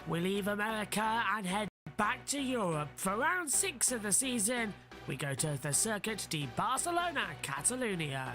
We leave America and head back to Europe for round 6 of the season. We go to the Circuit de Barcelona, Catalunya.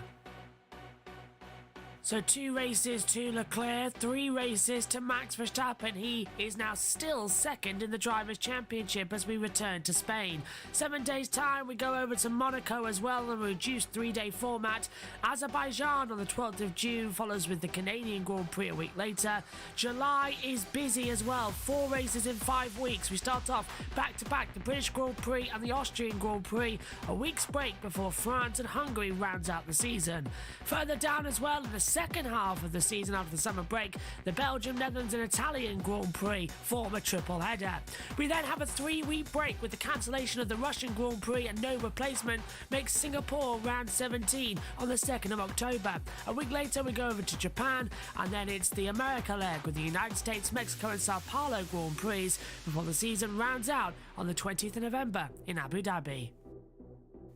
So 2 races to Leclerc, 3 races to Max Verstappen. He is now still second in the Drivers' Championship as we return to Spain. 7 days' time, we go over to Monaco as well in a reduced 3-day format. Azerbaijan on the 12th of June follows with the Canadian Grand Prix a week later. July is busy as well. 4 races in 5 weeks. We start off back-to-back the British Grand Prix and the Austrian Grand Prix. A week's break before France and Hungary rounds out the season. Further down as well in the second half of the season after the summer break, the Belgium, Netherlands and Italian Grand Prix form a triple header. We then have a 3-week break with the cancellation of the Russian Grand Prix and no replacement makes Singapore round 17 on the 2nd of October. A week later we go over to Japan and then it's the America leg with the United States, Mexico and Sao Paulo Grand Prix before the season rounds out on the 20th of November in Abu Dhabi.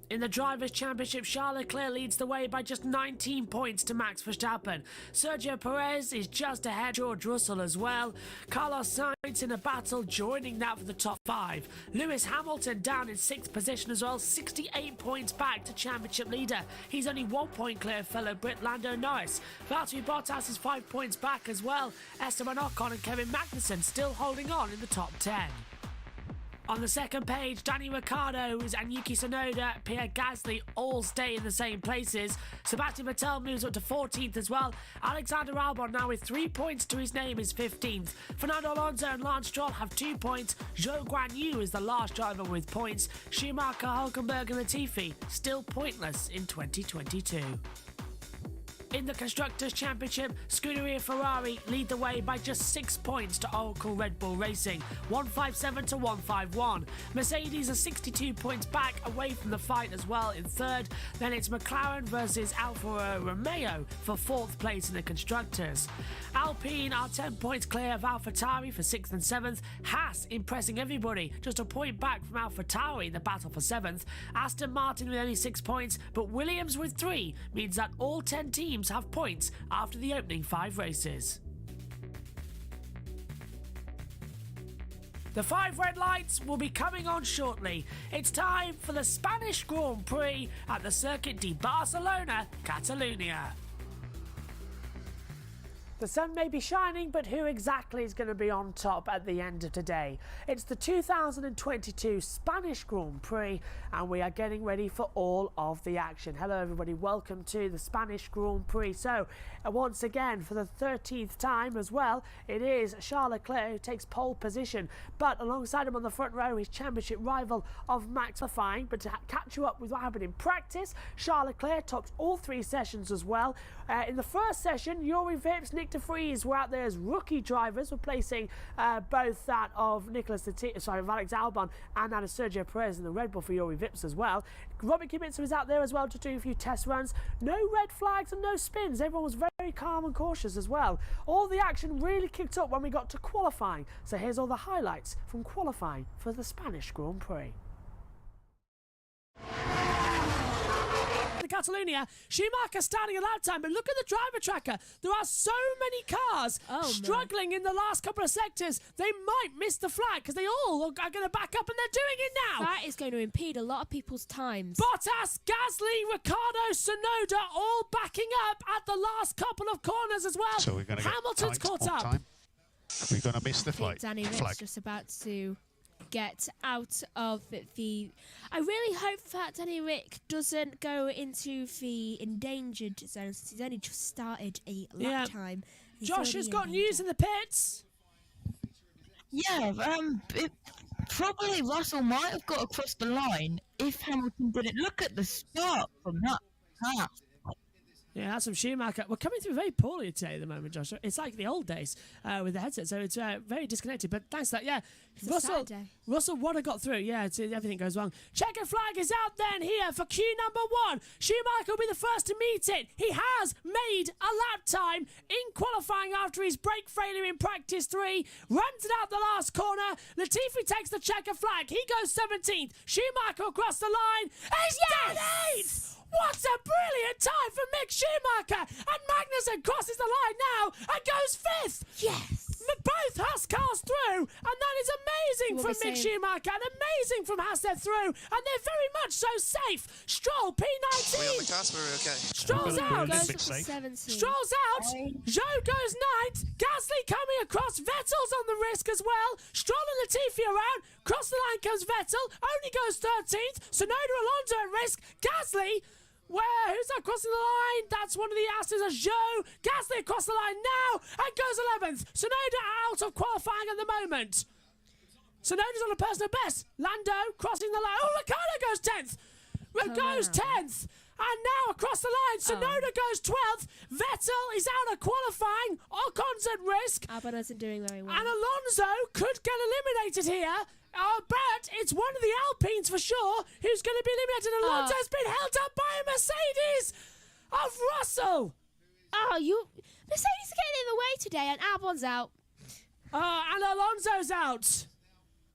In the Drivers' Championship, Charles Leclerc leads the way by just 19 points to Max Verstappen. Sergio Perez is just ahead, George Russell as well. Carlos Sainz in a battle, joining that for the top 5. Lewis Hamilton down in 6th position as well, 68 points back to championship leader. He's only 1 point clear of fellow Brit Lando Norris. Valtteri Bottas is 5 points back as well. Esteban Ocon and Kevin Magnussen still holding on in the top 10. On the second page, Danny Ricciardo and Yuki Tsunoda, Pierre Gasly all stay in the same places. Sebastian Vettel moves up to 14th as well. Alexander Albon now with 3 points to his name is 15th. Fernando Alonso and Lance Stroll have 2 points. Zhou Guanyu is the last driver with points. Schumacher, Hulkenberg and Latifi still pointless in 2022. In the Constructors' Championship, Scuderia Ferrari lead the way by just 6 points to Oracle Red Bull Racing, 157 to 151. Mercedes are 62 points back away from the fight as well in 3rd. Then it's McLaren versus Alfa Romeo for 4th place in the Constructors. Alpine are 10 points clear of AlphaTauri for 6th and 7th. Haas impressing everybody, just a point back from AlphaTauri in the battle for 7th. Aston Martin with only 6 points, but Williams with 3 means that all 10 teams have points after the opening 5 races. The 5 red lights will be coming on shortly. It's time for the Spanish Grand Prix at the Circuit de Barcelona, Catalunya. The sun may be shining, but who exactly is going to be on top at the end of today? It's the 2022 Spanish Grand Prix, and we are getting ready for all of the action. Hello everybody, welcome to the Spanish Grand Prix. So, once again, for the 13th time as well, it is Charles Leclerc who takes pole position, but alongside him on the front row, his championship rival of Max Verstappen. But to catch you up with what happened in practice, Charles Leclerc topped all 3 sessions as well. In the first session, Yuri Vips, Nick de Vries were out there as rookie drivers, replacing both that of Alex Albon and that of Sergio Perez in the Red Bull for Yuri Vips as well. Robert Kubica was out there as well to do a few test runs. No red flags and no spins. Everyone was very calm and cautious as well. All the action really kicked up when we got to qualifying. So here's all the highlights from qualifying for the Spanish Grand Prix. Catalunya, Schumacher standing a lap time, but look at the driver tracker. There are so many cars struggling in the last couple of sectors. They might miss the flag because they all are going to back up, and they're doing it now. That is going to impede a lot of people's times. Bottas, Gasly, Ricciardo, Tsunoda all backing up at the last couple of corners as well. So we're going to Hamilton's caught up. Time. We're going to miss the flight. Danny Rick's just about to get out of the... I really hope that Danny Rick doesn't go into the endangered zone since he's only just started a lap time. Josh has got news in the pits. Yeah, probably Russell might have got across the line if Hamilton didn't look at the start from that half. Yeah, that's some Schumacher. We're coming through very poorly today at the moment, Josh. It's like the old days with the headset, so it's very disconnected. But thanks to that, yeah. Russell would have got through. Yeah, everything goes wrong. Checker flag is out then here for Q number 1. Schumacher will be the first to meet it. He has made a lap time in qualifying after his brake failure in practice 3. Runs it out the last corner. Latifi takes the checker flag. He goes 17th. Schumacher across the line. He's done it! What a brilliant time for Mick Schumacher! And Magnussen crosses the line now and goes 5th! Yes! Both Haas cars through, we'll from be Mick saying- Schumacher and amazing from Hasler through, and they're very much so safe. Stroll, We on the P19. cusp, are we okay? Stroll's Well, out. good. Goes Olympic up to safe. 17. Stroll's out. Zhou goes 9th. Gasly coming across. Vettel's on the risk as well. Stroll and Latifi around. Cross the line comes Vettel. Only goes 13th. Sonoda Alonso at risk. Gasly. Who's that crossing the line? That's one of the asses of Zhou. Gasly across the line now and goes 11th. Sonoda out of qualifying at the moment. Sonoda's on a personal best. Lando crossing the line. Oh, Ricciardo goes 10th. Goes 10th. And now across the line, Sonoda goes 12th. Vettel is out of qualifying. Ocon's at risk. Albon isn't doing very well. And Alonso could get eliminated here. But it's one of the Alpines for sure who's going to be eliminated. Alonso's been held up by a Mercedes of Russell. Mercedes are getting in the way today, and Albon's out. And Alonso's out.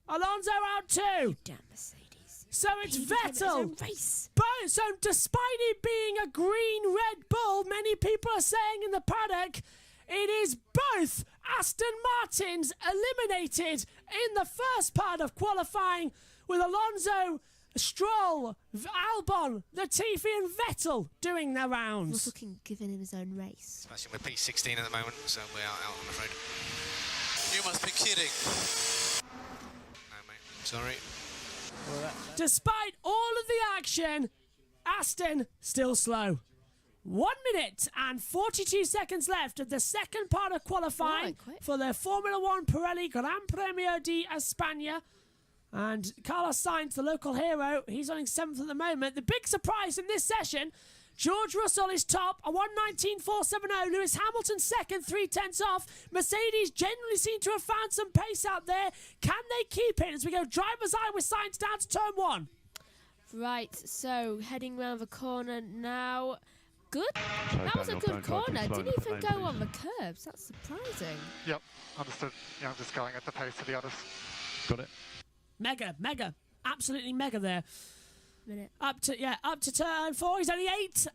Alonso out too. Damn Mercedes. So it's He didn't have his own Vettel. race. So despite it being a green Red Bull, many people are saying in the paddock, it is both Aston Martins eliminated in the first part of qualifying, with Alonso, Stroll, Albon, Latifi and Vettel doing their rounds. Russell can give him his own race. Smashing with P16 at the moment, so we are out, I'm afraid. You must be kidding. No, mate. Sorry. Despite all of the action, Aston still slow. 1 minute and 42 seconds left of the second part of qualifying Right, quick. for the Formula One Pirelli Gran Premio di España. And Carlos Sainz, the local hero, he's on 7th at the moment. The big surprise in this session, George Russell is top, a 1:19.470. Lewis Hamilton second, 3/10 off. Mercedes generally seem to have found some pace out there. Can they keep it as we go driver's eye with Sainz down to turn 1? Right, so heading round the corner now. Good. Sorry, That was a Daniel, good don't drive too corner. slow Didn't in the even lane, go on please. the curbs. That's surprising. Yep, understood. Yeah, I'm just going at the pace of the others. Got it. Mega. Absolutely mega there. Minute. Up to turn 4. He's only 8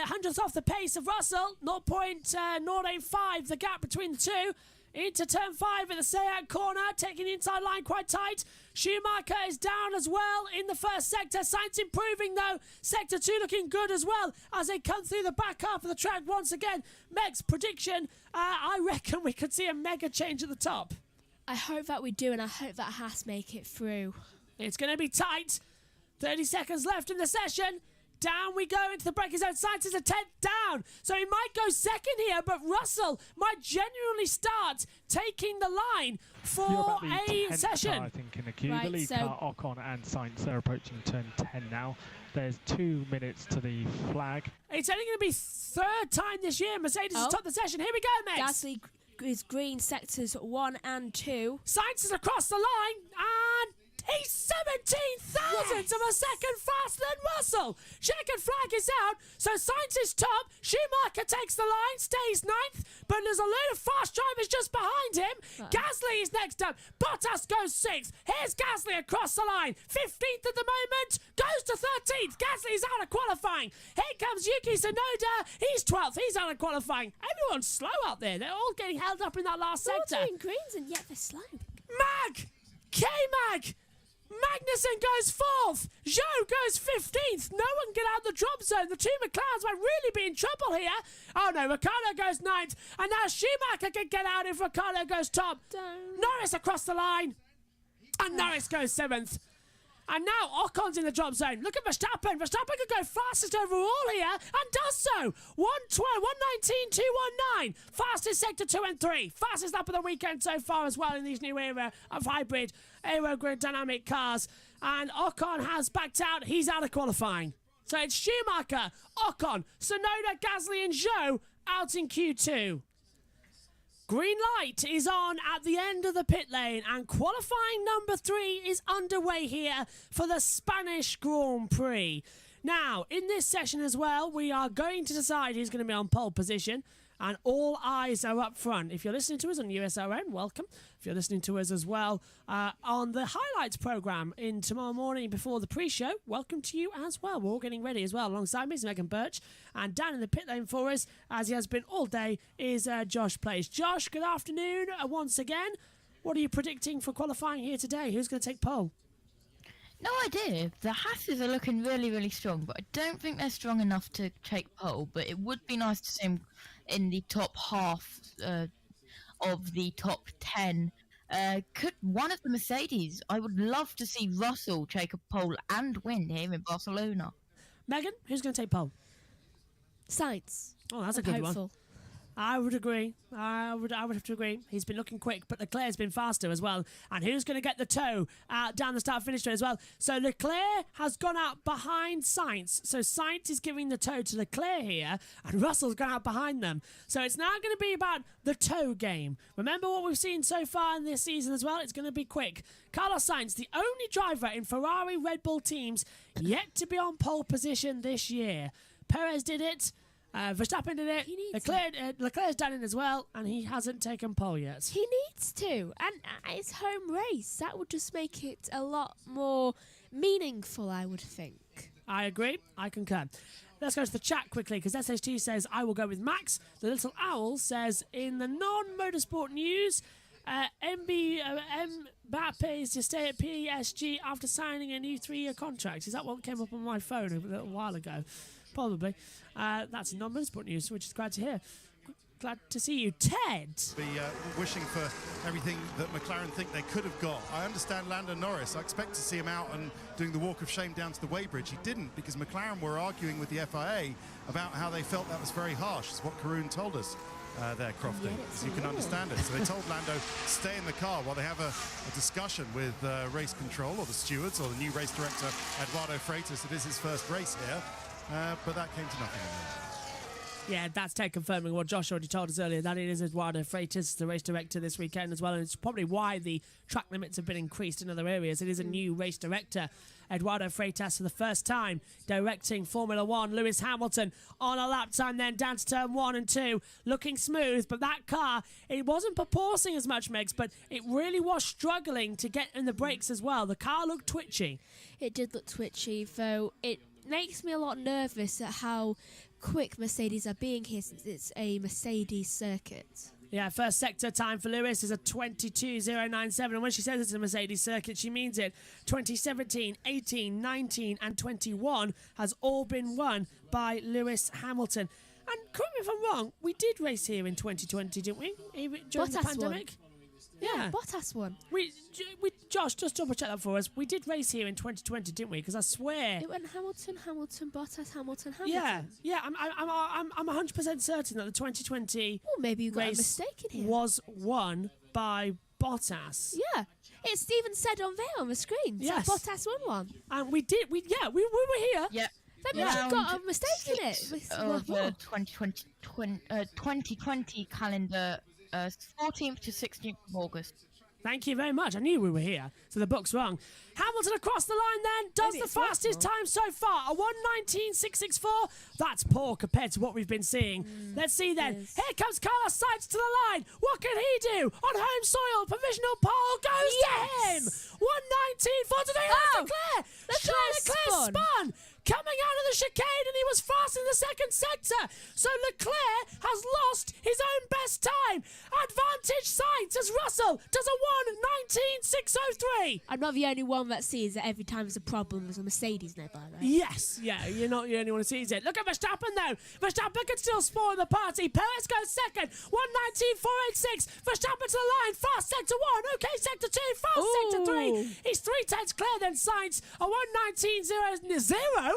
hundredths off the pace of Russell. 0.085 the gap between the two. Into turn 5 at the Sayat corner, taking the inside line quite tight. Schumacher is down as well in the first sector. Sainz improving though. Sector 2 looking good as well as they come through the back half of the track once again. Meg's prediction, I reckon we could see a mega change at the top. I hope that we do, and I hope that Haas make it through. It's going to be tight. 30 seconds left in the session. Down we go into the braking zone. Sainz is a 10th down. So he might go second here, but Russell might genuinely start taking the line You're for about the a 10th session. car, I think, in the queue. Right, the lead so- car, Ocon and Sainz, they're approaching turn 10 now. There's 2 minutes to the flag. It's only going to be third time this year Mercedes has Oh. topped the session. Here we go, Megs. Gasly is green sectors 1 and 2. Sainz is across the line and he's 17 thousandths of a second faster than Russell. Checkered flag is out, so Sainz is top. Schumacher takes the line, stays 9th, but there's a load of fast drivers just behind him. Gasly is next up. Bottas goes 6th. Here's Gasly across the line. 15th at the moment, goes to 13th. Gasly's out of qualifying. Here comes Yuki Tsunoda. He's 12th. He's out of qualifying. Everyone's slow out there. They're all getting held up in that last They're all sector. doing greens, and yet they're slow. Mag! K-Mag! Magnussen goes 4th. Zhou goes 15th. No one get out of the drop zone. The two McLarens might really be in trouble here. Oh no, Ricciardo goes 9th. And now Schumacher can get out if Ricciardo goes top. Down. Norris across the line. And Norris goes 7th. And now Ocon's in the drop zone. Look at Verstappen. Verstappen could go fastest overall here and does so. 1:19.219. Fastest sector 2 and 3. Fastest up of the weekend so far as well in these new era of hybrid aerodynamic cars. And Ocon has backed out. He's out of qualifying. So it's Schumacher, Ocon, Tsunoda, Gasly and Zhou out in Q2. Green light is on at the end of the pit lane and qualifying number 3 is underway here for the Spanish Grand Prix. Now, in this session as well, we are going to decide who's going to be on pole position and all eyes are up front. If you're listening to us on USRN, welcome. If you're listening to us as well on the highlights programme in tomorrow morning before the pre-show, welcome to you as well. We're all getting ready as well. Alongside me is Megan Birch, and down in the pit lane for us, as he has been all day, is Josh Place. Josh, good afternoon once again. What are you predicting for qualifying here today? Who's going to take pole? No idea. The Hasses are looking really, really strong, but I don't think they're strong enough to take pole. But it would be nice to see them in the top half of the top 10. Could one of the Mercedes? I would love to see Russell take a pole and win here in Barcelona. Megan, who's going to take pole? Sainz. Oh, that's a I'm good one. hopeful. I would agree. I would have to agree. He's been looking quick, but Leclerc's been faster as well. And who's going to get the toe down the start-finish straight as well? So Leclerc has gone out behind Sainz. So Sainz is giving the toe to Leclerc here, and Russell's gone out behind them. So it's now going to be about the toe game. Remember what we've seen so far in this season as well? It's going to be quick. Carlos Sainz, the only driver in Ferrari Red Bull teams yet to be on pole position this year. Perez did it. Verstappen did it. Leclerc's done it as well, and he hasn't taken pole yet. He needs to, and it's home race. That would just make it a lot more meaningful, I would think. I agree. I concur. Let's go to the chat quickly, because SHT says, I will go with Max. The Little Owl says, in the non-motorsport news, Mbappe is to stay at PSG after signing a new 3-year contract. Is that what came up on my phone a little while ago? Probably. That's non-motorsport news, which is glad to hear. Glad to see you. Ted! Be wishing for everything that McLaren think they could have got. I understand Lando Norris. I expect to see him out and doing the walk of shame down to the weighbridge. He didn't, because McLaren were arguing with the FIA about how they felt that was very harsh. Is what Karun told us there, Crofty. As you can understand it. So they told Lando, stay in the car while they have a discussion with race control, or the stewards, or the new race director, Eduardo Freitas. It is his first race here. But that came to nothing. Yeah, that's Ted confirming what Josh already told us earlier, that it is Eduardo Freitas, the race director this weekend as well, and it's probably why the track limits have been increased in other areas. It is a new race director, Eduardo Freitas, for the first time directing Formula One. Lewis Hamilton on a lap time then down to turn 1 and 2, looking smooth, but that car, it wasn't proportioning as much, Megs, but it really was struggling to get in the brakes as well. The car looked twitchy. It did look twitchy, though it makes me a lot nervous at how quick Mercedes are being here, since it's a Mercedes circuit. Yeah, first sector time for Lewis is a 22.097, and when she says it's a Mercedes circuit, she means it. 2017, 18, 19 and 21 has all been won by Lewis Hamilton. And correct me if I'm wrong, we did race here in 2020, didn't we? Even during the pandemic? Yeah. Bottas won. We Josh, just double check that for us. We did race here in 2020, didn't we? Because I swear. It went Hamilton, Bottas, Hamilton. Yeah. I'm 100% certain that the 2020 Well, maybe you got a race mistake in here. was won by Bottas. Yeah. It's even said on there on the screen. Yes. So Bottas won one. And we did. We were here. Yeah. That means you've got a mistake in it. Of the 2020 calendar, 14th to 16th of August. Thank you very much. I knew we were here, so the book's wrong. Hamilton across the line then, does the fastest time so far, a 1:19.664. That's poor compared to what we've been seeing. Let's see then. Yes. Here comes Carlos Sainz to the line. What can he do? On home soil, provisional pole goes to him. 1:19.43. Oh, Leclerc spun. Coming out of the chicane, and he was fast in the second sector. So Leclerc has lost his own best time. Advantage Sainz as Russell does a 1:19.603. I'm not the only one that sees that every time there's a problem, there's a Mercedes nearby, right? Yes, yeah, you're not the only one who sees it. Look at Verstappen though. Verstappen can still spoil the party. Perez goes second, 1:19.486. Verstappen to the line, fast sector 1, okay, sector 2, fast sector 3. He's 3/10 clear then Sainz, a 1:19.0,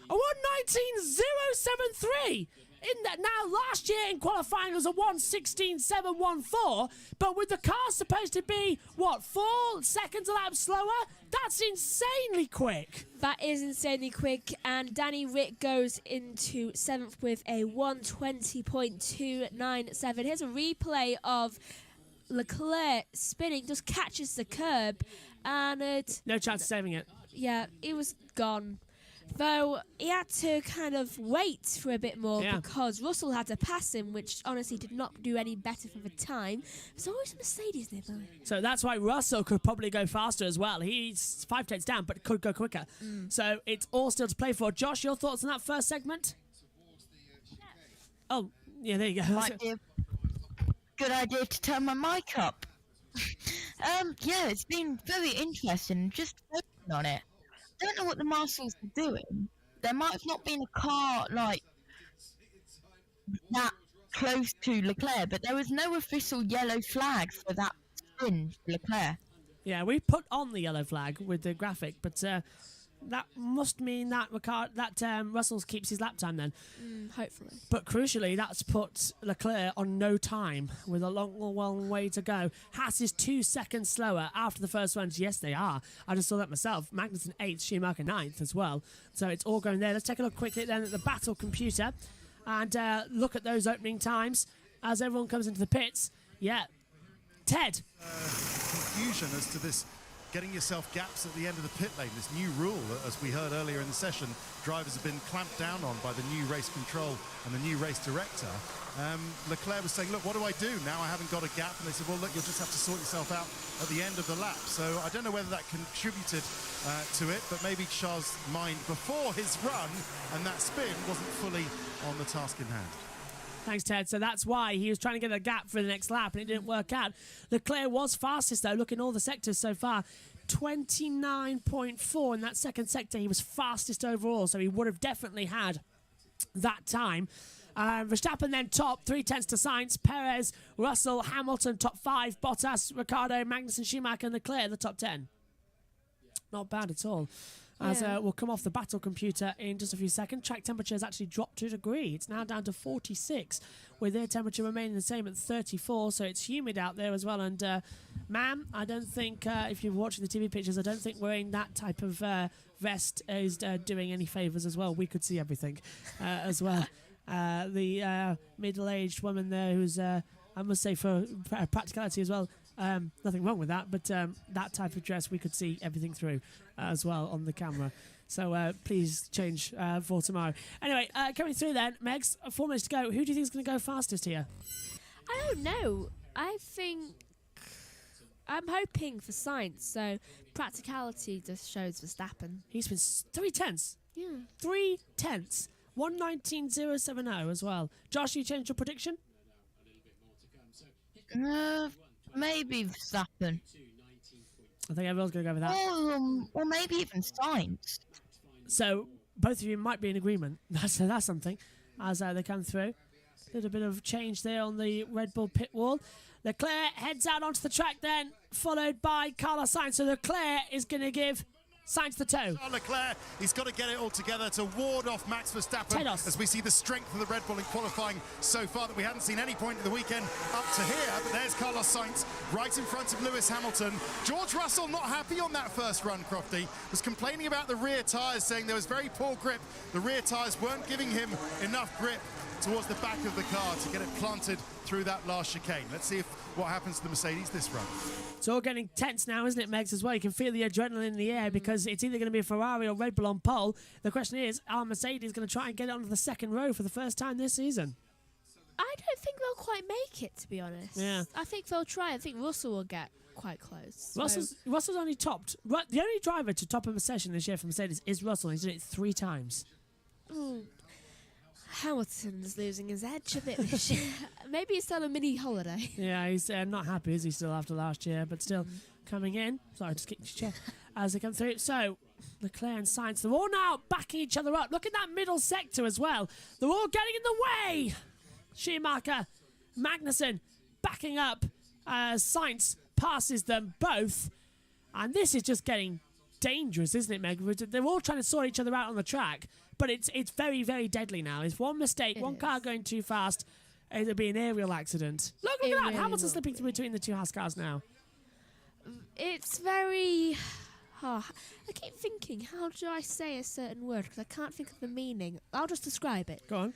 a 1:19.073. In that now, last year in qualifying was a 1:16.714, but with the car supposed to be, 4 seconds a lap slower? That's insanely quick. That is insanely quick, and Danny Rick goes into 7th with a 1:20.297. Here's a replay of Leclerc spinning, just catches the curb, and No chance of saving it. yeah, it was gone. Though he had to kind of wait for a bit more because Russell had to pass him, which honestly did not do any better for the time. There's always a Mercedes nearby. So that's why Russell could probably go faster as well. He's 5/10 down, but could go quicker. So it's all still to play for. Josh, your thoughts on that first segment? Oh, yeah, there you go. Might be a good idea to turn my mic up. Yeah, it's been very interesting. Just focusing on it. Don't know what the marshals are doing. There might have not been a car like that close to Leclerc, but there was no official yellow flag for that spin for Leclerc. Yeah, we put on the yellow flag with the graphic, but that must mean that Russell keeps his lap time then. Hopefully. But crucially, that's put Leclerc on no time with a long way to go. Haas is 2 seconds slower after the first ones. Yes, they are. I just saw that myself. Magnussen 8th, Schumacher 9th as well. So it's all going there. Let's take a look quickly then at the battle computer and look at those opening times as everyone comes into the pits. Yeah. Ted. Confusion as to this getting yourself gaps at the end of the pit lane, this new rule that, as we heard earlier in the session, drivers have been clamped down on by the new race control and the new race director. Leclerc was saying, look, what do I do? Now I haven't got a gap. And they said, well, look, you'll just have to sort yourself out at the end of the lap. So I don't know whether that contributed to it, but maybe Charles' mind before his run and that spin wasn't fully on the task in hand. Thanks, Ted. So that's why he was trying to get a gap for the next lap, and it didn't work out. Leclerc was fastest, though. Look in all the sectors so far. 29.4 in that second sector. He was fastest overall, so he would have definitely had that time. Verstappen then top, 3/10 to Sainz, Perez, Russell, Hamilton, top 5, Bottas, Ricciardo, Magnussen, Schumacher, and Leclerc in the top 10. Not bad at all. As we'll come off the battle computer in just a few seconds. Track temperature has actually dropped to a degree. It's now down to 46, with air temperature remaining the same at 34, so it's humid out there as well. And, ma'am, I don't think, if you're watching the TV pictures, I don't think wearing that type of vest is doing any favours as well. We could see everything as well. The middle-aged woman there who's, I must say, for practicality as well, nothing wrong with that, but that type of dress, we could see everything through as well on the camera. So please change for tomorrow. Anyway, coming through then, Megs, 4 minutes to go. Who do you think is going to go fastest here? I don't know. I'm hoping for Sainz, so practicality just shows Verstappen. He's been 3/10. Yeah. 3/10. 119.070 as well. Josh, you changed your prediction? Maybe Verstappen. I think everyone's going to go with that. Or maybe even Sainz. So both of you might be in agreement. That's something as they come through. Little bit of change there on the Red Bull pit wall. Leclerc heads out onto the track then, followed by Carlos Sainz. So Leclerc is going to give Sainz the toe. Leclerc, he's got to get it all together to ward off Max Verstappen as we see the strength of the Red Bull in qualifying so far that we hadn't seen any point in the weekend up to here. But there's Carlos Sainz right in front of Lewis Hamilton. George Russell not happy on that first run, Crofty. Was complaining about the rear tyres, saying there was very poor grip. The rear tyres weren't giving him enough grip towards the back of the car to get it planted through that last chicane. Let's see what happens to the Mercedes this run. It's all getting tense now, isn't it, Megs, as well? You can feel the adrenaline in the air because it's either going to be a Ferrari or Red Bull on pole. The question is, are Mercedes going to try and get it onto the second row for the first time this season? I don't think they'll quite make it, to be honest. Yeah. I think they'll try. I think Russell will get quite close. Russell's only topped. The only driver to top a session this year for Mercedes is Russell. He's done it 3 times. Ooh. Hamilton's losing his edge a bit this year. Maybe it's still a mini holiday. Yeah, he's not happy, is he, still after last year, but still coming in. Sorry, just kicked your chair as they come through. So, Leclerc and Sainz, they're all now backing each other up. Look at that middle sector as well. They're all getting in the way. Schumacher, Magnussen backing up as Sainz passes them both. And this is just getting dangerous, isn't it, Meg? They're all trying to sort each other out on the track. But it's very, very deadly now. If one mistake, one car going too fast, it'll be an aerial accident. Look at that. Hamilton slipping through between the 2 Haas cars now. It's very... I keep thinking, how do I say a certain word? Because I can't think of the meaning. I'll just describe it. Go on.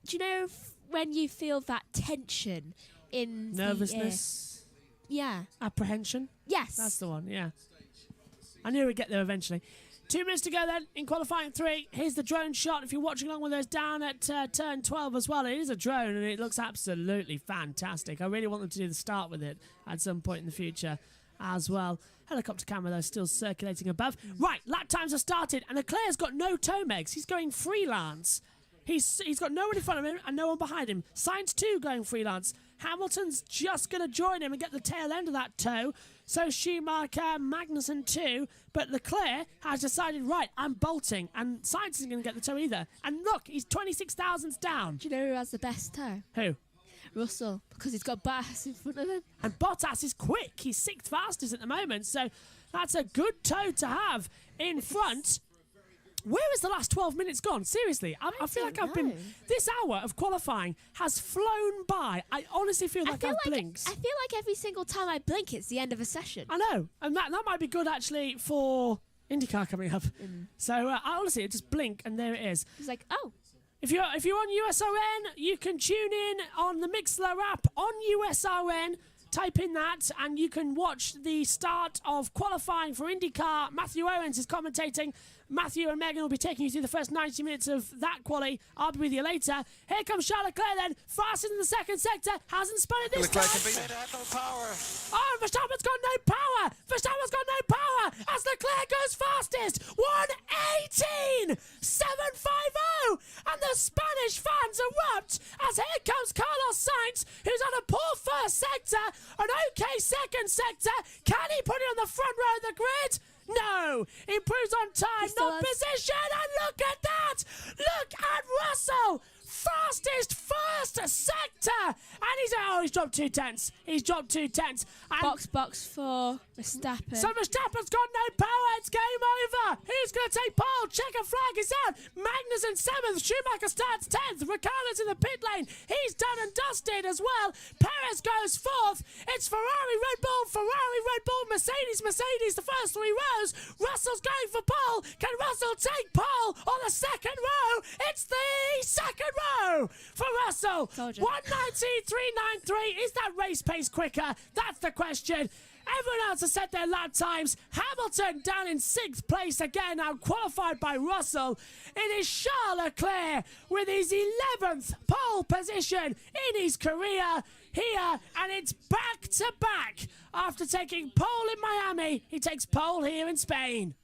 Do you know when you feel that tension in nervousness? Yeah. Apprehension? Yes. That's the one, yeah. I knew we'd get there eventually. 2 minutes to go then in qualifying 3. Here's the drone shot. If you're watching along with us down at turn 12 as well, it is a drone and it looks absolutely fantastic. I really want them to do the start with it at some point in the future as well. Helicopter camera though still circulating above. Right, lap times have started and Leclerc's got no toe, Megs. He's going freelance. He's got no one in front of him and no one behind him. Sainz 2 going freelance. Hamilton's just going to join him and get the tail end of that tow. So Schumacher, Magnussen too. But Leclerc has decided, right, I'm bolting. And Sainz isn't going to get the tow either. And look, he's 26 thousandths down. Do you know who has the best toe? Who? Russell, because he's got Bottas in front of him. And Bottas is quick. He's 6th fastest at the moment. So that's a good tow to have in front. Where has the last 12 minutes gone? Seriously, I feel like I've been... This hour of qualifying has flown by. I honestly feel like I've blinked. I feel like every single time I blink, it's the end of a session. I know. And that might be good, actually, for IndyCar coming up. So, I honestly, just blink, and there it is. It's like, oh. If you're on USRN, you can tune in on the Mixlr app on USRN. Type in that and you can watch the start of qualifying for IndyCar. Matthew Owens is commentating. Matthew and Megan will be taking you through the first 90 minutes of that quali. I'll be with you later. Here comes Charles Leclerc then, fastest in the second sector. Hasn't spun it this time. No power. Oh, Verstappen's got no power. Verstappen's got no power as Leclerc goes fastest. 1:18.750. And the Spanish fans erupt as here comes Carlos Sainz, who's on a poor first sector, an okay second sector. Can he put it on the front row of the grid? No, improves on time, not position, and look at that! Look at Russell! Fastest first sector! And he's dropped 2 tenths. He's dropped 2 tenths. Box for Verstappen. So Verstappen's got no power. It's game over. Who's going to take pole? Checker flag is out. Magnussen 7th. Schumacher starts 10th. Ricciardo's in the pit lane. He's done and dusted as well. Perez goes 4th. It's Ferrari, Red Bull, Mercedes, the first 3 rows. Russell's going for pole. Can Russell take pole on the second row? It's the second row for Russell. 1:19.393. Is that race pace quicker? That's the question. Everyone else has set their lap times. Hamilton down in 6th place again, now qualified by Russell. It is Charles Leclerc with his 11th pole position in his career here, and it's back to back. After taking pole in Miami, he takes pole here in Spain.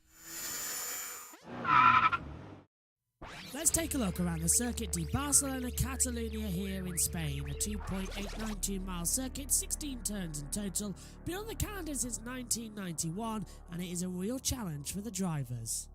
Let's take a look around the Circuit de Barcelona Catalunya here in Spain. A 2.892 mile circuit, 16 turns in total, been on the calendar since 1991, and it is a real challenge for the drivers.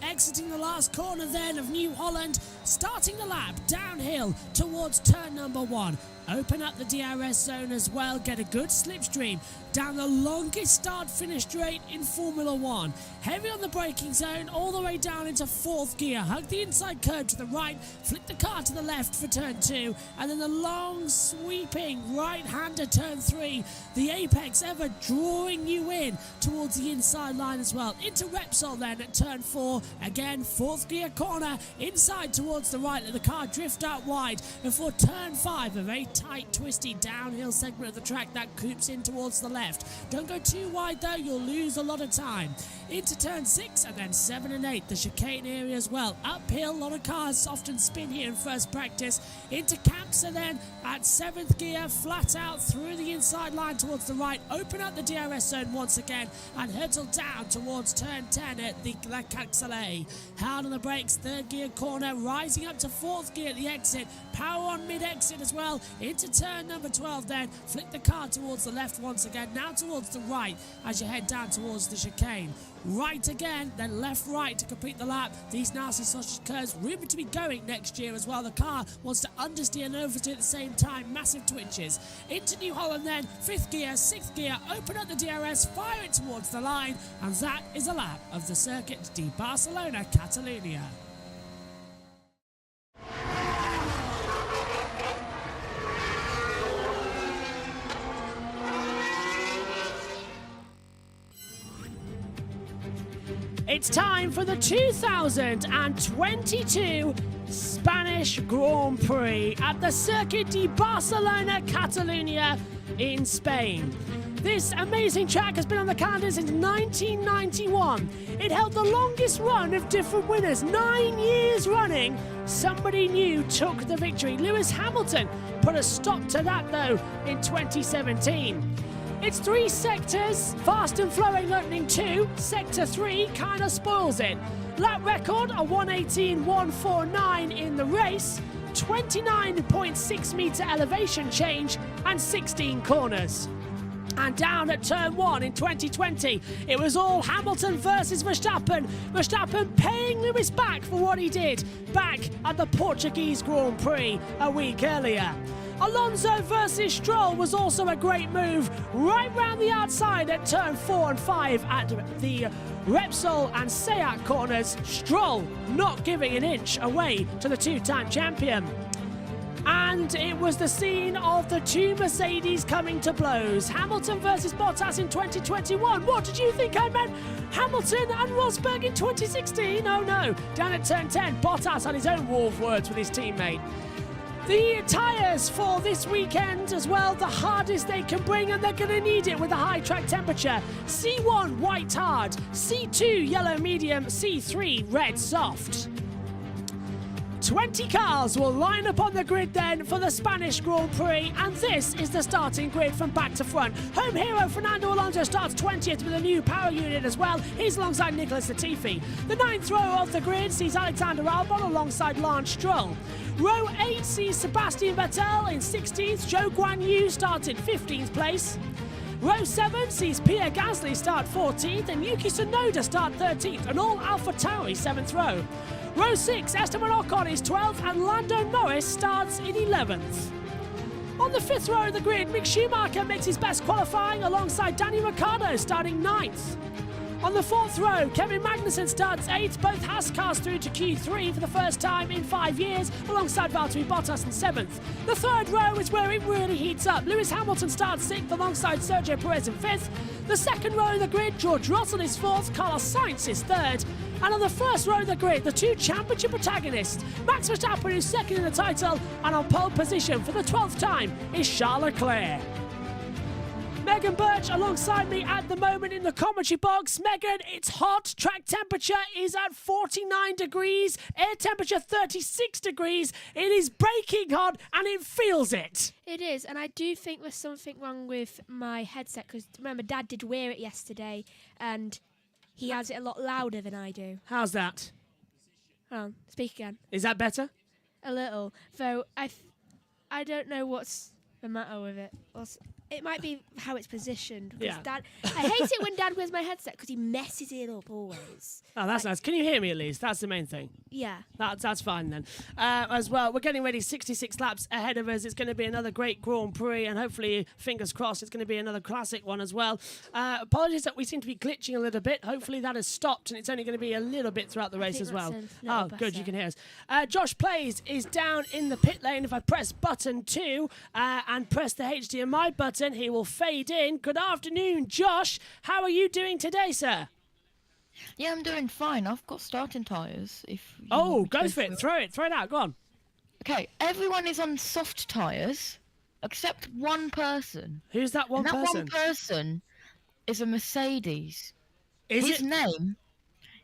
Exiting the last corner then of New Holland, starting the lap downhill towards turn number 1. Open up the DRS zone as well, get a good slipstream down the longest start-finish straight in Formula 1. Heavy on the braking zone, all the way down into 4th gear. Hug the inside curve to the right, flick the car to the left for turn 2, and then the long sweeping right-hander turn 3. The apex ever drawing you in towards the inside line as well. Into Repsol then at turn 4. Again, 4th gear corner, inside towards the right, let the car drift out wide before turn 5, a very tight, twisty downhill segment of the track that coops in towards the left. Don't go too wide though, you'll lose a lot of time. Into turn 6 and then 7 and 8, the chicane area as well. Uphill, a lot of cars often spin here in first practice. Into Campsa then at 7th gear, flat out through the inside line towards the right. Open up the DRS zone once again and hurtle down towards turn 10 at the La Caxale. Hard on the brakes, 3rd gear corner, rising up to 4th gear at the exit. Power on mid-exit as well. Into turn number 12 then. Flick the car towards the left once again. Now towards the right as you head down towards the chicane. Right again, then left-right to complete the lap. These nasty sausage curves rumoured to be going next year as well. The car wants to understeer and oversteer at the same time. Massive twitches. Into New Holland then. 5th gear, 6th gear. Open up the DRS, fire it towards the line. And that is a lap of the Circuit de Barcelona Catalunya. It's time for the 2022 Spanish Grand Prix at the Circuit de Barcelona Catalunya in Spain. This amazing track has been on the calendar since 1991. It held the longest run of different winners. 9 years running, somebody new took the victory. Lewis Hamilton put a stop to that though in 2017. It's 3 sectors, fast and flowing opening 2. Sector 3 kind of spoils it. Lap record, a 1:18.149 in the race. 29.6 metre elevation change and 16 corners. And down at turn 1 in 2020, it was all Hamilton versus Verstappen. Verstappen paying Lewis back for what he did back at the Portuguese Grand Prix a week earlier. Alonso versus Stroll was also a great move, right round the outside at turn 4 and 5 at the Repsol and Seat corners. Stroll not giving an inch away to the two-time champion. And it was the scene of the two Mercedes coming to blows. Hamilton versus Bottas in 2021. What did you think I meant? Hamilton and Rosberg in 2016? Oh no. Down at turn 10, Bottas had his own war of words with his teammate. The tyres for this weekend as well, the hardest they can bring, and they're going to need it with a high track temperature. C1 white hard, C2 yellow medium, C3 red soft. 20 cars will line up on the grid then for the Spanish Grand Prix, and this is the starting grid from back to front. Home hero Fernando Alonso starts 20th with a new power unit as well. He's alongside Nicholas Latifi. The 9th row of the grid sees Alexander Albon alongside Lance Stroll. Row 8 sees Sebastian Vettel in 16th. Zhou Guanyu starts in 15th place. Row 7 sees Pierre Gasly start 14th and Yuki Tsunoda start 13th, and all AlphaTauri 7th row. Row 6, Esteban Ocon is 12th and Lando Norris starts in 11th. On the 5th row of the grid, Mick Schumacher makes his best qualifying alongside Danny Ricciardo starting 9th. On the 4th row, Kevin Magnussen starts 8th. Both Haas cars through to Q3 for the first time in 5 years, alongside Valtteri Bottas in 7th. The 3rd row is where it really heats up. Lewis Hamilton starts 6th alongside Sergio Perez in 5th. The 2nd row of the grid, George Russell is 4th, Carlos Sainz is 3rd. And on the 1st row of the grid, the two championship protagonists, Max Verstappen is 2nd in the title, and on pole position for the 12th time is Charles Leclerc. Megan Birch alongside me at the moment in the commentary box. Megan, it's hot. Track temperature is at 49 degrees. Air temperature 36 degrees. It is breaking hot and it feels it. It is, and I do think there's something wrong with my headset, because remember, Dad did wear it yesterday, and he has it a lot louder than I do. How's that? Hold on, speak again. Is that better? A little, though I don't know what's the matter with it. It might be how it's positioned. Yeah. Dad, I hate it when Dad wears my headset because he messes it up always. Oh, that's nice. Can you hear me at least? That's the main thing. Yeah. That's fine then. As well, we're getting ready, 66 laps ahead of us. It's going to be another great Grand Prix, and hopefully, fingers crossed, it's going to be another classic one as well. Apologies that we seem to be glitching a little bit. Hopefully that has stopped, and it's only going to be a little bit throughout the race as well. Oh, good, you can hear us. Josh Plays is down in the pit lane. If I press button 2 and press the HDMI button, he will fade in. Good afternoon, Josh. How are you doing today, sir? Yeah, I'm doing fine. I've got starting tyres. Oh, go for it. Throw it out. Go on. Okay, everyone is on soft tyres except one person. Who's that one and that person? one person is a Mercedes. Is His it name?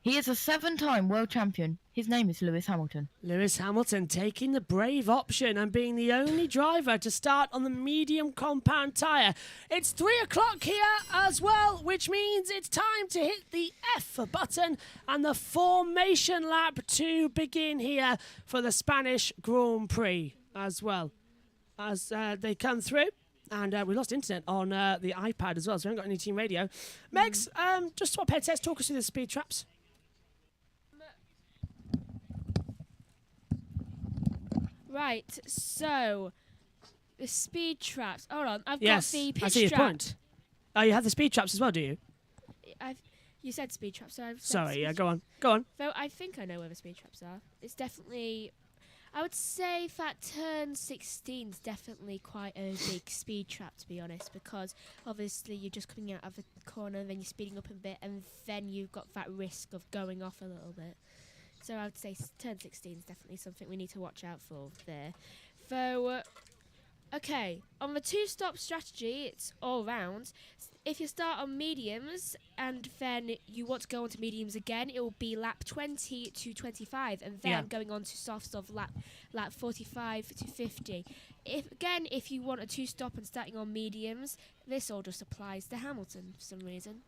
He is a 7-time world champion. His name is Lewis Hamilton. Lewis Hamilton taking the brave option and being the only driver to start on the medium compound tyre. It's 3 o'clock here as well, which means it's time to hit the F button and the formation lap to begin here for the Spanish Grand Prix as well. As they come through. And we lost internet on the iPad as well, so we haven't got any team radio. Megs, just swap headsets, talk us through the speed traps. Right, so the speed traps. Hold on, I've Yes, got the pitch I see your trap. point. Oh, you have the speed traps as well, do you? You said speed traps, so I've said Sorry, speed yeah, traps. go on. Though I think I know where the speed traps are. It's definitely, I would say that turn 16 is definitely quite a big speed trap, to be honest, because obviously you're just coming out of the corner and then you're speeding up a bit, and then you've got that risk of going off a little bit. So I would say turn 16 is definitely something we need to watch out for there. Though, okay, on the two-stop strategy, it's all round. If you start on mediums and then you want to go on to mediums again, it will be lap 20 to 25, and then going on to softs of lap 45 to 50. If you want a two-stop and starting on mediums, this all just applies to Hamilton for some reason.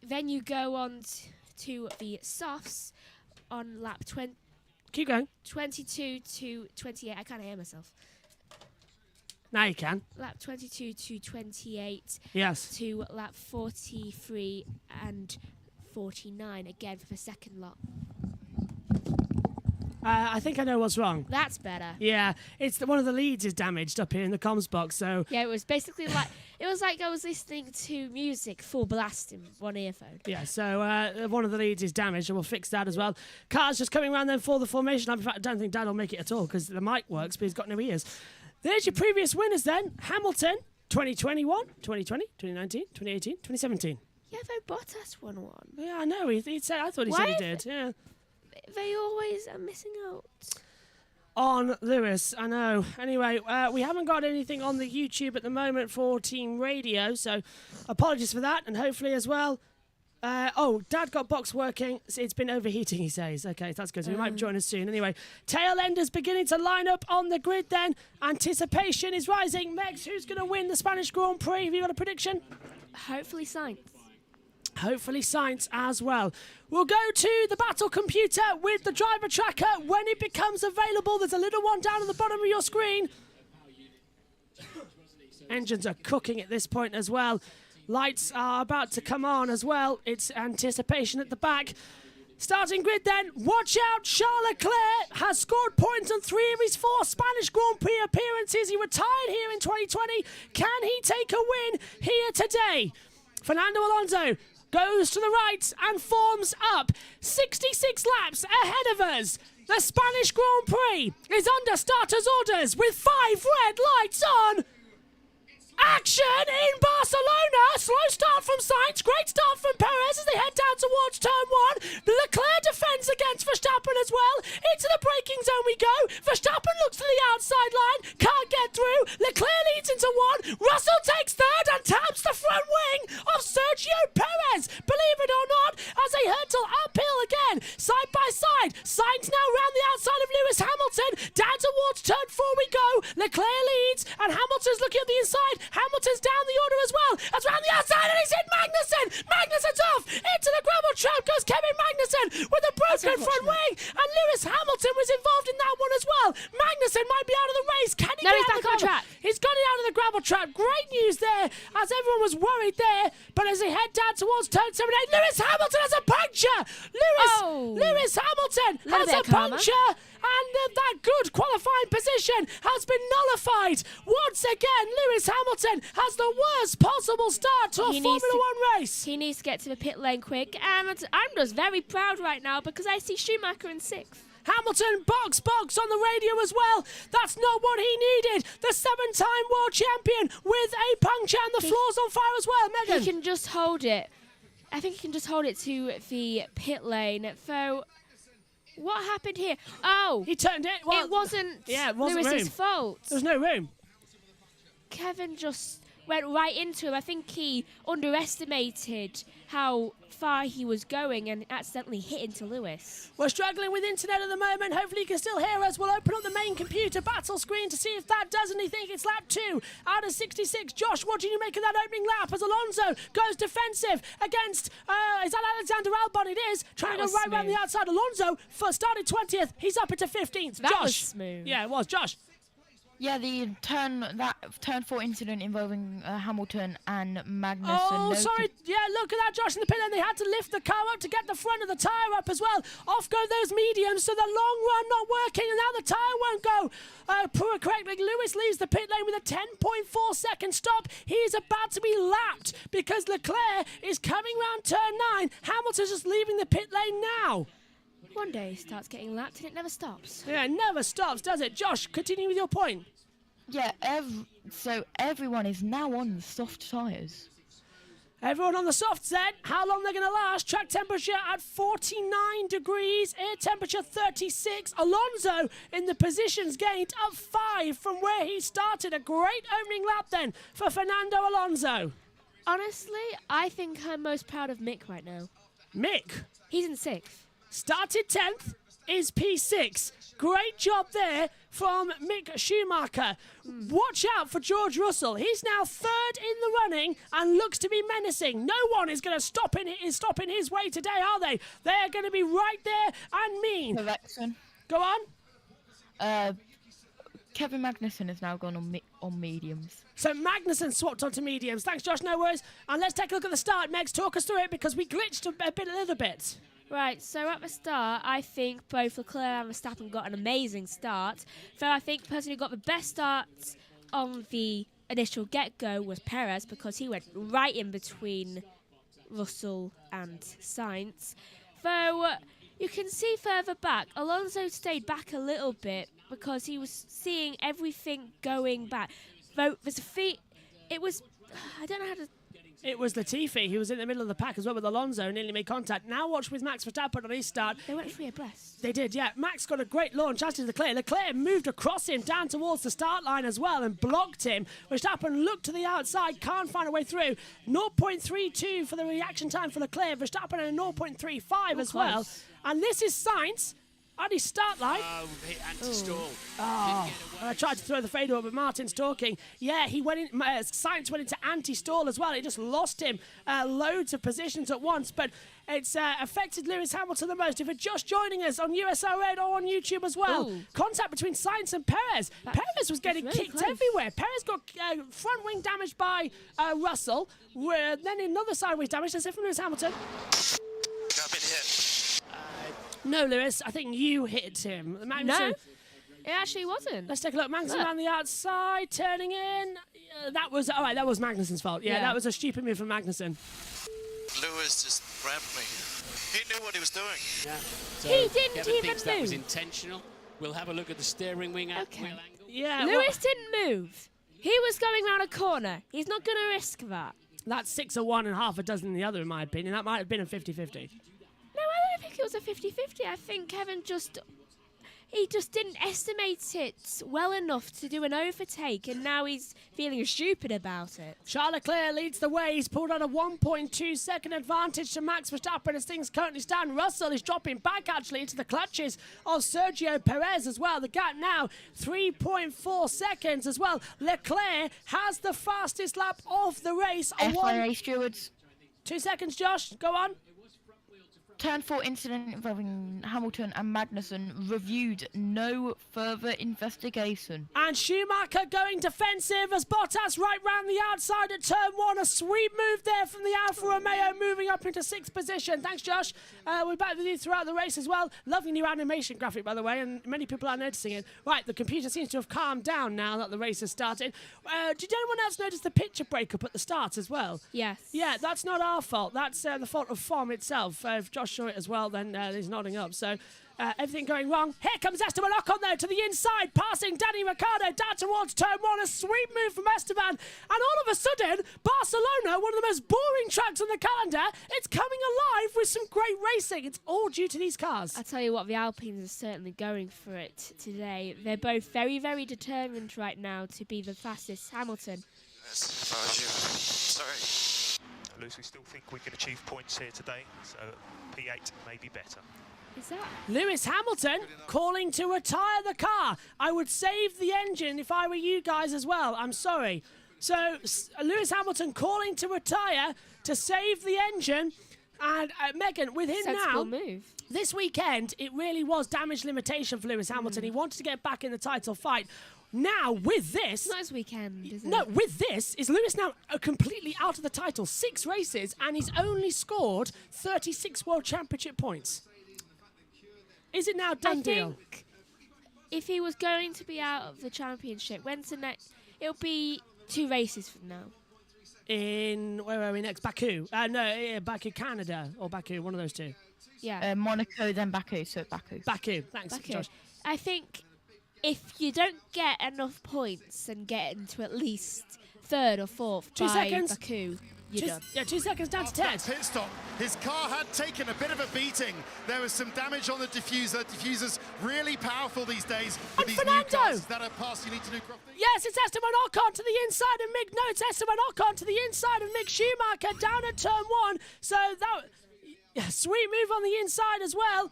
Then you go on to the softs, on lap Keep going. 22 to 28. I can't hear myself. Now you can. Lap 22 to 28 Yes. to lap 43 and 49 again for the second lot. I think I know what's wrong. That's better. Yeah, it's one of the leads is damaged up here in the comms box, so... Yeah, it was basically like I was listening to music full blast in one earphone. Yeah, so one of the leads is damaged, and we'll fix that as well. Car's just coming around then for the formation. In fact, I don't think Dad will make it at all, because the mic works, but he's got no ears. There's your previous winners then. Hamilton, 2021, 2020, 2019, 2018, 2017. Yeah, though Bottas won one. Yeah, I know. He said. I thought he said he did. Yeah. They always are missing out. On Lewis, I know. Anyway, we haven't got anything on the YouTube at the moment for Team Radio, so apologies for that, and hopefully as well. Dad got box working. It's been overheating, he says. Okay, that's good. So he might join us soon. Anyway, tail enders beginning to line up on the grid then. Anticipation is rising. Megs, who's going to win the Spanish Grand Prix? Have you got a prediction? Hopefully Sainz. Hopefully Sainz as well. We'll go to the battle computer with the driver tracker when it becomes available. There's a little one down at the bottom of your screen. Engines are cooking at this point as well. Lights are about to come on as well. It's anticipation at the back. Starting grid then. Watch out. Charles Leclerc has scored points on 3 of his 4 Spanish Grand Prix appearances. He retired here in 2020. Can he take a win here today? Fernando Alonso goes to the right and forms up. 66 laps ahead of us. The Spanish Grand Prix is under starters' orders with 5 red lights on. Action in Barcelona. Slow start from Sainz. Great start from Perez as they head down towards turn 1. Leclerc defends against Verstappen as well. Into the braking zone we go. Verstappen looks to the outside line. Can't get through. Leclerc leads into 1. Russell takes 3rd and taps the front wing of Sergio Perez. Believe it or not, as they hurtle uphill again. Side by side. Sainz now round the outside of Lewis Hamilton. Down towards turn 4 we go. Leclerc leads and Hamilton's looking at the inside. Hamilton's down the order as well. That's round the outside and he's hit Magnussen. Magnussen's off. Into the gravel trap goes Kevin Magnussen with a broken front wing. And Lewis Hamilton was involved in that one as well. Magnussen might be out of the race. Can he get out of the gravel trap? He's got it out of the gravel trap. Great news there as everyone was worried there. But as they head down towards turn 7 8, Lewis Hamilton has a puncture. Lewis Hamilton has a puncture. And that good qualifying position has been nullified. Once again, Lewis Hamilton has the worst possible start to a Formula 1 race. He needs to get to the pit lane quick. And I'm just very proud right now because I see Schumacher in 6th. Hamilton, box on the radio as well. That's not what he needed. The 7-time world champion with a puncture and the floor's on fire as well. Megan. He can just hold it. I think he can just hold it to the pit lane. So... what happened here? Oh, he turned it. Well, it wasn't Lewis's Lewis's fault. There was no room. Kevin just went right into him. I think he underestimated how far he was going and accidentally hit into Lewis. We're struggling with internet at the moment. Hopefully you can still hear us. We'll open up the main computer battle screen to see if that does anything. It's lap 2 out of 66. Josh, what do you make of that opening lap as Alonso goes defensive against, is that Alexander Albon? It is. Trying to go right around the outside. Alonso started 20th. He's up into 15th. That Josh. was smooth. Yeah, it was. Josh. Yeah, the turn 4 incident involving Hamilton and Magnussen. Oh, sorry. Yeah, look at that, Josh, in the pit lane. They had to lift the car up to get the front of the tyre up as well. Off go those mediums, so the long run not working, and now the tyre won't go correctly. Lewis leaves the pit lane with a 10.4 second stop. He's about to be lapped because Leclerc is coming round turn 9. Hamilton's just leaving the pit lane now. One day he starts getting lapped and it never stops. Yeah, it never stops, does it? Josh, continue with your point. Yeah, so everyone is now on the soft tyres. Everyone on the softs then. How long they're going to last? Track temperature at 49 degrees. Air temperature 36. Alonso in the positions gained up 5 from where he started. A great opening lap then for Fernando Alonso. Honestly, I think I'm most proud of Mick right now. Mick. He's in 6th. Started 10th, is P6. Great job there from Mick Schumacher. Watch out for George Russell. He's now third in the running and looks to be menacing. No one is going to stop in his way today, are they? They're going to be right there and mean. Correction. Go on. Kevin Magnussen has now gone on mediums. So Magnussen swapped onto mediums. Thanks, Josh. No worries. And let's take a look at the start. Megs, talk us through it because we glitched a little bit. Right, so at the start, I think both Leclerc and Verstappen got an amazing start. Though I think the person who got the best start on the initial get-go was Perez because he went right in between Russell and Sainz. Though you can see further back, Alonso stayed back a little bit because he was seeing everything going back. Though there's it was, I don't know how to... It was Latifi. He was in the middle of the pack as well with Alonso and nearly made contact. Now watch with Max Verstappen on his start. They went 3 abreast. They did, yeah. Max got a great launch, as did Leclerc. Leclerc moved across him down towards the start line as well and blocked him. Verstappen looked to the outside, can't find a way through. 0.32 for the reaction time for Leclerc. Verstappen at a 0.35 as well. And this is Sainz at his start line. Hit anti-stall. I tried to throw the fader up, but Martin's talking. Yeah, he went in. Sainz went into anti-stall as well. It just lost him loads of positions at once, but it's affected Lewis Hamilton the most. If you're just joining us on USO Red or on YouTube as well, contact between Sainz and Perez. Perez was getting really kicked close. everywhere. Perez got front wing damaged by Russell, then another sideways damage. That's it from Lewis Hamilton. Got a bit hit. No, Lewis, I think you hit him. No, it actually wasn't. Let's take a look. Magnussen around the outside, turning in. That was Magnussen's fault. Yeah, that was a stupid move from Magnussen. Lewis just grabbed me. He knew what he was doing. Yeah. So He didn't Kevin even thinks that was move. intentional. We'll have a look at the steering wheel angle. Yeah, Lewis didn't move. He was going round a corner. He's not going to risk that. That's 6 of one and half a dozen the other, in my opinion. That might have been a 50-50. No, I don't think it was a 50-50. I think Kevin just didn't estimate it well enough to do an overtake, and now he's feeling stupid about it. Charles Leclerc leads the way. He's pulled out a 1.2 second advantage to Max Verstappen as things currently stand. Russell is dropping back, actually, into the clutches of Sergio Perez as well. The gap now 3.4 seconds as well. Leclerc has the fastest lap of the race. FIA stewards. 2 seconds, Josh. Go on. Turn 4 incident involving Hamilton and Magnussen reviewed. No further investigation. And Schumacher going defensive as Bottas right round the outside at turn 1. A sweet move there from the Alfa Romeo, moving up into 6th position. Thanks, Josh. We're back with you throughout the race as well. Lovely new animation graphic, by the way, and many people are noticing it. Right, the computer seems to have calmed down now that the race has started. Did anyone else notice the picture breakup at the start as well? Yes. Yeah, that's not our fault. That's the fault of FOM itself. If Josh saw it as well, then he's nodding up. So everything going wrong. Here comes Esteban Ocon, though, to the inside, passing Danny Ricciardo down towards turn 1. A sweet move from Esteban. And all of a sudden, Barcelona, one of the most boring tracks on the calendar, it's coming alive with some great racing. It's all due to these cars. I tell you what, the Alpines are certainly going for it today. They're both very, very determined right now to be the fastest. Hamilton. Yes, if I was you. Sorry. Lewis, we still think we can achieve points here today, so P8 may be better. Is that? Lewis Hamilton calling to retire the car. I would save the engine if I were you guys as well. I'm sorry. So Lewis Hamilton calling to retire to save the engine. And Megan, with him Sensible now, move. this weekend, it really was damage limitation for Lewis Hamilton. He wanted to get back in the title fight. Now, with this... Not his weekend, is it? No, with this, is Lewis now completely out of the title. 6 races, and he's only scored 36 World Championship points. Is it now done deal? I think if he was going to be out of the championship, when's the next... It'll be 2 races from now. In... Where are we next? Baku. Baku, Canada. Or Baku, one of those two. Yeah. Monaco, then Baku, so Baku. Baku. Thanks, Baku. Josh. I think if you don't get enough points and get into at least 3rd or 4th 2 by seconds. Baku, you're done. Yeah, 2 seconds down to Ted. Pit stop. His car had taken a bit of a beating. There was some damage on the diffuser. Diffuser's really powerful these days with these Fernando. new cars. Is that a pass you need to do, Crofty? Yes, it's Esteban Ocon to the inside of Mick. No, it's Esteban Ocon to the inside of Mick Schumacher down at turn 1. So that sweet move on the inside as well.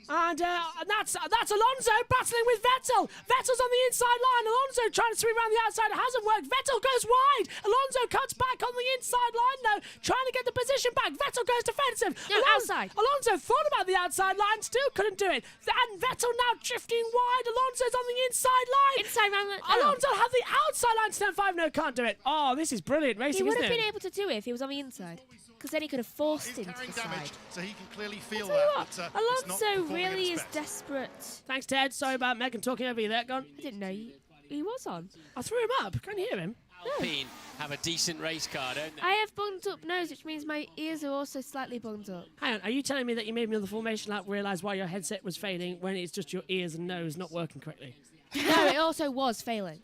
And that's Alonso battling with Vettel. Vettel's on the inside line. Alonso trying to sweep around the outside. It hasn't worked. Vettel goes wide. Alonso cuts back on the inside line though, trying to get the position back. Vettel goes defensive. No, outside. Alonso thought about the outside line, still couldn't do it. And Vettel now drifting wide. Alonso's on the inside line. Inside line. Alonso had the outside line to turn 5. No, can't do it. Oh, this is brilliant racing, He would isn't have it? been able to do it if he was on the inside. Because then he could have forced him to Carrying the side. damage, so he can clearly feel Tell you that. what, but, it's not Alonso performing really at is its best. desperate. Thanks, Ted. Sorry about Megan talking over you there. Go on. I didn't know he was on. I threw him up. Can't you hear him? Alpine have a decent race car, don't they? I have bunged up nose, which means my ears are also slightly bunged up. Hang on, are you telling me that you made me on the formation lap realise why your headset was fading when it's just your ears and nose not working correctly? No, it also was failing.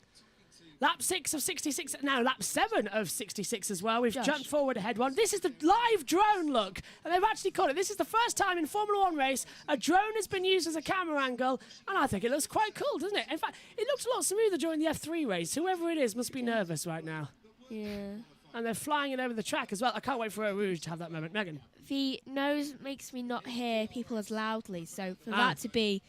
Lap 6 of 66, now lap 7 of 66 as well. We've Josh. jumped forward ahead one. This is the live drone look, and they've actually caught it. This is the first time in Formula 1 race a drone has been used as a camera angle, and I think it looks quite cool, doesn't it? In fact, it looked a lot smoother during the F3 race. Whoever it is must be nervous right now. Yeah. And they're flying it over the track as well. I can't wait for Eau Rouge to have that moment. Megan. The nose makes me not hear people as loudly, so for that to be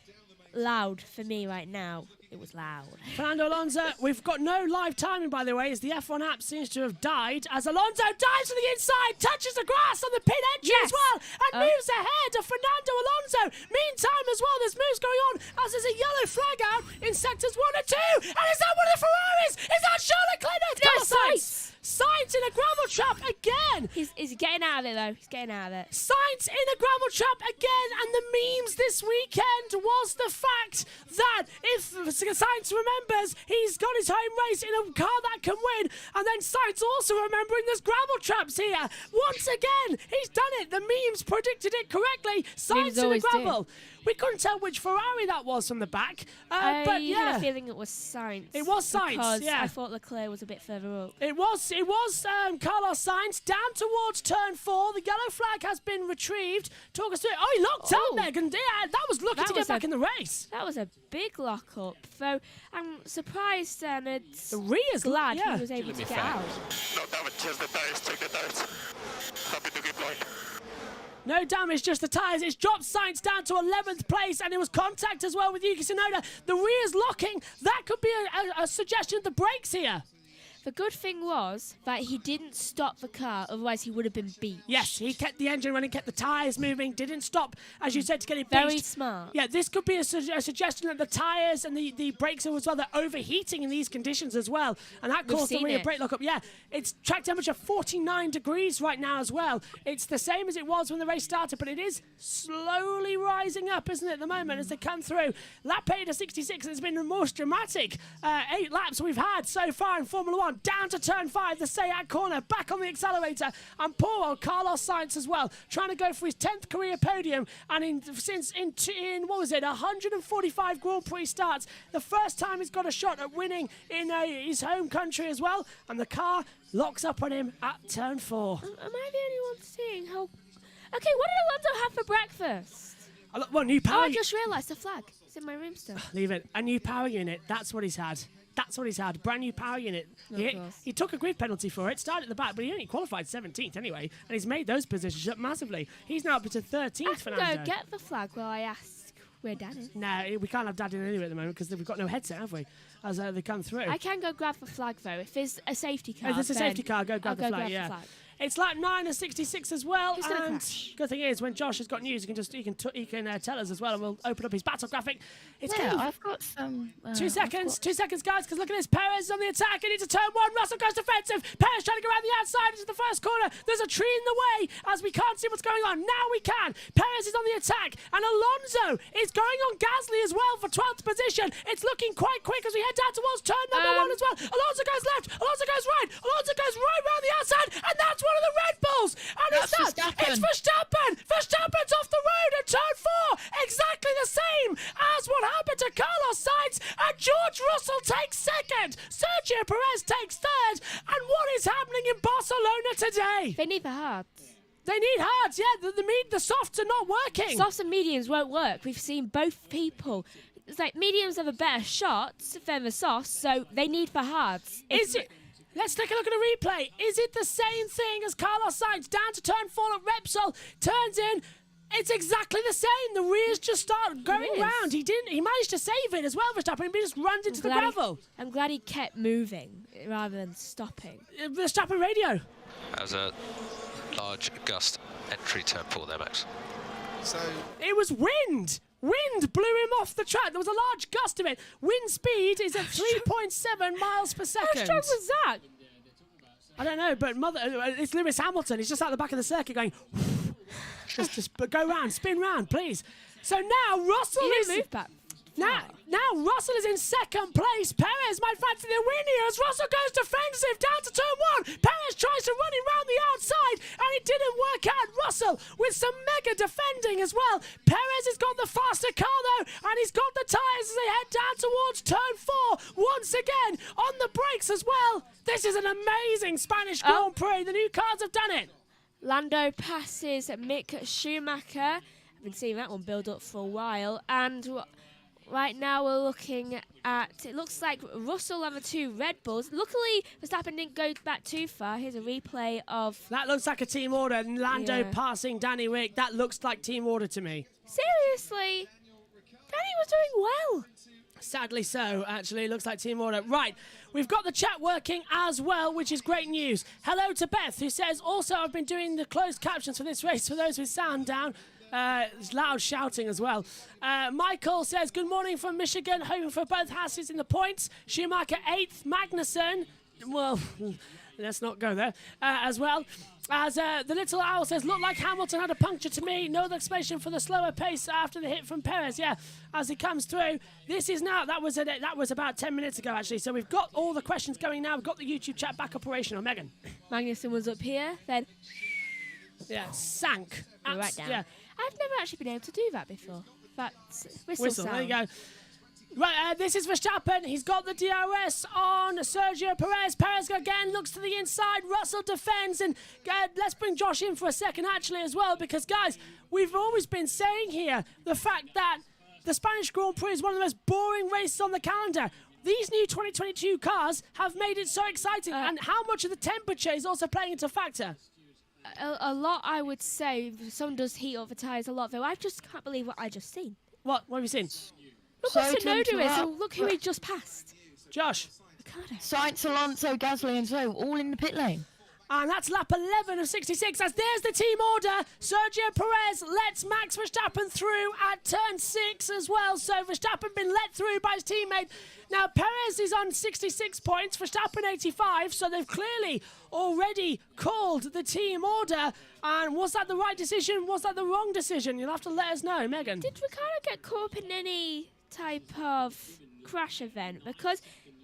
loud for me right now, it was loud. Fernando Alonso, we've got no live timing, by the way, as the F1 app seems to have died, as Alonso dives to the inside, touches the grass on the pit entry as well, and moves ahead of Fernando Alonso. Meantime, as well, there's moves going on, as there's a yellow flag out in sectors 1 and 2, and is that one of the Ferraris? Is that Charles Leclerc? No, it's Sainz. Sainz in a gravel trap again. He's getting out of it, though. He's getting out of it. Sainz in a gravel trap again, and the memes this weekend was the fact that if Sainz remembers, he's got his home race in a car that can win, and then Sainz also remembering there's gravel traps here. Once again, he's done it. The memes predicted it correctly. Sainz in the gravel. We couldn't tell which Ferrari that was from the back, but yeah. I had a feeling it was Sainz. It was Sainz, because yeah. I thought Leclerc was a bit further up. It was Carlos Sainz down towards turn 4. The yellow flag has been retrieved. Talk us through it. Oh, he locked up, Megan. Yeah, that was lucky to get back in the race. That was a big lock-up. So I'm surprised and it's Ria's glad he was able to get out. No damage, just the tires, check the tires. Happy to keep going. No damage, just the tyres. It's dropped Sainz down to 11th place, and it was contact as well with Yuki Tsunoda. The rear's locking. That could be a suggestion of the brakes here. The good thing was that he didn't stop the car, otherwise he would have been beat. Yes, he kept the engine running, kept the tyres moving, didn't stop, as you said, to get it beat. Very smart. Yeah, this could be a suggestion that the tyres and the brakes as well, they're overheating in these conditions as well. And that caused the rear brake lockup. Yeah, it's track temperature 49 degrees right now as well. It's the same as it was when the race started, but it is slowly rising up, isn't it, at the moment as they come through. Lap 8 of 66 has been the most dramatic 8 laps we've had so far in Formula 1. Down to turn 5, the Sayat corner, back on the accelerator, and poor old Carlos Sainz as well, trying to go for his 10th career podium, and in what was it, 145 Grand Prix starts, the first time he's got a shot at winning in his home country as well, and the car locks up on him at turn 4. Am I the only one seeing how... Okay, what did Alonso have for breakfast? Well, new power... Oh, I just realised the flag. It's in my room still. Leave it. A new power unit, that's what he's had. That's what he's had. Brand new power unit. He took a grid penalty for it, started at the back, but he only qualified 17th anyway, and he's made those positions up massively. He's now up to 13th, Fernando. I can go get the flag while I ask where Dad is. No, we can't have Dad in anyway at the moment because we've got no headset, have we? As they come through. I can go grab the flag though. If there's a safety car, if there's a safety car, go grab the flag. Grab yeah. the flag. It's lap 9 of 66 as well. Who's gonna And crash? good thing is, when Josh has got news, he can tell us as well, and we'll open up his battle graphic. It's Yeah, kind of I've got some. 2 seconds, 2 seconds, guys, because look at this. Perez is on the attack, and into turn 1. Russell goes defensive. Perez trying to go around the outside into the first corner. There's a tree in the way, as we can't see what's going on. Now we can. Perez is on the attack, and Alonso is going on Gasly as well for 12th position. It's looking quite quick as we head down towards turn number 1 as well. Alonso goes left. Alonso goes right. Alonso goes right around the outside, and that's one of the Red Bulls. And That's it's that. Verstappen. It's Verstappen. Verstappen's off the road at turn 4. Exactly the same as what happened to Carlos Sainz. And George Russell takes second. Sergio Perez takes third. And what is happening in Barcelona today? They need the hards. They need hards. Yeah, the softs are not working. Softs and mediums won't work. We've seen both people. It's like mediums have a better shot than the softs, so they need the hards. Is it? Let's take a look at a replay. Is it the same thing as Carlos Sainz down to turn 4 at Repsol? Turns in, It's exactly the same. The rears just start going round. He managed to save it as well, Verstappen. He just runs into the gravel. I'm glad he kept moving rather than stopping. Verstappen radio. That was a large gust entry turn 4 there, Max. So it was wind. Wind blew him off the track. There was a large gust of it. Wind speed is at 3.7 miles per second. How strong was that? I don't know, but it's Lewis Hamilton. He's just out the back of the circuit going. just go round, spin round, please. So now Russell is move back. Now Russell is in second place. Perez might fancy the win here as Russell goes defensive down to turn 1. Perez tries to run him round the outside and it didn't work out. Russell with some mega defending as well. Perez has got the faster car though and he's got the tyres as they head down towards turn 4. Once again on the brakes as well. This is an amazing Spanish Grand Prix. The new cars have done it. Lando passes Mick Schumacher. I've been seeing that one build up for a while and right now we're looking at, it looks like Russell and the 2 Red Bulls. Luckily, Verstappen didn't go back too far. Here's a replay of... That looks like a team order. Lando passing Danny Rick. That looks like team order to me. Seriously? Danny was doing well. Sadly so, actually. Looks like team order. Right, we've got the chat working as well, which is great news. Hello to Beth, who says, also, I've been doing the closed captions for this race for those with sound down. It's loud shouting as well. Michael says, good morning from Michigan, hoping for both Hasses in the points. Schumacher 8th, Magnussen, well, let's not go there, as well. As the little owl says, looked like Hamilton had a puncture to me. No explanation for the slower pace after the hit from Perez. Yeah, as he comes through. This is now, that was about 10 minutes ago, actually. So we've got all the questions going now. We've got the YouTube chat back operational. Megan. Magnussen was up here, then... Yeah, sank. Right down. Yeah. I've never actually been able to do that before. That's whistle sound. There you go. Right, this is Verstappen. He's got the DRS on Sergio Perez. Perez again looks to the inside. Russell defends. And let's bring Josh in for a second, actually, as well. Because, guys, we've always been saying here the fact that the Spanish Grand Prix is one of the most boring races on the calendar. These new 2022 cars have made it so exciting. And how much of the temperature is also playing into factor? A lot, I would say. Someone does heat up the tyres a lot, though. I just can't believe what I just seen. What have you seen? Look what Tsunoda is, and look who he just passed. Josh. Sainz, Alonso, Gasly and so all in the pit lane. And that's lap 11 of 66. As there's the team order. Sergio Perez lets Max Verstappen through at turn 6 as well. So Verstappen been let through by his teammate. Now Perez is on 66 points, Verstappen 85. So they've clearly already called the team order. And was that the right decision? Was that the wrong decision? You'll have to let us know, Megan. Did Ricciardo get caught up in any type of crash event? Because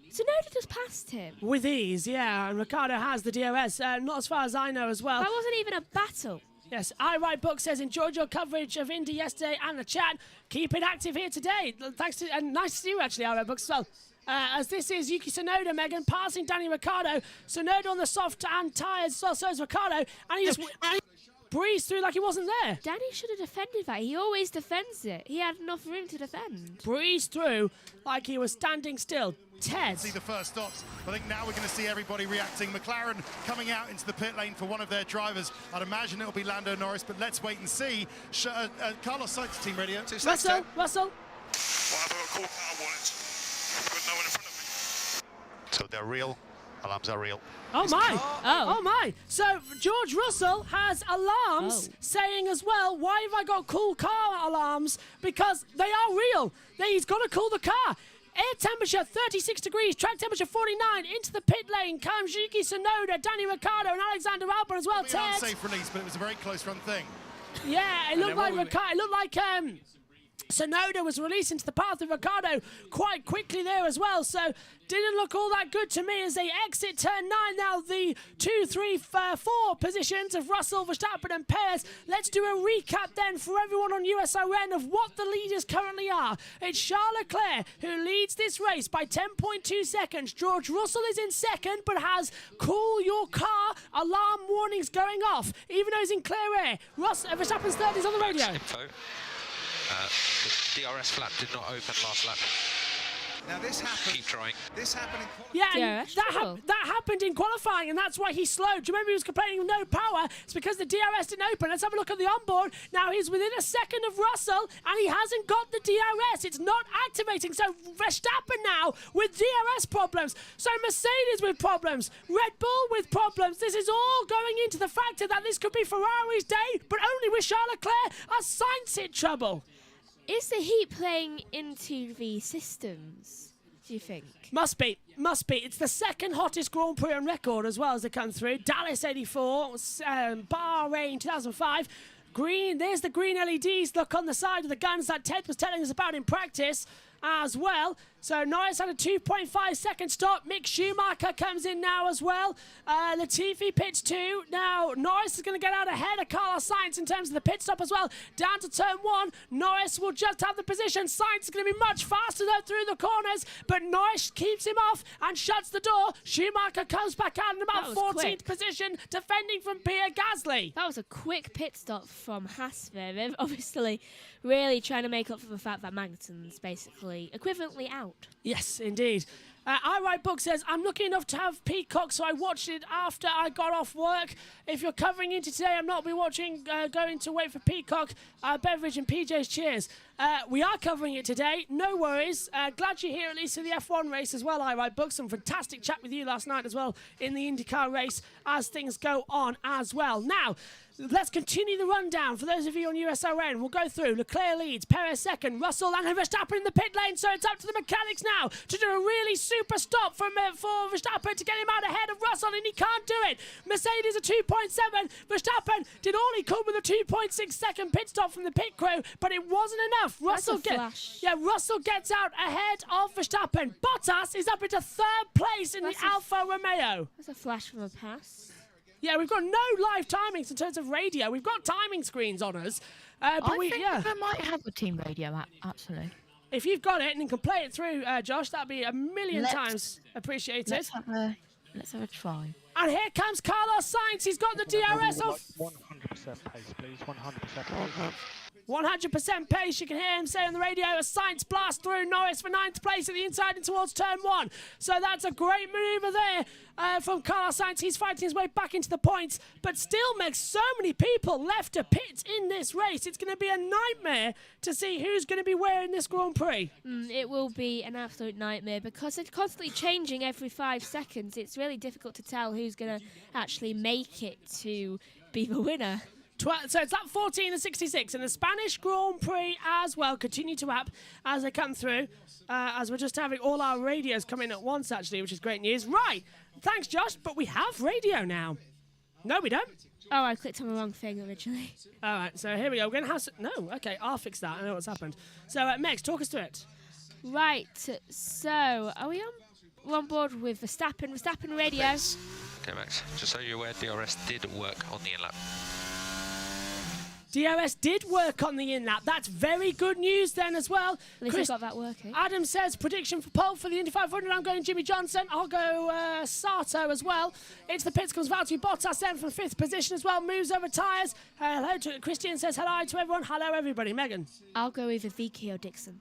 Tsunoda just passed him. With ease, yeah. And Ricciardo has the DRS. Not as far as I know as well. That wasn't even a battle. Yes, I Write Book says, enjoyed your coverage of Indy yesterday and the chat. Keep it active here today. Thanks to, and nice to see you actually, I Write Book as well. As this is Yuki Tsunoda, Megan, passing Danny Ricciardo. Tsunoda on the soft and tyres, so is Ricciardo. And he just breezed through like he wasn't there. Danny should have defended that. He always defends it. He had enough room to defend. Breezed through like he was standing still. Ted. See the first stops. I think now we're going to see everybody reacting. McLaren coming out into the pit lane for one of their drivers. I'd imagine it'll be Lando Norris, but let's wait and see. Carlos Sainz, team radio. Russell. Well, I've got a call power warnings. I've got no one in front of me. So they're real. Alarms are real. Oh my! Oh my! So George Russell has alarms saying as well, why have I got cool car alarms? Because they are real. He's got to cool the car. Air temperature 36 degrees, track temperature 49. Into the pit lane comes Yuki Tsunoda, Danny Ricciardo, and Alexander Albon as well. It'll be an unsafe release, but it was a very close run thing. Yeah, it looked like Tsunoda was released into the path of Ricciardo quite quickly there as well, so didn't look all that good to me as they exit turn 9. Now the 2, 3, 4 positions of Russell, Verstappen and Perez. Let's do a recap then for everyone on USON of what the leaders currently are. It's Charles Leclerc who leads this race by 10.2 seconds. George Russell is in second but has cool your car alarm warnings going off even though he's in clear air. Verstappen's third is on the radio. Info. The DRS flap did not open last lap. Now this happened. Keep trying. This happened in Yeah, and that happened in qualifying, and that's why he slowed. Do you remember he was complaining of no power? It's because the DRS didn't open. Let's have a look at the onboard. Now he's within a second of Russell, and he hasn't got the DRS. It's not activating. So Verstappen now with DRS problems. So Mercedes with problems. Red Bull with problems. This is all going into the factor that this could be Ferrari's day, but only with Charles Leclerc as Sainz hit trouble. Is the heat playing into the systems, do you think? Must be. It's the second hottest Grand Prix on record as well as they come through. Dallas 84, Bahrain 2005. Green, there's the green LEDs look on the side of the guns that Ted was telling us about in practice as well. So Norris had a 2.5 second stop. Mick Schumacher comes in now as well. Latifi pits too. Now Norris is going to get out ahead of Carlos Sainz in terms of the pit stop as well. Down to turn 1. Norris will just have the position. Sainz is going to be much faster though through the corners, but Norris keeps him off and shuts the door. Schumacher comes back out in about 14th position, defending from Pierre Gasly. That was a quick pit stop from Haas there. They're obviously really trying to make up for the fact that Magnussen's basically equivalently out. Yes, indeed. I Write Book says, I'm lucky enough to have Peacock, so I watched it after I got off work. If you're covering into today, I'm not be watching, going to wait for Peacock, Beverage and PJ's Cheers. We are covering it today, no worries. Glad you're here at least for the F1 race as well, I Write Book. Some fantastic chat with you last night as well in the IndyCar race as things go on as well. Now, let's continue the rundown. For those of you on USRN, we'll go through. Leclerc leads, Perez second, Russell and Verstappen in the pit lane. So it's up to the mechanics now to do a really super stop for Verstappen to get him out ahead of Russell, and he can't do it. Mercedes a 2.7. Verstappen did all he could with a 2.6 second pit stop from the pit crew, but it wasn't enough. Russell gets out ahead of Verstappen. Bottas is up into 3rd place in the Alfa Romeo. That's a flash from a pass. Yeah, we've got no live timings in terms of radio. We've got timing screens on us. But I think I might have a team radio app, actually. If you've got it and can play it through, Josh, that'd be a million times appreciated. Let's have a try. And here comes Carlos Sainz. He's got the DRS off. 100% pace, please. 100% pace. 100% pace, you can hear him say on the radio, a Sainz blast through Norris for 9th place at the inside and towards turn 1. So that's a great manoeuvre there from Carlos Sainz. He's fighting his way back into the points, but still makes so many people left to pit in this race. It's going to be a nightmare to see who's going to be wearing this Grand Prix. It will be an absolute nightmare because it's constantly changing every 5 seconds. It's really difficult to tell who's going to actually make it to be the winner. So it's lap 14 and 66, and the Spanish Grand Prix as well continue to up as they come through, as we're just having all our radios come in at once, actually, which is great news. Right, thanks, Josh, but we have radio now. No, we don't. Oh, I clicked on the wrong thing originally. All right, so here we go. We're going to have... No, okay, I'll fix that. I know what's happened. So, Megs, talk us through it. Right, so are we on board with Verstappen radio? Okay, Max, just so you're aware, DRS did work on the in-lap. DRS did work on the in-lap. That's very good news then as well. At least Chris got that working. Adam says, prediction for pole for the Indy 500. I'm going Jimmy Johnson. I'll go Sato as well. Into the pits comes Valtteri Bottas then from 5th position as well. Moves over tyres. Hello to Christian says hello to everyone. Hello everybody. Megan. I'll go with Vicky or Dixon.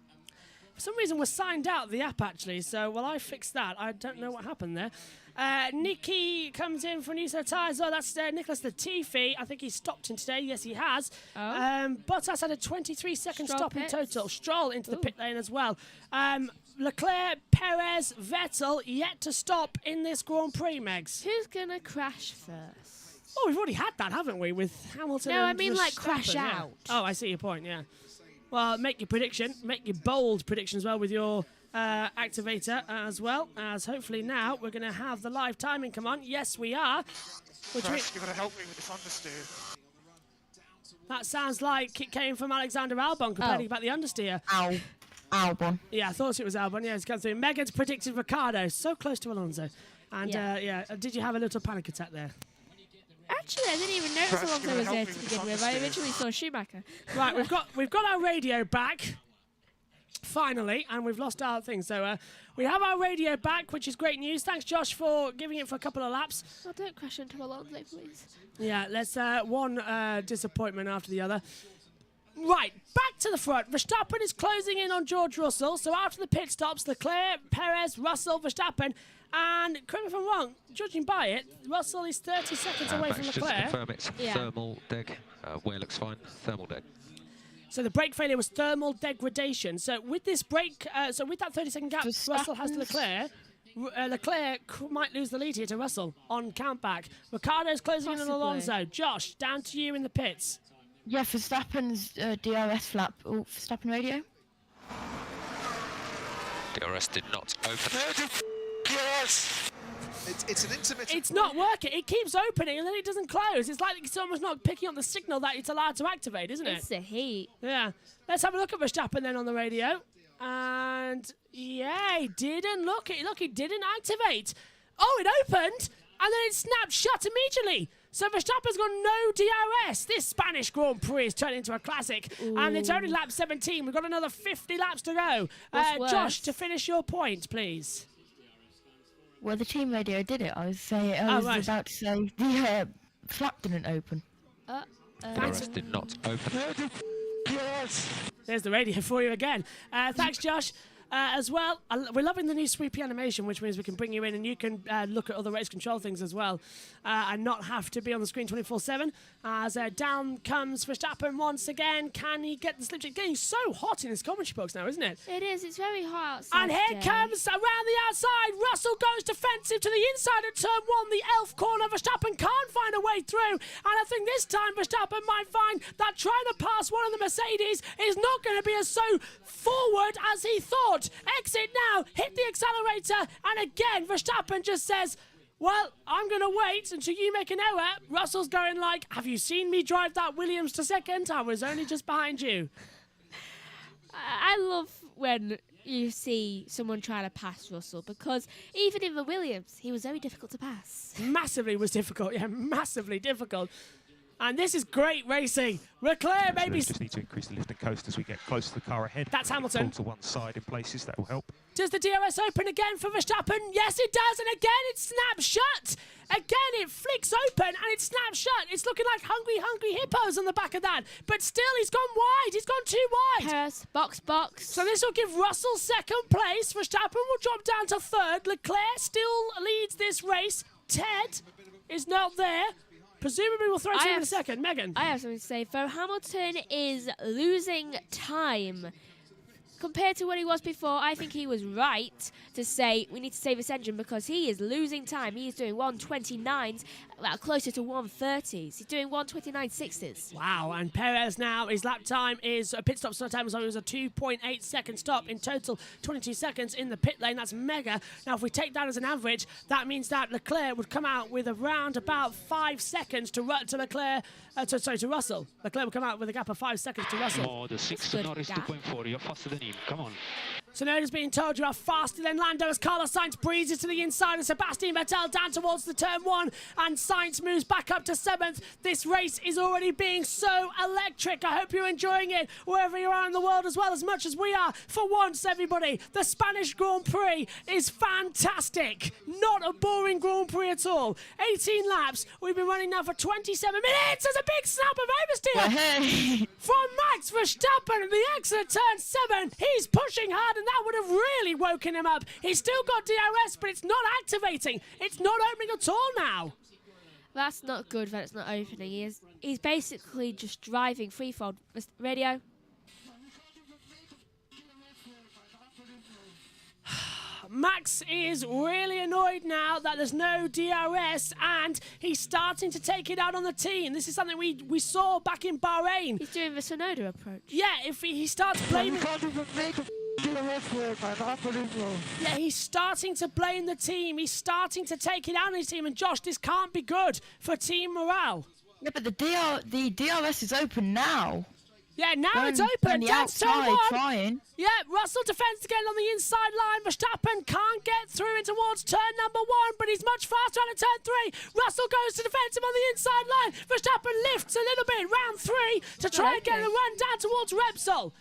For some reason we're signed out of the app actually, so while I fix that, I don't know what happened there. Nikki comes in for a new set of tyres. Oh, that's Nicholas Latifi. I think he's stopped in today. Yes, he has. Bottas had a 23-second stop in total. Stroll into the pit lane as well. Leclerc, Perez, Vettel yet to stop in this Grand Prix, Megs. Who's going to crash first? Oh, we've already had that, haven't we, with Hamilton No, and I mean Verstappen, like crash yeah. out. Oh, I see your point, yeah. Well, make your prediction. Make your bold prediction as well with your activator as well. As hopefully now we're going to have the live timing come on. Yes, we are. You've got to help me with this understeer. That sounds like it came from Alexander Albon complaining about the understeer. Albon. Yeah, I thought it was Albon. Yeah, it's come through. Megan's predicted Ricardo. So close to Alonso. And did you have a little panic attack there? Actually, I didn't even notice Alonso was there to begin with. I originally saw Schumacher. Right, we've got our radio back. Finally, and we've lost our thing. So we have our radio back, which is great news. Thanks, Josh, for giving it for a couple of laps. Oh, don't crash into Alonso, please. Yeah, let's one disappointment after the other. Right, back to the front. Verstappen is closing in on George Russell. So after the pit stops, Leclerc, Perez, Russell, Verstappen. And correct me if I'm wrong, judging by it, Russell is 30 seconds away from Leclerc. Just confirm it's thermal deg. Wear looks fine. Thermal deg. So the brake failure was thermal degradation. So with this brake, with that 30-second gap, Russell has to Leclerc. Leclerc might lose the lead here to Russell on countback. Ricciardo's closing in on Alonso. Josh, down to you in the pits. Yeah, Verstappen's DRS flap. Oh, Verstappen radio. DRS did not open. Yes! It's an intermittent... It's not working. It keeps opening and then it doesn't close. It's like it's almost not picking up the signal that it's allowed to activate, isn't it? It's the heat. Yeah. Let's have a look at Verstappen then on the radio. And yeah, he didn't look. He didn't activate. Oh, it opened and then it snapped shut immediately. So Verstappen's got no DRS. This Spanish Grand Prix is turning into a classic. Ooh. And it's only lap 17. We've got another 50 laps to go. Josh, to finish your point, please. Well, the team radio did it. I was about to say the flap didn't open. DRS did not open. Yes! There's the radio for you again. Thanks, Josh. As well, we're loving the new sweepy animation, which means we can bring you in and you can look at other race control things as well and not have to be on the screen 24/7. As down comes Verstappen once again. Can he get the slipstream? It's getting so hot in his commentary box now, isn't it? It is. It's very hot outside. And here today. comes around the outside. Russell goes defensive to the inside of turn one, the elf corner. Verstappen can't find a way through. And I think this time Verstappen might find that trying to pass one of the Mercedes is not going to be as so forward as he thought. Exit now, hit the accelerator, and again Verstappen just says, well, I'm going to wait until you make an error. Russell's going like, have you seen me drive that Williams to second? I was only just behind you. I love when you see someone trying to pass Russell, because even in the Williams, he was very difficult to pass. Massively was difficult, yeah, massively difficult. And this is great racing. Leclerc maybe... just need to increase the lift and coast as we get close to the car ahead. That's Hamilton. Pull to one side in places, that will help. Does the DRS open again for Verstappen? Yes, it does. And again, it snaps shut. Again, it flicks open and it snaps shut. It's looking like hungry hippos on the back of that. But still, he's gone wide. He's gone too wide. Paris, box. So this will give Russell second place. Verstappen will drop down to third. Leclerc still leads this race. Ted is not there. Presumably we'll throw to him in a second. Megan. I have something to say. Though Hamilton is losing time compared to what he was before, I think he was right to say we need to save this engine, because he is losing time. He is doing 129s, well, closer to 130s. He's doing 129.6s. Wow, and Perez now, his lap time is, pit stop time, so it was a 2.8 second stop. In total, 22 seconds in the pit lane. That's mega. Now, if we take that as an average, that means that Leclerc would come out with around about 5 seconds to Russell. Leclerc will come out with a gap of 5 seconds to Russell. Oh, the 6 to Norris 2.4. You're faster than him. Come on. Tsunoda's being told you are faster than Lando as Carlos Sainz breezes to the inside and Sebastian Vettel down towards the turn one, and Sainz moves back up to 7th. This race is already being so electric. I hope you're enjoying it wherever you are in the world as well as much as we are. For once, everybody, the Spanish Grand Prix is fantastic. Not a boring Grand Prix at all. 18 laps. We've been running now for 27 minutes. There's a big snap of oversteer from Max Verstappen at the exit of turn 7. He's pushing hard, and that would have really woken him up. He's still got DRS, but it's not activating. It's not opening at all now. That's not good that it's not opening. He's basically just driving freefold. Radio. Max is really annoyed now that there's no DRS, and he's starting to take it out on the team. This is something we saw back in Bahrain. He's doing the Tsunoda approach. Yeah, if he starts blaming... Yeah, he's starting to blame the team. He's starting to take it out on his team. And Josh, this can't be good for team morale. Yeah, but the DRS is open now. Yeah, now it's open. That's turn one. Trying. Yeah, Russell defends again on the inside line. Verstappen can't get through in towards turn number 1, but he's much faster out of turn 3. Russell goes to defend him on the inside line. Verstappen lifts a little bit, round 3, to try and get a run down towards Repsol.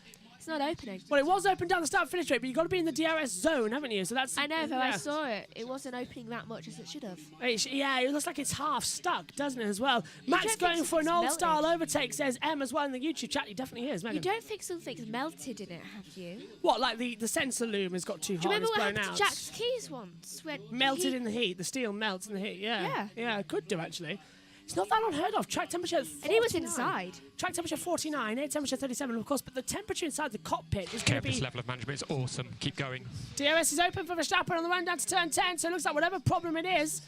It's not opening. Well, it was open down the start-finish straight, but you've got to be in the DRS zone, haven't you? So that's... I know, but yeah. I saw it. It wasn't opening that much as it should have. Yeah, it looks like it's half stuck, doesn't it, as well? Max don't going think for an something's old-style melted? overtake, says M as well in the YouTube chat. He definitely is, Megan. You don't think something's melted in it, have you? What, like the sensor loom has got too Do you hot and remember it's what blown happened out? to Jack's keys once? When Melted in the heat. The steel melts in the heat, yeah. Yeah, it could do, actually. It's not that unheard of. Track temperature 49. And he was inside. Track temperature 49, air temperature 37, of course, but the temperature inside the cockpit is going to be... This level of management is awesome. Keep going. DRS is open for Verstappen on the run down to turn 10, so it looks like whatever problem it is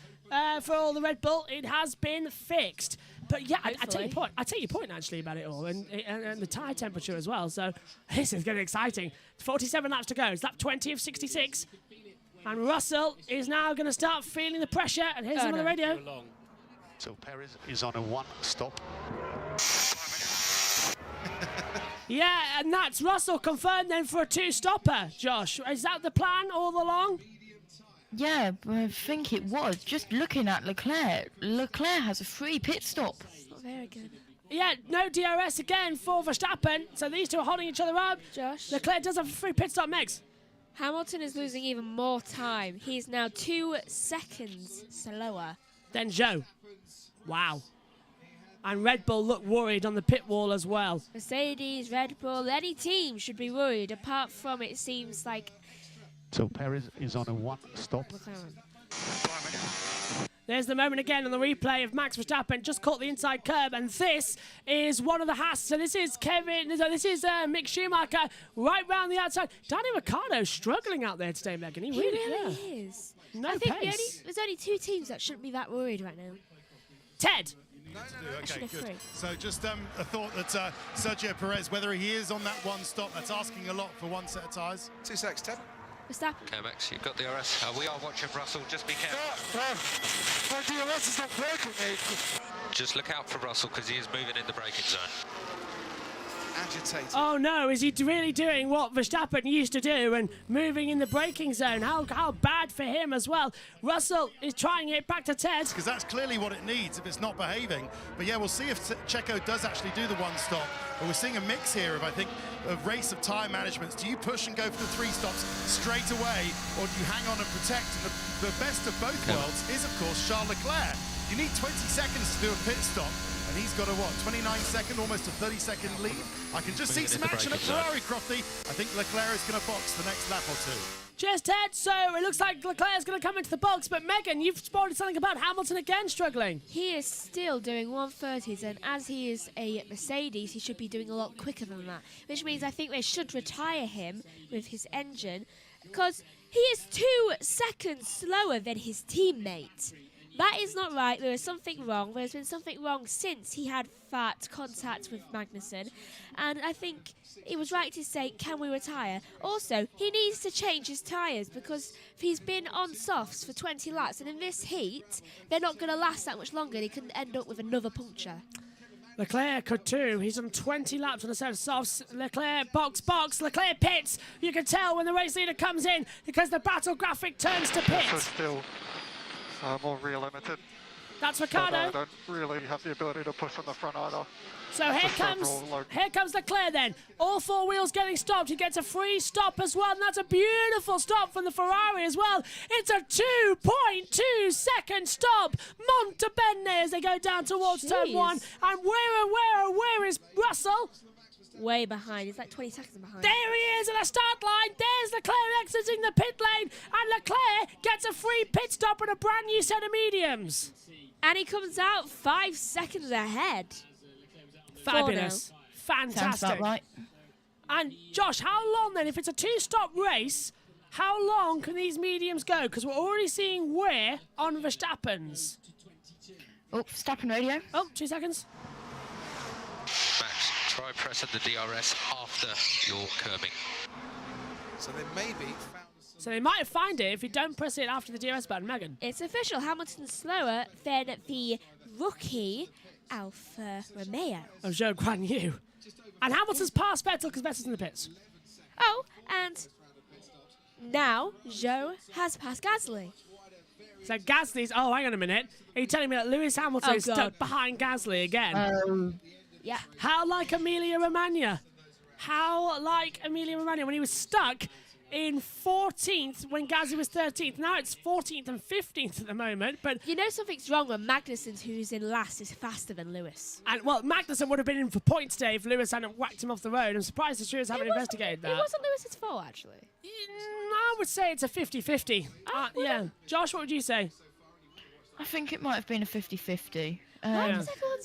for all the Red Bull, it has been fixed. But yeah, I take your point. I take your point actually about it all, and the tyre temperature as well. So this is getting exciting. 47 laps to go. It's lap 20 of 66, and Russell is now going to start feeling the pressure. And here's him on the radio. So Perez is on a one-stop. Yeah, and that's Russell confirmed then for a two-stopper. Josh, is that the plan all along? Yeah, I think it was. Just looking at Leclerc. Leclerc has a free pit stop. Not very good. Yeah, no DRS again for Verstappen. So these two are holding each other up. Josh. Leclerc does have a free pit stop, Megs. Hamilton is losing even more time. He's now 2 seconds slower. Then Joe. Wow. And Red Bull look worried on the pit wall as well. Mercedes, Red Bull, any team should be worried. Apart from it seems like So Perez is on a one-stop. There's the moment again on the replay of Max Verstappen just caught the inside curb, and this is one of the Haas. So this is Mick Schumacher right round the outside. Danny Ricciardo's struggling out there today, Megan. He really is. No I think pace. there's only 2 teams that shouldn't be that worried right now. Ted. Okay, good. So just a thought that Sergio Perez, whether he is on that one stop, that's asking a lot for one set of tyres. 2 seconds, Ted. Verstappen. Okay, Max, you've got the DRS. We are watching Russell. Just be careful. My DRS is not working, mate. Just look out for Russell because he is moving in the braking zone. Agitated. Oh no, is he really doing what Verstappen used to do and moving in the braking zone? How bad for him as well. Russell is trying it back to Ted. Because that's clearly what it needs if it's not behaving. But yeah, we'll see if Checo does actually do the one stop. But we're seeing a mix here of, I think, a race of tyre managements. Do you push and go for the 3 stops straight away, or do you hang on and protect? And the best of both worlds is, of course, Charles Leclerc. You need 20 seconds to do a pit stop. And he's got a, 29-second, almost a 30-second lead. I can just see some action at Ferrari, Crofty. I think Leclerc is going to box the next lap or 2. Cheers, Ted. So it looks like Leclerc's going to come into the box, but Megan, you've spotted something about Hamilton again struggling. He is still doing 130s, and as he is a Mercedes, he should be doing a lot quicker than that, which means I think they should retire him with his engine, because he is 2 seconds slower than his teammate. That is not right. There is something wrong. There's been something wrong since he had that contact with Magnussen. And I think it was right to say, can we retire? Also, he needs to change his tyres because he's been on softs for 20 laps. And in this heat, they're not going to last that much longer. He could end up with another puncture. Leclerc could too. He's on 20 laps on a set of softs. Leclerc, box. Leclerc pits. You can tell when the race leader comes in because the battle graphic turns to pit. So still more rear limited. That's So Ricciardo. I don't really have the ability to push on the front either. So here comes Leclerc then. All 4 wheels getting stopped. He gets a free stop as well, and that's a beautiful stop from the Ferrari as well. It's a 2.2 second stop. Montabene as they go down towards turn 1. And where is Russell? Way behind. He's like 20 seconds behind. There he is at the start line. There's Leclerc exiting the pit lane. And Leclerc gets a free pit stop and a brand new set of mediums. And he comes out 5 seconds ahead. Fabulous. Fantastic. Sounds about right. And Josh, how long then, if it's a 2-stop race, how long can these mediums go? Because we're already seeing wear on Verstappen's. Oh, Verstappen radio. Oh, 2 seconds. Max, try pressing the DRS after your curbing. So they maybe So they might find it if you don't press it after the DRS button, Megan. It's official. Hamilton's slower than the rookie Alfa Romeo. Of Zhou Guan Yu. And Hamilton's past Vettel because Vettel's in the pits. Oh, and now Zhou has passed Gasly. So Gasly's... Oh, hang on a minute. Are you telling me that Lewis Hamilton is stuck behind Gasly again? Yeah. How like Emilia Romagna? how like Emilia Romagna when he was stuck in 14th when Gasly was 13th. Now it's 14th and 15th at the moment. But you know something's wrong when Magnussen, who's in last, is faster than Lewis. And well, Magnussen would have been in for points today if Lewis hadn't whacked him off the road. I'm surprised the stewards haven't investigated that. It wasn't Lewis's fault, actually. I would say it's a 50-50. Yeah. Josh, what would you say? I think it might have been a 50-50.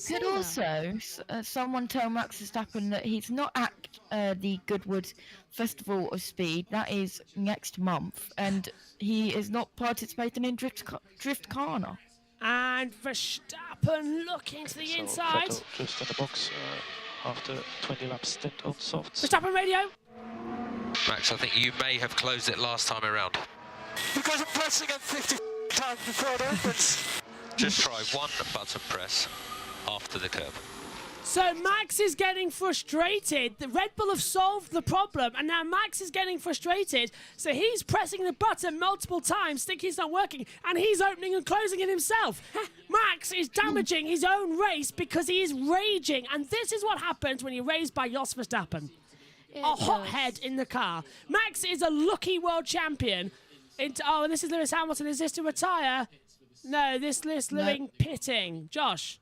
Could also someone tell Max Verstappen that he's not at the Goodwood Festival of Speed. That is next month, and he is not participating in Drift Kana. And Verstappen looking to the inside. Vettel just in the box after 20 laps stint on softs. Verstappen radio. Max, I think you may have closed it last time around. Because I'm pressing it 50 times before it opens. Just try one button press after the curb. So Max is getting frustrated. The Red Bull have solved the problem, and now Max is getting frustrated. So he's pressing the button multiple times, thinking it's not working, and he's opening and closing it himself. Max is damaging his own race because he is raging, and this is what happens when you're raised by Jos Verstappen. A hothead in the car. Max is a lucky world champion. And this is Lewis Hamilton. Is this to retire? No, this list Lewis pitting. Josh.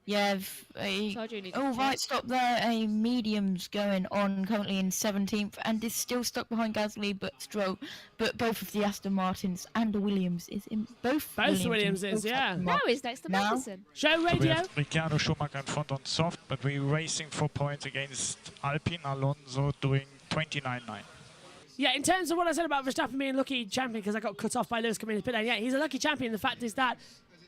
Yeah, right stop there. A medium's going on currently in 17th and is still stuck behind Gasly, but both of the Aston Martins and the Williams is in both Williams is, yeah. Now he's next to Magnussen. Show radio. We have Ricciardo Schumacher in front on soft, but we're racing for points against Alpine Alonso doing 29.9. Yeah, in terms of what I said about Verstappen being lucky champion, because I got cut off by Lewis coming in the pit lane, yeah, he's a lucky champion. The fact is that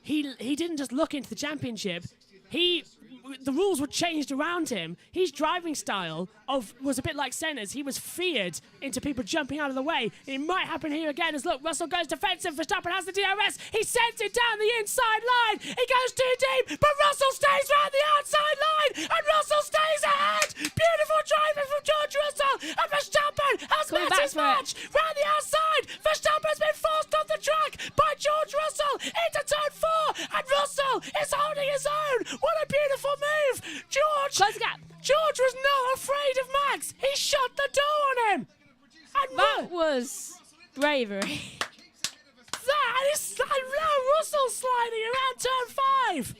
he didn't just look into the championship. The rules were changed around him. His driving style was a bit like Senna's. He was feared into people jumping out of the way. It might happen here again as, look, Russell goes defensive. Verstappen has the DRS. He sends it down the inside line. He goes too deep, but Russell stays round the outside line, and Russell stays ahead. Beautiful driving from George Russell, and Verstappen has met his match round the outside. Verstappen has been forced off the track by George Russell into turn 4, and Russell is holding his own. What a beautiful move. George was not afraid of Max. He shut the door on him. And that was bravery. That is now Russell sliding around turn 5.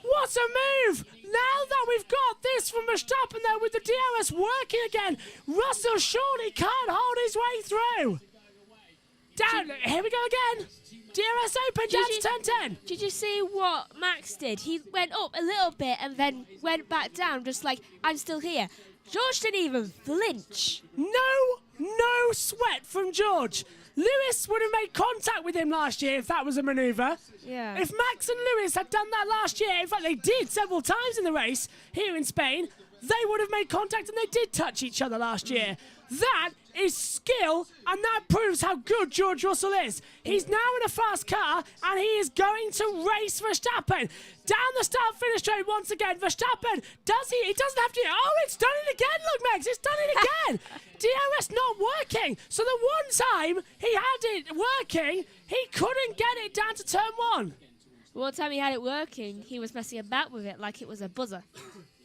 What a move. Now that we've got this from Verstappen there with the DRS working again, Russell surely can't hold his way through. Down, here we go again. DRS open, down to turn 10. Did you see what Max did? He went up a little bit and then went back down, just like, I'm still here. George didn't even flinch. No sweat from George. Lewis would have made contact with him last year if that was a manoeuvre. Yeah. If Max and Lewis had done that last year, in fact they did several times in the race here in Spain, they would have made contact and they did touch each other last year. That is skill, and that proves how good George Russell is. He's now in a fast car, and he is going to race Verstappen. Down the start-finish straight once again. Verstappen, he doesn't have to... Oh, it's done it again, look, Max, it's done it again. DRS not working. So the one time he had it working, he couldn't get it down to turn 1. One time he had it working, he was messing about with it like it was a buzzer.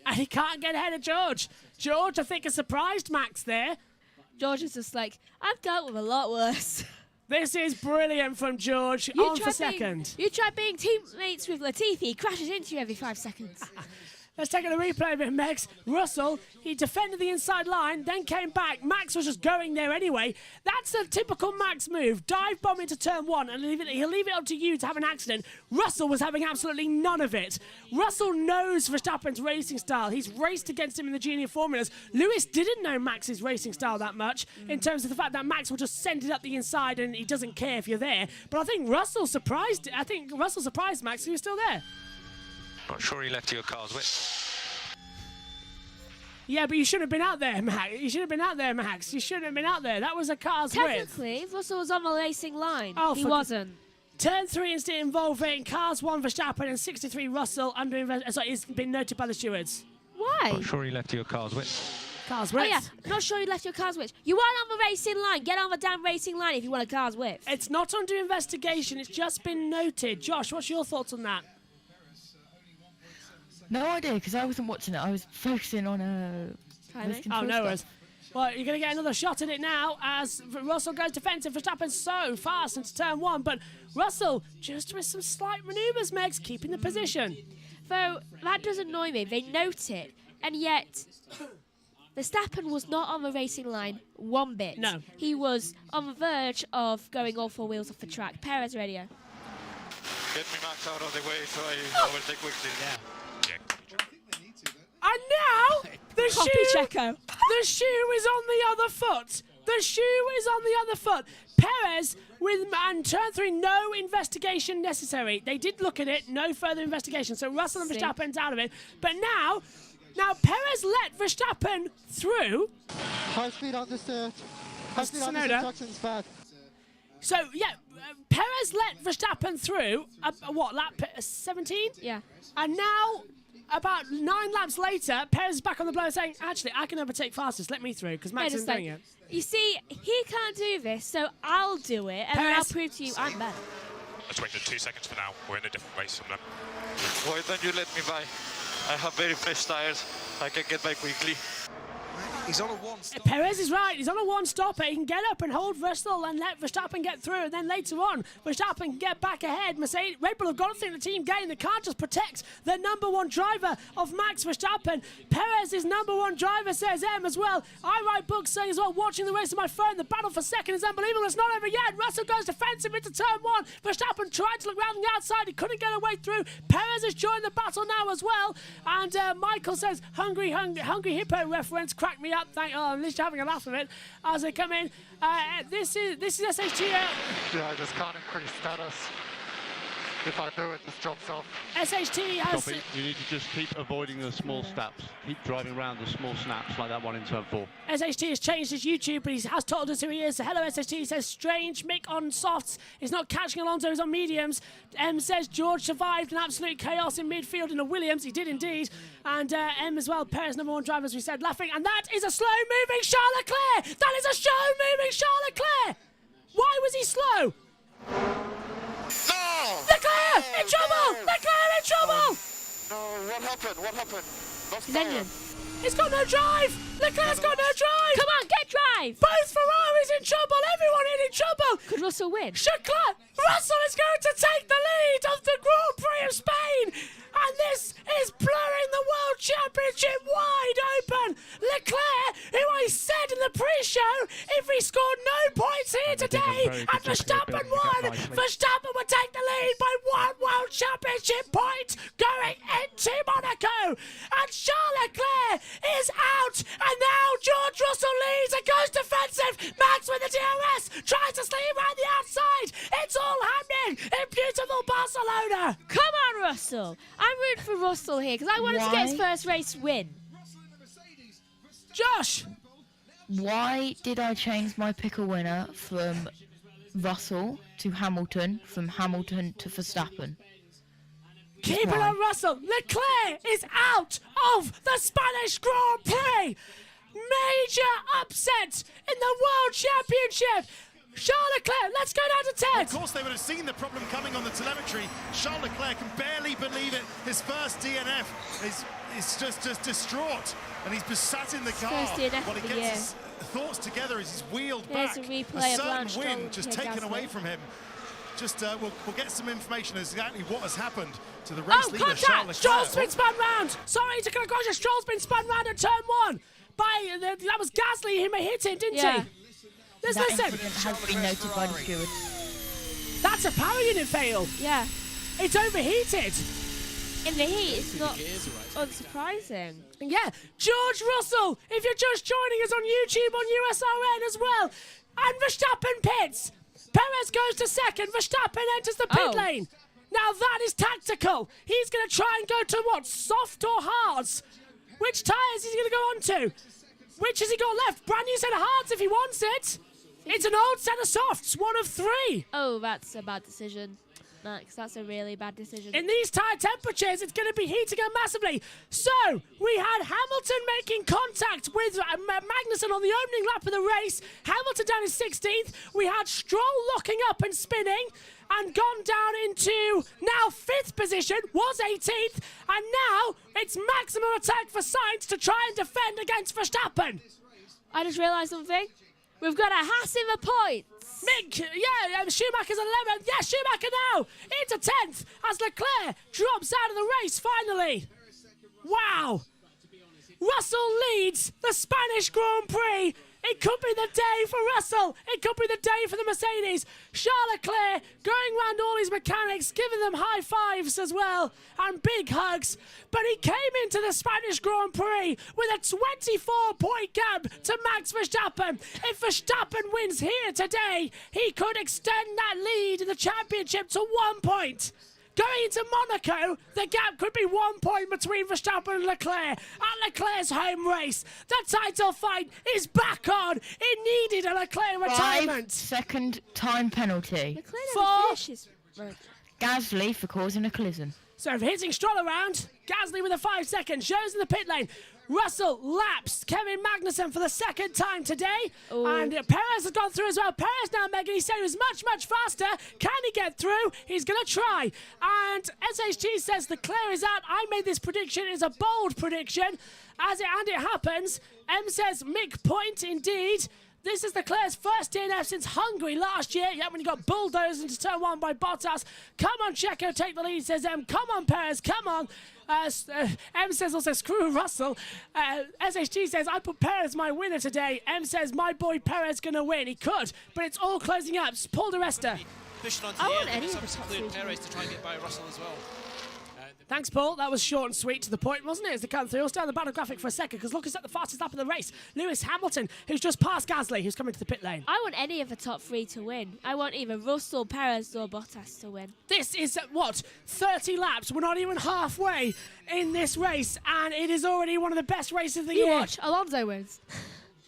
And he can't get ahead of George. George, I think, has surprised Max there. George is just like, I've dealt with a lot worse. This is brilliant from George. On for second. You try being teammates with Latifi. He crashes into you every 5 seconds. Let's take a replay of it, Megs. Russell, he defended the inside line, then came back. Max was just going there anyway. That's a typical Max move. Dive bomb into turn 1, and he'll leave it up to you to have an accident. Russell was having absolutely none of it. Russell knows Verstappen's racing style. He's raced against him in the junior formulas. Lewis didn't know Max's racing style that much in terms of the fact that Max will just send it up the inside and he doesn't care if you're there. But I think Russell surprised Max. He was still there. Not sure he left you a car's width. Yeah, but you shouldn't have been out there, Max. You shouldn't have been out there, Max. You shouldn't have been out there. That was a car's width. Technically, Russell was on the racing line. Oh, he wasn't. Turn 3 is involving cars 1 Verstappen and 63 Russell it's been noted by the stewards. Why? Not sure he left you a car's width. Car's width. Oh yeah, not sure you left your car's width. You weren't on the racing line. Get on the damn racing line if you want a car's width. It's not under investigation. It's just been noted. Josh, what's your thoughts on that? No idea, because I wasn't watching it. I was focusing on Timing. Oh, no worries. Well, you're going to get another shot at it now as Russell goes defensive. Verstappen so fast into turn 1, but Russell, just with some slight manoeuvres, makes keeping the position. Though, that does annoy me. They note it, and yet Verstappen was not on the racing line one bit. No. He was on the verge of going all 4 wheels off the track. Perez radio. Get me Max out of the way so I overtake quickly. And now, the Copy Checo. The shoe is on the other foot. The shoe is on the other foot. Perez and turn 3, no investigation necessary. They did look at it, no further investigation. So Russell and Verstappen's out of it. But now Perez let Verstappen through. High speed on this instructions fast. So yeah, Perez let Verstappen through. What lap 17? Yeah. And now, about 9 laps later, Perez is back on the blower saying, "Actually, I can overtake fastest. Let me through because Max isn't doing it." You see, he can't do this, so I'll do it, and then I'll prove to you I'm better. Let's wait 2 seconds for now. We're in a different race from them. Why don't you let me by? I have very fresh tires. I can get by quickly. He's on a 1 stop. Perez is right. He's on a 1 stopper. He can get up and hold Russell and let Verstappen get through. And then later on, Verstappen can get back ahead. Red Bull have got to think the team game. They can't just protect their number 1 driver of Max Verstappen. Perez is number 1 driver, says M as well. I write books saying as well, watching the race on my phone. The battle for second is unbelievable. It's not over yet. Russell goes defensive into turn 1. Verstappen tried to look round the outside. He couldn't get a way through. Perez has joined the battle now as well. And Michael says, hungry hippo reference. Crack me up. At least you're having a laugh of it as they come in. This is SHT. Yeah, I just can't increase status. If I do it, this drops off. SHT has... Copy. You need to just keep avoiding the small snaps. Keep driving around the small snaps like that one in turn 4. SHT has changed his YouTube, but he has told us who he is. So hello, SHT. He says, strange, Mick on softs. He's not catching Alonso, he's on mediums. M says, George survived an absolute chaos in midfield in a Williams. He did indeed. And M as well, Perez, number 1 driver, as we said, laughing. And that is a slow-moving Charles Leclerc. That is a slow-moving Charles Leclerc. Why was he slow? No! Leclerc in trouble! Leclerc in trouble! No, what happened? What happened? His engine. He's got no drive! Leclerc's got no drive! Come on, get drive! Both Ferraris in trouble! Everyone in trouble! Could Russell win? Russell is going to take the lead of the Grand Prix of Spain! And this is blurring the World Championship wide open! Leclerc, who I said in the pre-show, if he scored no points here today and Verstappen won, Verstappen would take the lead by 1 World Championship point going into Monaco! And Charles Leclerc is out! And now George Russell leads and goes defensive! Max with the DRS tries to sleep around the outside! It's all happening in beautiful Barcelona! Come on, Russell! I'm rooting for Russell here because I want him to get his first race win. Josh! Why did I change my pickle winner from Russell to Hamilton, from Hamilton to Verstappen? Keep it on Russell! Leclerc is out of the Spanish Grand Prix! Major upset in the World Championship! Charles Leclerc, let's go down to 10. Of course, they would have seen the problem coming on the telemetry. Charles Leclerc can barely believe it. His first DNF is just distraught, and he's sat in the car while he gets his thoughts together as he's wheeled back. A replay a certain win just taken away from him. Just we'll get some information as exactly what has happened to the race leader, Charles Leclerc. Stroll's been spun round. Sorry to crash. Stroll's been spun round at turn 1 by that was Gasly. He may hit it, didn't he? That incident has been noted by the steward. That's a power unit fail. Yeah. It's overheated. In the heat, it's not unsurprising. Yeah. George Russell, if you're just joining us on YouTube, on USRN as well. And Verstappen pits. Perez goes to second. Verstappen enters the pit lane. Now that is tactical. He's going to try and go to what? Soft or hards? Which tyres is he going to go on to? Which has he got left? Brand new set of hards if he wants it. It's an old set of softs, 1 of 3. Oh, that's a bad decision. Max. That's a really bad decision. In these tight temperatures, it's going to be heating up massively. So, we had Hamilton making contact with Magnussen on the opening lap of the race. Hamilton down in 16th. We had Stroll locking up and spinning and gone down into now 5th position, was 18th. And now it's maximum attack for Sainz to try and defend against Verstappen. I just realised something. We've got a Haas in the points. Mick, Schumacher's 11th. Yeah, Schumacher now into 10th as Leclerc drops out of the race finally. Wow. Russell leads the Spanish Grand Prix. It could be the day for Russell. It could be the day for the Mercedes. Charles Leclerc going round all his mechanics, giving them high fives as well and big hugs. But he came into the Spanish Grand Prix with a 24-point gap to Max Verstappen. If Verstappen wins here today, he could extend that lead in the championship to 1 point. Going into Monaco, the gap could be 1 point between Verstappen and Leclerc at Leclerc's home race. The title fight is back on. It needed a Leclerc retirement. 5-second time penalty. Leclerc never finishes. Gasly for causing a collision. So hitting Stroll around, Gasly with a 5 seconds, shows in the pit lane. Russell laps Kevin Magnussen for the second time today. Ooh. And Perez has gone through as well. Perez now, Megan, he said he was much, much faster. Can he get through? He's going to try. And SHG says Leclerc is out. I made this prediction. It's a bold prediction. And it happens. M says Mick point indeed. This is Leclerc's first DNF since Hungary last year. Yeah, when he got bulldozed into turn 1 by Bottas. Come on, Checo, take the lead, says M. Come on, Perez, come on. M says also, screw Russell. SHG says, I put Perez my winner today. M says, my boy Perez going to win. He could, but it's all closing up. Paul di Resta. Pushing onto I the want end, any it's of the obviously top included three. Perez to try and get by Russell as well. Thanks, Paul. That was short and sweet to the point, wasn't it? As they come through. We'll stay on the battle graphic for a second because look who's at the fastest lap of the race. Lewis Hamilton, who's just passed Gasly, who's coming to the pit lane. I want any of the top 3 to win. I want either Russell, Perez or Bottas to win. This is, 30 laps? We're not even halfway in this race, and it is already one of the best races of the year. Watch, Alonso wins.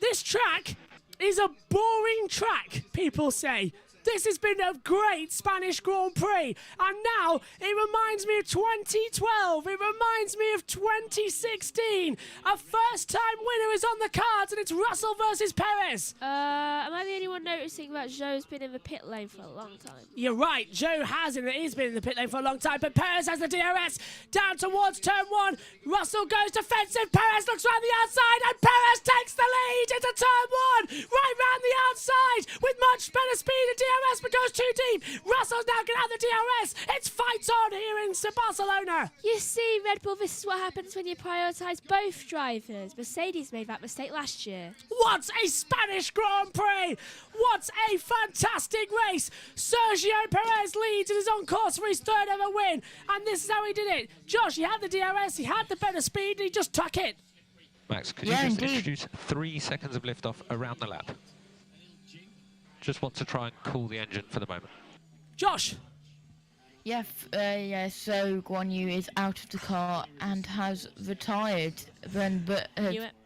This track is a boring track, people say. This has been a great Spanish Grand Prix, and now it reminds me of 2012. It reminds me of 2016. A first-time winner is on the cards, and it's Russell versus Perez. Am I the only one noticing that Zhou's been in the pit lane for a long time? You're right, Zhou has, and he's been in the pit lane for a long time, but Perez has the DRS down towards turn 1. Russell goes defensive. Perez looks around the outside, and Perez takes the lead into turn 1, right round the outside with much better speed and DRS, but goes too deep. Russell's now going to have the DRS. It's fights on here in Barcelona. You see, Red Bull, this is what happens when you prioritise both drivers. Mercedes made that mistake last year. What a Spanish Grand Prix! What a fantastic race! Sergio Perez leads and is on course for his 3rd ever win. And this is how he did it. Josh, he had the DRS, he had the better speed, and he just took it. Max, could you just introduce 3 seconds of liftoff around the lap? Just want to try and cool the engine for the moment. Josh. Yeah, so Guan Yu is out of the car and has retired. But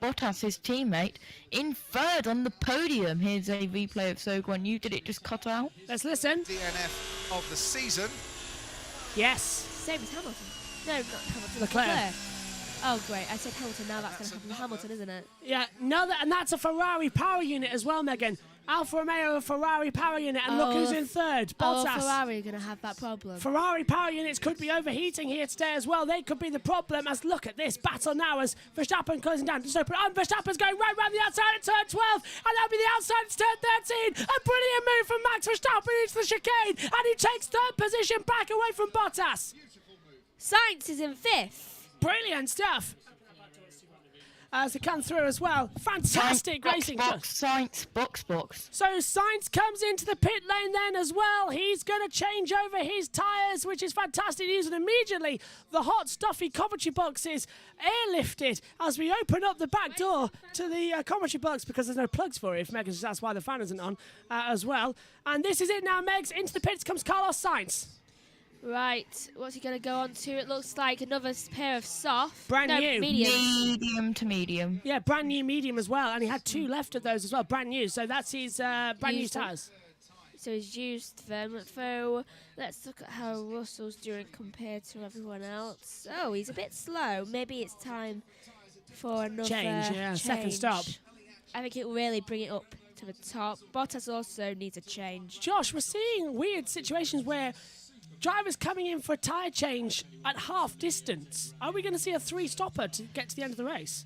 Bottas, his teammate, in 3rd on the podium. Here's a replay of So Guan Yu. Did it just cut out? Let's listen. DNF of the season. Yes. Same as Hamilton. No, not Hamilton. Leclerc. Oh, great. I said Hamilton. Now that's going to happen to Hamilton, isn't it? Yeah, no, and that's a Ferrari power unit as well, Megan. Alfa Romeo, a Ferrari power unit, and look who's in 3rd. Bottas. Ferrari are going to have that problem. Ferrari power units could be overheating here today as well. They could be the problem. As look at this battle now as Verstappen closing down. So Verstappen's going right round the outside at turn 12, and that'll be the outside at turn 13. A brilliant move from Max Verstappen into the chicane, and he takes 3rd position back away from Bottas. Sainz is in 5th. Brilliant stuff. As they come through as well. Fantastic racing. Sainz, box. So Sainz comes into the pit lane then as well. He's going to change over his tyres, which is fantastic news. And immediately the hot, stuffy commentary box is airlifted as we open up the back door to the commentary box because there's no plugs for it, if Megan says that's why the fan isn't on as well. And this is it now, Megs. Into the pits comes Carlos Sainz. Right, what's he going to go on to? It looks like another pair of soft. Brand new. Medium to medium. Yeah, brand new medium as well. And he had 2 left of those as well, brand new. So that's his brand new tyres. so he's used them. So let's look at how Russell's doing compared to everyone else. Oh, he's a bit slow. Maybe it's time for another change. Second stop. I think it will really bring it up to the top. Bottas also needs a change. Josh, we're seeing weird situations where drivers coming in for a tyre change at half distance. Are we going to see a 3-stopper to get to the end of the race?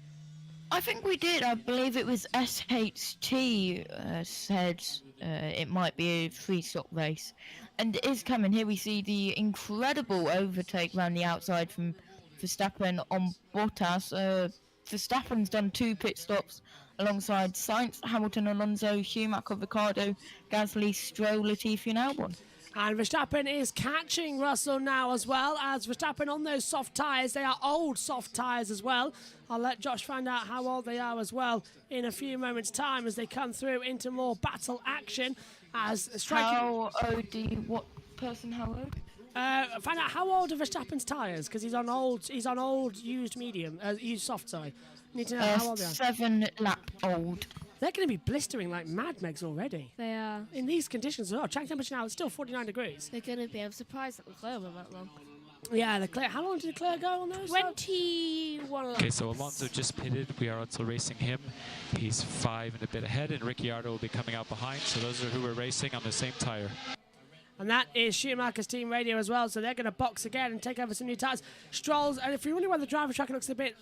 I think we did. I believe it was SHT said it might be a 3-stop race. And it is coming. Here we see the incredible overtake around the outside from Verstappen on Bottas. Verstappen's done 2 pit stops alongside Sainz, Hamilton, Alonso, Schumacher, Ricciardo, Gasly, Stroll, Latifi and Albon. And Verstappen is catching Russell now as well, as Verstappen on those soft tyres. They are old soft tyres as well. I'll let Josh find out how old they are as well in a few moments' time as they come through into more battle action. As striking. How old? What person? How old? Find out how old are Verstappen's tyres, because he's on old used medium, used soft. Sorry, need to know how old they are. 7 lap old. They're going to be blistering like Mad Megs already. They are. In these conditions as well. Track temperature now is still 49 degrees. They're going to be. I'm surprised that Leclerc went that long. Yeah, Leclerc. How long did Leclerc go on those? 21 laps. Okay, so Alonso just pitted. We are also racing him. He's 5 and a bit ahead, and Ricciardo will be coming out behind. So those are who we're racing on the same tyre. And that is Schumacher's team radio as well, so they're going to box again and take over some new tyres. Strolls, and if you're wondering why the driver track looks a bit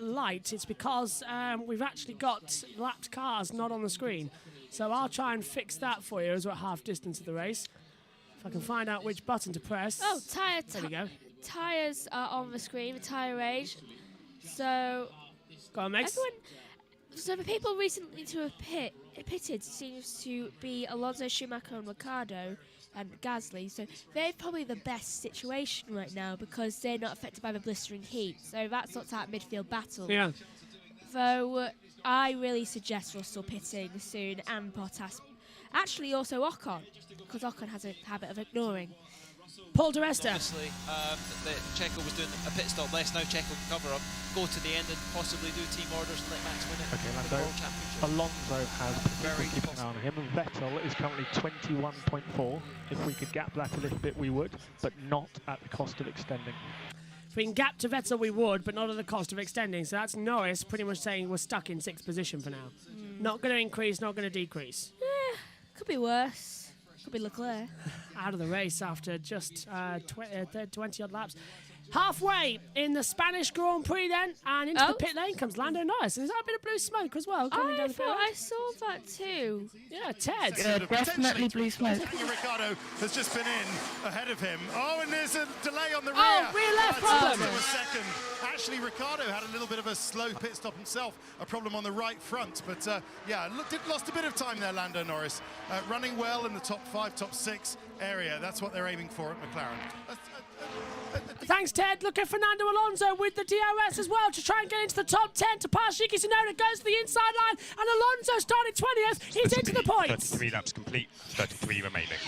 light, it's because we've actually got lapped cars not on the screen. So I'll try and fix that for you as we're at half distance of the race. If I can find out which button to press. Oh, there we go. Tyres are on the screen, the tyre age. So, go on, Megs. So the people recently to have pitted seems to be Alonso, Schumacher and Ricciardo and Gasly. So they're probably the best situation right now because they're not affected by the blistering heat. So that sorts out midfield battle. Yeah. Though I really suggest Russell pitting soon and Bottas. Actually also Ocon, because Ocon has a habit of ignoring. Paul di Resta. Obviously, Checo was doing a pit stop less. Now Checo can cover up, go to the end and possibly do team orders and let Max win it. Okay, for the Lando. World Championship. Alonso has Very keeping an eye on him. Vettel is currently 21.4. If we could gap that a little bit, we would, but not at the cost of extending. If we can gap to Vettel, we would, but not at the cost of extending. So that's Norris pretty much saying we're stuck in 6th position for now. Not going to increase, not going to decrease. Could be worse. Could be Leclerc. Out of the race after just 20-odd laps. Halfway in the Spanish Grand Prix then, and into the pit lane comes Lando Norris. And there's a bit of blue smoke as well coming down the pit. I saw that too. Yeah, Ted. Definitely blue smoke. Ricciardo has just been in ahead of him. Oh, and there's a delay on the rear. Oh, rear left problem. A second. Actually, Ricciardo had a little bit of a slow pit stop himself, a problem on the right front. But yeah, lost a bit of time there, Lando Norris. Running well in the top 5, top 6 area. That's what they're aiming for at McLaren. Thanks, Ted. Look at Fernando Alonso with the DRS as well to try and get into the top 10 to pass Yuki Tsunoda. Goes to the inside line, and Alonso started 20th. He's into the points. 33 laps complete, 33 remaining.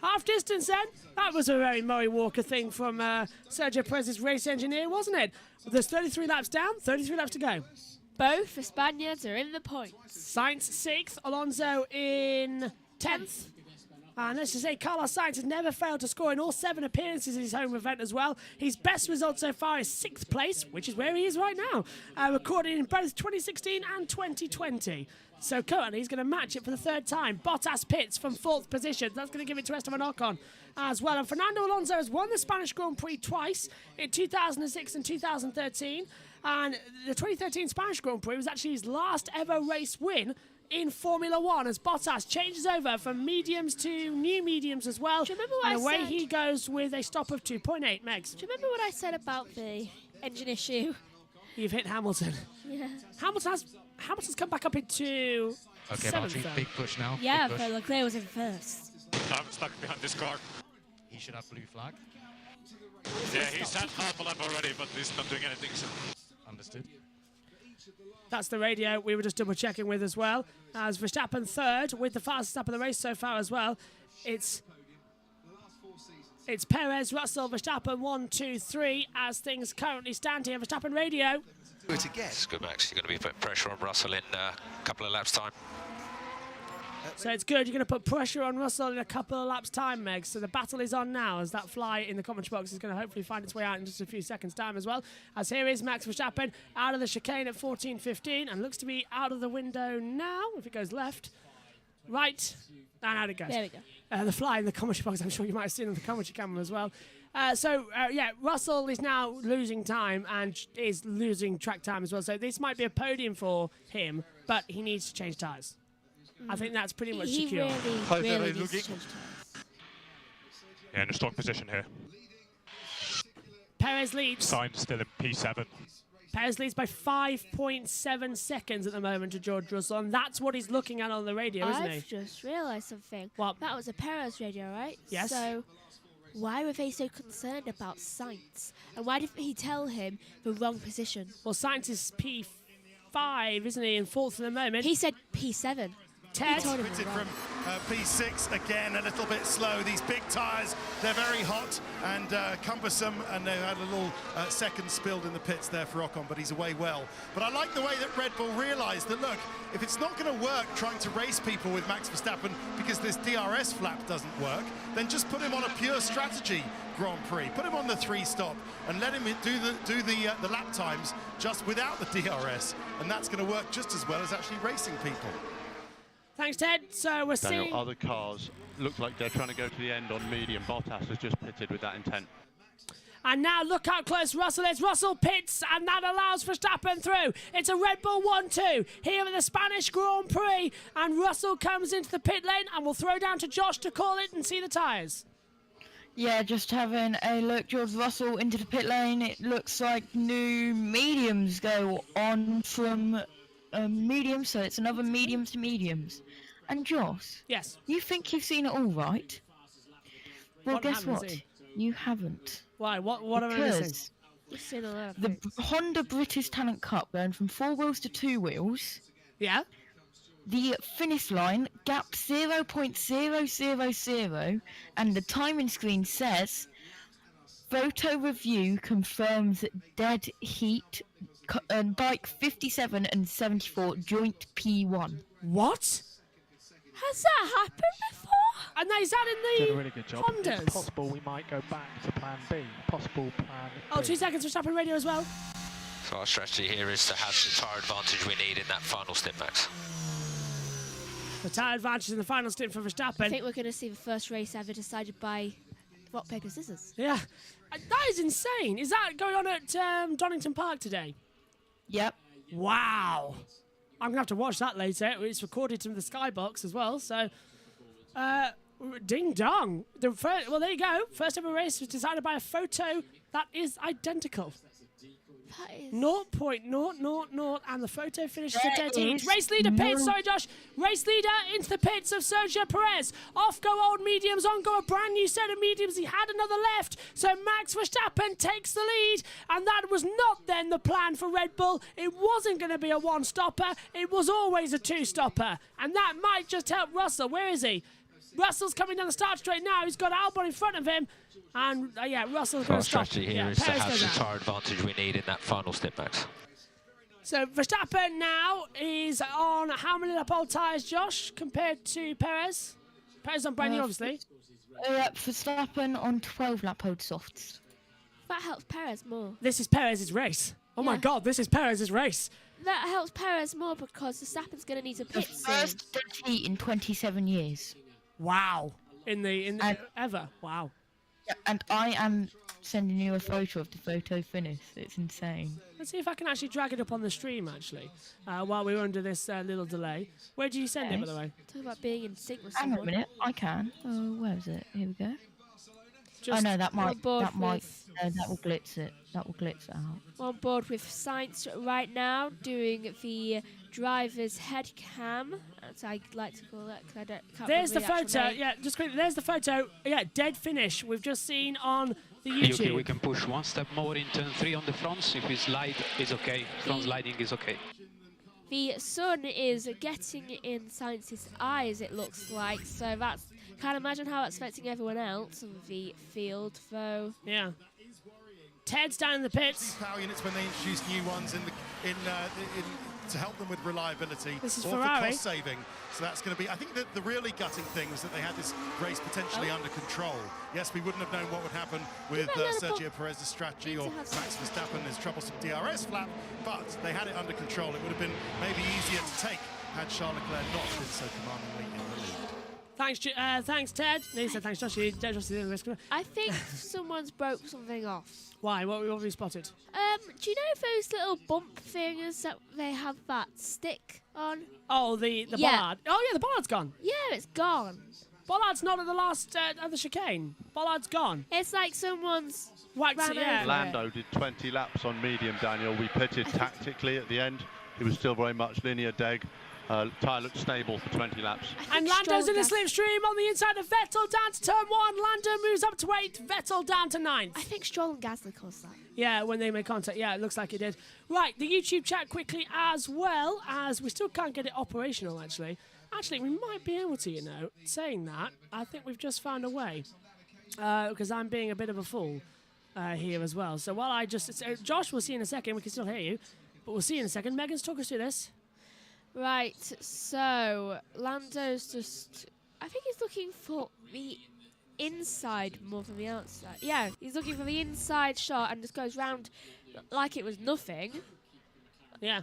Half distance then. That was a very Murray Walker thing from Sergio Perez's race engineer, wasn't it? There's 33 laps down, 33 laps to go. Both the Spaniards are in the points. Sainz 6th, Alonso in 10th. And let's just say Carlos Sainz has never failed to score in all 7 appearances in his home event as well. His best result so far is 6th place, which is where he is right now, recorded in both 2016 and 2020. So currently he's going to match it for the 3rd time. Bottas pits from 4th position. That's going to give it to Esteban Ocon as well. And Fernando Alonso has won the Spanish Grand Prix twice, in 2006 and 2013. And the 2013 Spanish Grand Prix was actually his last ever race win in Formula One as Bottas changes over from mediums to new mediums as well. Do you remember what and I away said? he goes with a stop of 2.8, Megs. Do you remember what I said about the engine issue? You've hit Hamilton. Yeah. Hamilton's come back up into Okay, 7th. Valtteri, big push now. Yeah, big but push. Leclerc was in first. I'm stuck behind this car. He should have blue flag. Yeah, he's had half a lap already, but he's not doing anything, so... Understood. That's the radio we were just double checking with as well. As Verstappen 3rd with the fastest lap of the race so far as well. It's Perez, Russell, Verstappen 1, 2, 3 as things currently stand here. Verstappen radio. Let's go, Max. You're going to be putting pressure on Russell in a couple of laps' time. So it's good. You're going to put pressure on Russell in a couple of laps' time, Meg. So the battle is on now as that fly in the commentary box is going to hopefully find its way out in just a few seconds' time as well. As here is Max Verstappen out of the chicane at 14.15 and looks to be out of the window now if it goes left. Right. And out it goes. There we go. The fly in the commentary box, I'm sure you might have seen on the commentary camera as well. Russell is now losing time and is losing track time as well. So this might be a podium for him, but he needs to change tyres. I think that's pretty much secure. Really needs to change tyres. Yeah, in a strong position here. Perez leads. Sainz still in P7. Perez leads by 5.7 seconds at the moment to George Russell, and that's what he's looking at on the radio, isn't he? I've just realised something. What? That was a Perez radio, right? Yes. So why were they so concerned about Sainz? And why did he tell him the wrong position? Well, Sainz is P5, isn't he, in fourth at the moment? He said P7. Ted. Pitted from P6 again, a little bit slow. These big tyres, they're very hot and cumbersome, and they had a little second spilled in the pits there for Ocon, but he's away well. But I like the way that Red Bull realised that, look, if it's not going to work trying to race people with Max Verstappen because this DRS flap doesn't work, then just put him on a pure strategy Grand Prix. Put him on the 3-stop and let him do the lap times just without the DRS, and that's going to work just as well as actually racing people. Thanks, Ted. So we're Daniel, seeing... other cars look like they're trying to go to the end on medium. Bottas has just pitted with that intent. And now look how close Russell is. Russell pits, and that allows Verstappen through. It's a Red Bull 1-2 here in the Spanish Grand Prix. And Russell comes into the pit lane, and we'll throw down to Josh to call it and see the tyres. Yeah, just having a look, George Russell into the pit lane. It looks like new mediums go on from medium, so it's another mediums to mediums. And Josh, yes, you think you've seen it all, right? Well, What guess haven't what? seen? You haven't. Why? What am I missing? We've seen a lot of The Honda British Talent Cup going from 4 wheels to 2 wheels. Yeah. The finish line gap 0.000, and the timing screen says photo review confirms dead heat. Bike 57 and 74 joint P1. What? Has that happened before? And is that in the Did a really good job. Hondas? It's possible we might go back to plan B. Possible plan Oh, B. 2 seconds for Verstappen radio as well. So our strategy here is to have the tyre advantage we need in that final stint, Max. The tyre advantage in the final stint for Verstappen. I think we're going to see the first race ever decided by rock, paper, scissors. Yeah. That is insane. Is that going on at Donington Park today? Yep. Wow. I'm going to have to watch that later. It's recorded in the Skybox as well. So, ding dong. Well, there you go. First ever race was decided by a photo that is identical. That is... 0.000, and the photo finishes at There 13. is Race leader pits, no- sorry Josh. Race leader into the pits of Sergio Perez. Off go old mediums, on go a brand new set of mediums. He had another left, so Max Verstappen takes the lead, and that was not then the plan for Red Bull. It wasn't going to be a one-stopper, it was always a two-stopper, and that might just help Russell. Where is he? Russell's coming down the start straight now. He's got Albon in front of him. And, Russell's going Our to stop. strategy here is to have the tyre advantage we need in that final stint, Max. So Verstappen now is on how many lap old tyres, Josh, compared to Perez? Perez on brand new, obviously. Verstappen on 12 lap old softs. That helps Perez more. This is Perez's race. Oh my God, this is Perez's race. That helps Perez more because Verstappen's going to need to pit soon. First dead heat in 27 years. Wow. Ever. Wow. Yeah, and I am sending you a photo of the photo finish. It's insane. Let's see if I can actually drag it up on the stream, actually, while we were under this little delay. Where do you send it, by the way? Talk about being in sync with Hang someone. on a minute, I can. Where is it? Here we go. Just oh no, that on might, board that might, with- that will glitch it. That will glitch it out. On board with Sainz right now, doing the driver's head cam, as I like to call it, because I can't There's the remember actual photo. name. Yeah, just quickly. There's the photo. Yeah, dead finish. We've just seen on the YouTube. Okay, we can push one step more in turn 3 on the fronts. If we slide, is okay. Front sliding is okay. The sun is getting in Sainz's eyes, it looks like, so that's... Can't imagine how that's affecting everyone else on the field, though. Yeah. Ted's down in the pits. Power units when they introduce new ones in to help them with reliability This is or Ferrari. for cost saving. So that's going to be, I think that the really gutting thing was that they had this race potentially under control. Yes, we wouldn't have known what would happen with Sergio Perez's strategy or Max Verstappen, his troublesome DRS flap, but they had it under control. It would have been maybe easier to take had Charles Leclerc not been so commandingly in the lead. Thanks, Ted. No, you said thanks, Josh. Josh is the risk. I think someone's broke something off. Why? What have we spotted? Do you know those little bump things that they have that stick on? Oh, the bollard. Oh, yeah, the bollard's gone. Yeah, it's gone. Bollard's not at the last of the chicane. Bollard's gone. It's like someone's waxed it, yeah. Lando did 20 laps on medium, Daniel. We pitted tactically at the end. It was still very much linear deg. Tyre looked stable for 20 laps. And Lando's in the slipstream on the inside of Vettel down to turn 1. Lando moves up to 8th. Vettel down to 9th. I think Stroll and Gasly caused that. Yeah, when they made contact. Yeah, it looks like it did. Right, the YouTube chat quickly as well, as we still can't get it operational, actually. Actually, we might be able to, you know. Saying that, I think we've just found a way. Because I'm being a bit of a fool here as well. So while I just... Josh, we'll see in a second. We can still hear you. But we'll see in a second. Megan's talk us through this. Right, so Lando's just... I think he's looking for the inside more than the outside. Yeah, he's looking for the inside shot and just goes round like it was nothing. Yeah.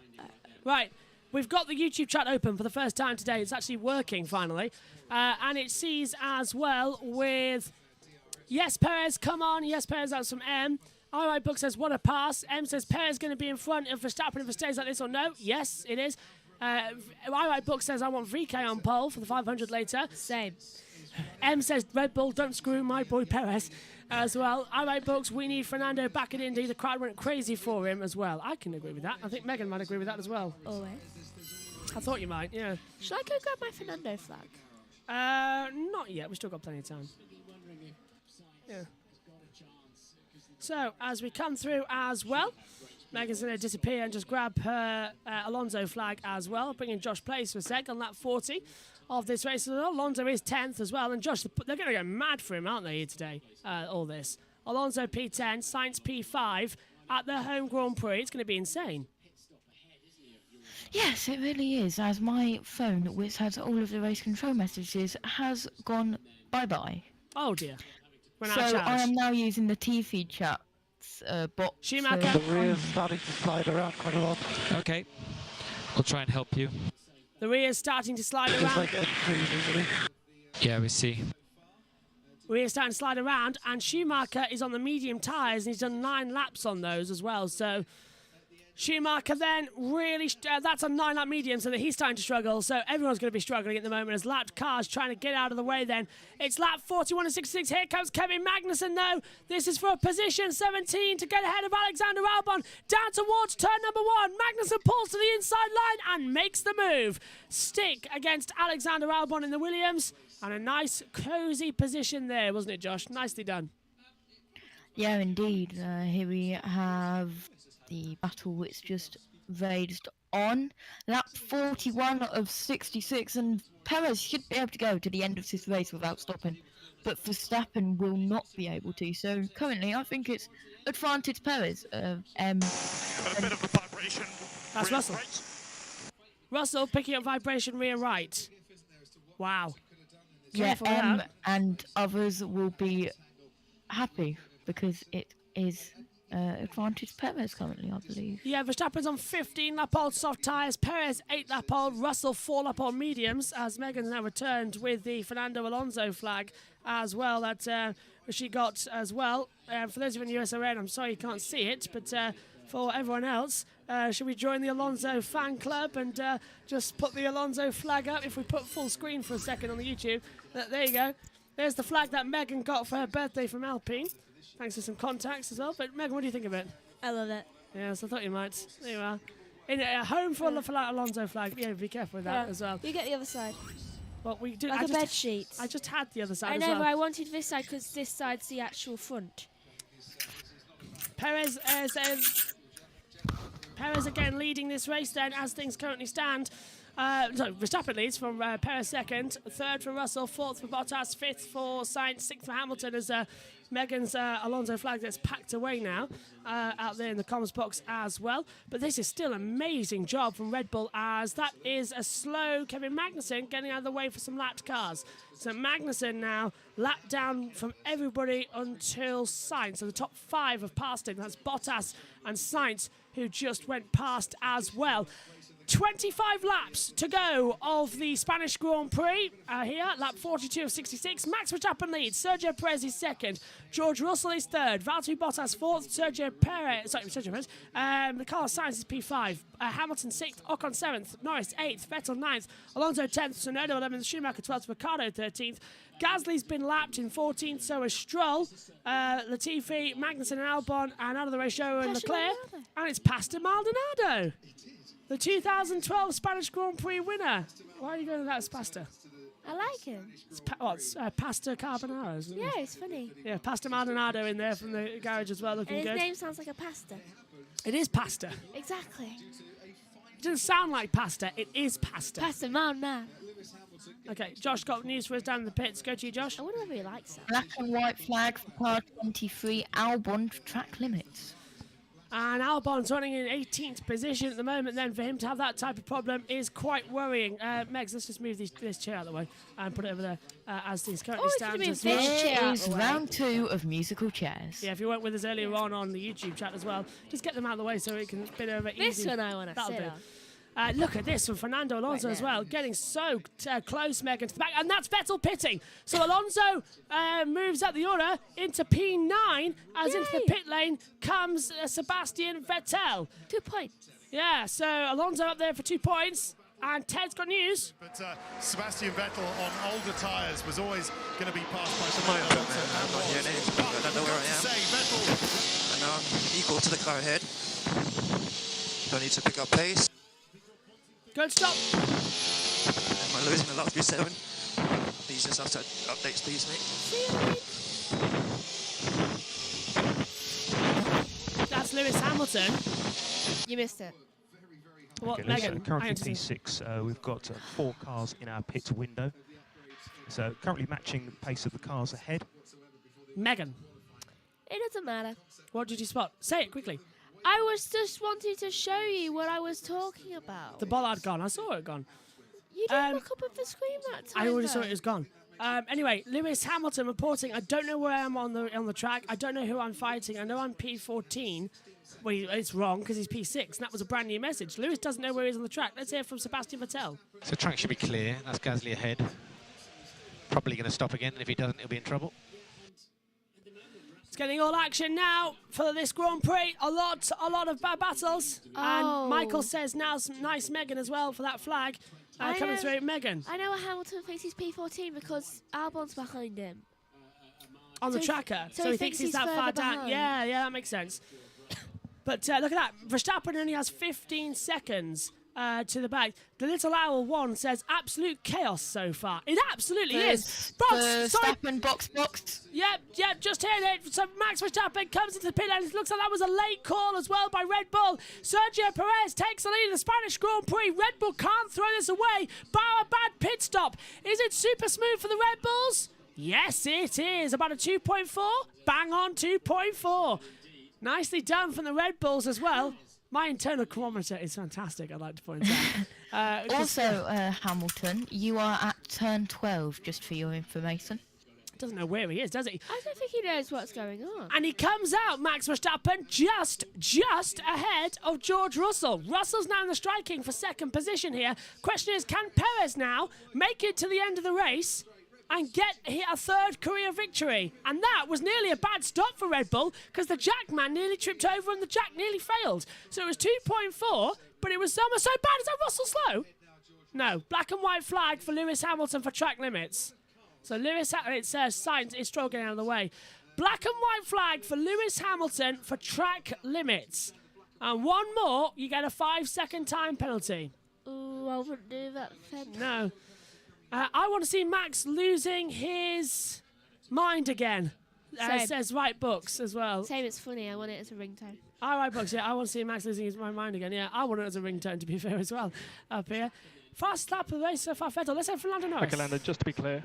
Right, we've got the YouTube chat open for the first time today. It's actually working finally. And it sees as well with... Yes, Perez, come on. Yes, Perez, that's from M. Alright, Book says, what a pass. M says, Perez going to be in front of Verstappen if it stays like this or no. Yes, it is. Alright, Book says, I want VK on pole for the 500 later. Same. M says, Red Bull, don't screw my boy Perez as well. Alright, Books, we need Fernando back at Indy. The crowd went crazy for him as well. I can agree with that. I think Megan might agree with that as well. Always. I thought you might, yeah. Should I go grab my Fernando flag? Not yet. We've still got plenty of time. Yeah. So, as we come through as well, Megan's going to disappear and just grab her Alonso flag as well, bringing Josh Place for a sec on lap 40 of this race. Alonso is 10th as well, and Josh, they're going to go mad for him, aren't they, here today, all this. Alonso P10, Sainz P5 at their home Grand Prix. It's going to be insane. Yes, it really is, as my phone, which has all of the race control messages, has gone bye-bye. Oh, dear. So I am now using the T-feed chat bot. Schumacher. The rear is starting to slide around quite a lot. Okay, we'll try and help you. The rear is starting to slide around. It's like entries, isn't it? Yeah, we see. Rear starting to slide around, and Schumacher is on the medium tyres, and he's done 9 laps on those as well. So Schumacher then really, that's a 9-lap medium, so that he's starting to struggle. So everyone's going to be struggling at the moment as lapped cars trying to get out of the way then. It's lap 41 and 66. Here comes Kevin Magnussen, though. This is for position 17 to get ahead of Alexander Albon. Down towards turn number 1. Magnussen pulls to the inside line and makes the move. Stick against Alexander Albon in the Williams. And a nice, cosy position there, wasn't it, Josh? Nicely done. Yeah, indeed. Here we have the battle which just raged on. Lap 41 of 66, and Perez should be able to go to the end of this race without stopping, but Verstappen will not be able to. So currently, I think it's advantage Perez. Got a bit of a vibration. That's Russell. Right. Russell picking up vibration rear right. Wow. Yeah, Careful and others will be happy because it is advantage Perez currently, I believe. Yeah, Verstappen's on 15-lap-old soft tyres. Perez 8-lap-old. Russell 4-lap-old mediums. As Megan's now returned with the Fernando Alonso flag as well that she got as well. For those of you in USRN, I'm sorry you can't see it, but for everyone else, should we join the Alonso fan club and just put the Alonso flag up? If we put full screen for a second on the YouTube, there you go. There's the flag that Megan got for her birthday from Alpine. Thanks to some contacts as well. But Megan, what do you think of it? I love it. Yes, I thought you might. There you are. In a home for the Alonso flag. Yeah, be careful with that as well. You get the other side. Well, we do. Like a bed sheet. I just had the other side I as know, well. but I wanted this side because this side's the actual front. Perez again leading this race then as things currently stand. Verstappen leads from Perez second, third for Russell, fourth for Bottas, fifth for Sainz, sixth for Hamilton as Megan's Alonso flag gets packed away now out there in the comms box as well. But this is still an amazing job from Red Bull, as that is a slow Kevin Magnussen getting out of the way for some lapped cars. So Magnussen now lapped down from everybody until Sainz. So the top 5 have passed him. That's Bottas and Sainz, who just went past as well. 25 laps to go of the Spanish Grand Prix here, lap 42 of 66. Max Verstappen leads, Sergio Perez is second, George Russell is third, Valtteri Bottas fourth, Sergio Perez, Carlos Sainz is P5, Hamilton sixth, Ocon seventh, Norris eighth, Vettel ninth, Alonso 10th, Tsunoda 11th, Schumacher 12th, Ricciardo 13th. Gasly's been lapped in 14th, so is Stroll, Latifi, Magnussen and Albon, and out of the race, Joe and Leclerc, and it's Pastor Maldonado. The 2012 Spanish Grand Prix winner. Why are you going with that as pasta? I like him. It's pasta carbonara, isn't it? Yeah, it's funny. Yeah, Pasta Maldonado in there from the garage as well, looking and his good. name sounds like a pasta. It is pasta. Exactly. It doesn't sound like pasta, it is pasta. Pasta Maldonado. Okay, Josh got news for us down in the pits. Go to you, Josh. I wonder if he likes that. Black and white flag for car 23, Albon track limits. And Albon's running in 18th position at the moment. Then for him to have that type of problem is quite worrying. Megs, let's just move this chair out of the way and put it over there as things currently stand. There is round 2 of musical chairs. Yeah, if you weren't with us earlier on the YouTube chat as well, just get them out of the way so it can spin over easy. This one I want to sit on. Look at this from Fernando Alonso as well, getting so close, Megan, to the back, and that's Vettel pitting. So Alonso moves up the order into P9, as into the pit lane comes Sebastian Vettel. 2 points. Yeah, so Alonso up there for 2 points, and Ted's got news. But Sebastian Vettel on older tyres was always going to be passed by Fernando Alonso. I don't know where I am. I know I'm equal to the car ahead. Don't need to pick up pace. Good stop. Am I losing the last Q7? Please just have to updates, please, mate. That's Lewis Hamilton. You missed it. What, Okay, Megan? currently P6, we've got 4 cars in our pit window. So currently matching the pace of the cars ahead. Megan. It doesn't matter. What did you spot? Say it quickly. I was just wanting to show you what I was talking about. The bollard gone. I saw it gone. You didn't look up at the screen that time. I already saw it was gone. Anyway, Lewis Hamilton reporting. I don't know where I am on the track. I don't know who I'm fighting. I know I'm P14. Well, it's wrong because he's P6, and that was a brand new message. Lewis doesn't know where he is on the track. Let's hear from Sebastian Vettel. So track should be clear. That's Gasly ahead. Probably going to stop again, and if he doesn't, he'll be in trouble. It's getting all action now for this Grand Prix. A lot of battles. Oh. And Michael says now some nice Megan as well for that flag coming through. Megan. I know Hamilton thinks he's P14 because Albon's behind him. On the tracker. So he thinks he's that far down. Yeah, that makes sense. But look at that. Verstappen only has 15 seconds to the back. The little owl one says absolute chaos so far. It absolutely is. Verstappen box. Yep, just heard it. So Max Verstappen comes into the pit lane. It looks like that was a late call as well by Red Bull. Sergio Perez takes the lead in the Spanish Grand Prix. Red Bull can't throw this away. Bar a bad pit stop. Is it super smooth for the Red Bulls? Yes, it is. About a 2.4. Bang on 2.4. Nicely done from the Red Bulls as well. My internal chronometer is fantastic, I'd like to point out. Also, Hamilton, you are at turn 12, just for your information. Doesn't know where he is, does he? I don't think he knows what's going on. And he comes out, Max Verstappen, just ahead of George Russell. Russell's now in the striking for second position here. Question is, can Perez now make it to the end of the race and get a third career victory? And that was nearly a bad stop for Red Bull because the jack man nearly tripped over and the jack nearly failed. So it was 2.4, but it was almost so bad. Is that Russell slow? No. Black and white flag for Lewis Hamilton for track limits. So it says Sainz is Stroll getting out of the way. Black and white flag for Lewis Hamilton for track limits. And one more, you get a 5-second time penalty. Ooh, I wouldn't do that then. No. I want to see Max losing his mind again. Says Right Books as well. Same, it's funny. I want it as a ringtone. Right Books, yeah. I want to see Max losing his mind again. Yeah, I want it as a ringtone, to be fair, as well, up here. Fast lap of the race so far, Vettel. Let's head for Lando Norris. Okay, Lando, just to be clear,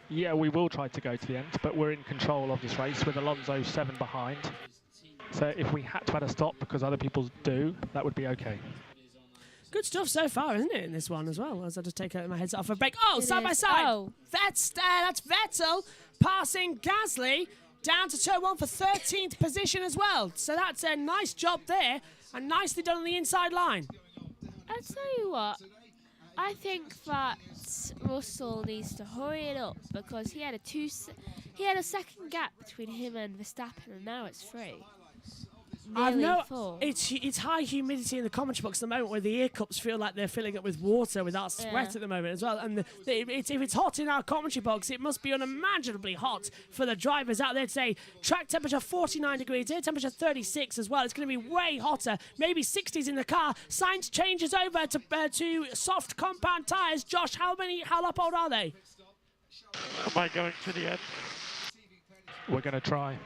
Yeah, we will try to go to the end, but we're in control of this race with Alonso 7 behind. So if we had to add a stop because other people do, that would be okay. Good stuff so far, isn't it, in this one as well? As I just take out my headset off a break. Oh, It side by is. side. Oh. That's Vettel passing Gasly down to turn 1 for 13th position as well. So that's a nice job there and nicely done on the inside line. I'll tell you what, I think that Russell needs to hurry it up because he had a second gap between him and Verstappen, and now it's 3. Nearly 4. It's high humidity in the commentary box at the moment where the ear cups feel like they're filling up with water without sweat Yeah. at the moment as well. And if it's hot in our commentary box, it must be unimaginably hot for the drivers out there today. Track temperature 49 degrees, air temperature 36 as well. It's going to be way hotter, maybe 60s in the car. Sainz changes over to soft compound tyres. Josh, how lap old are they? Am I going to the end? We're going to try.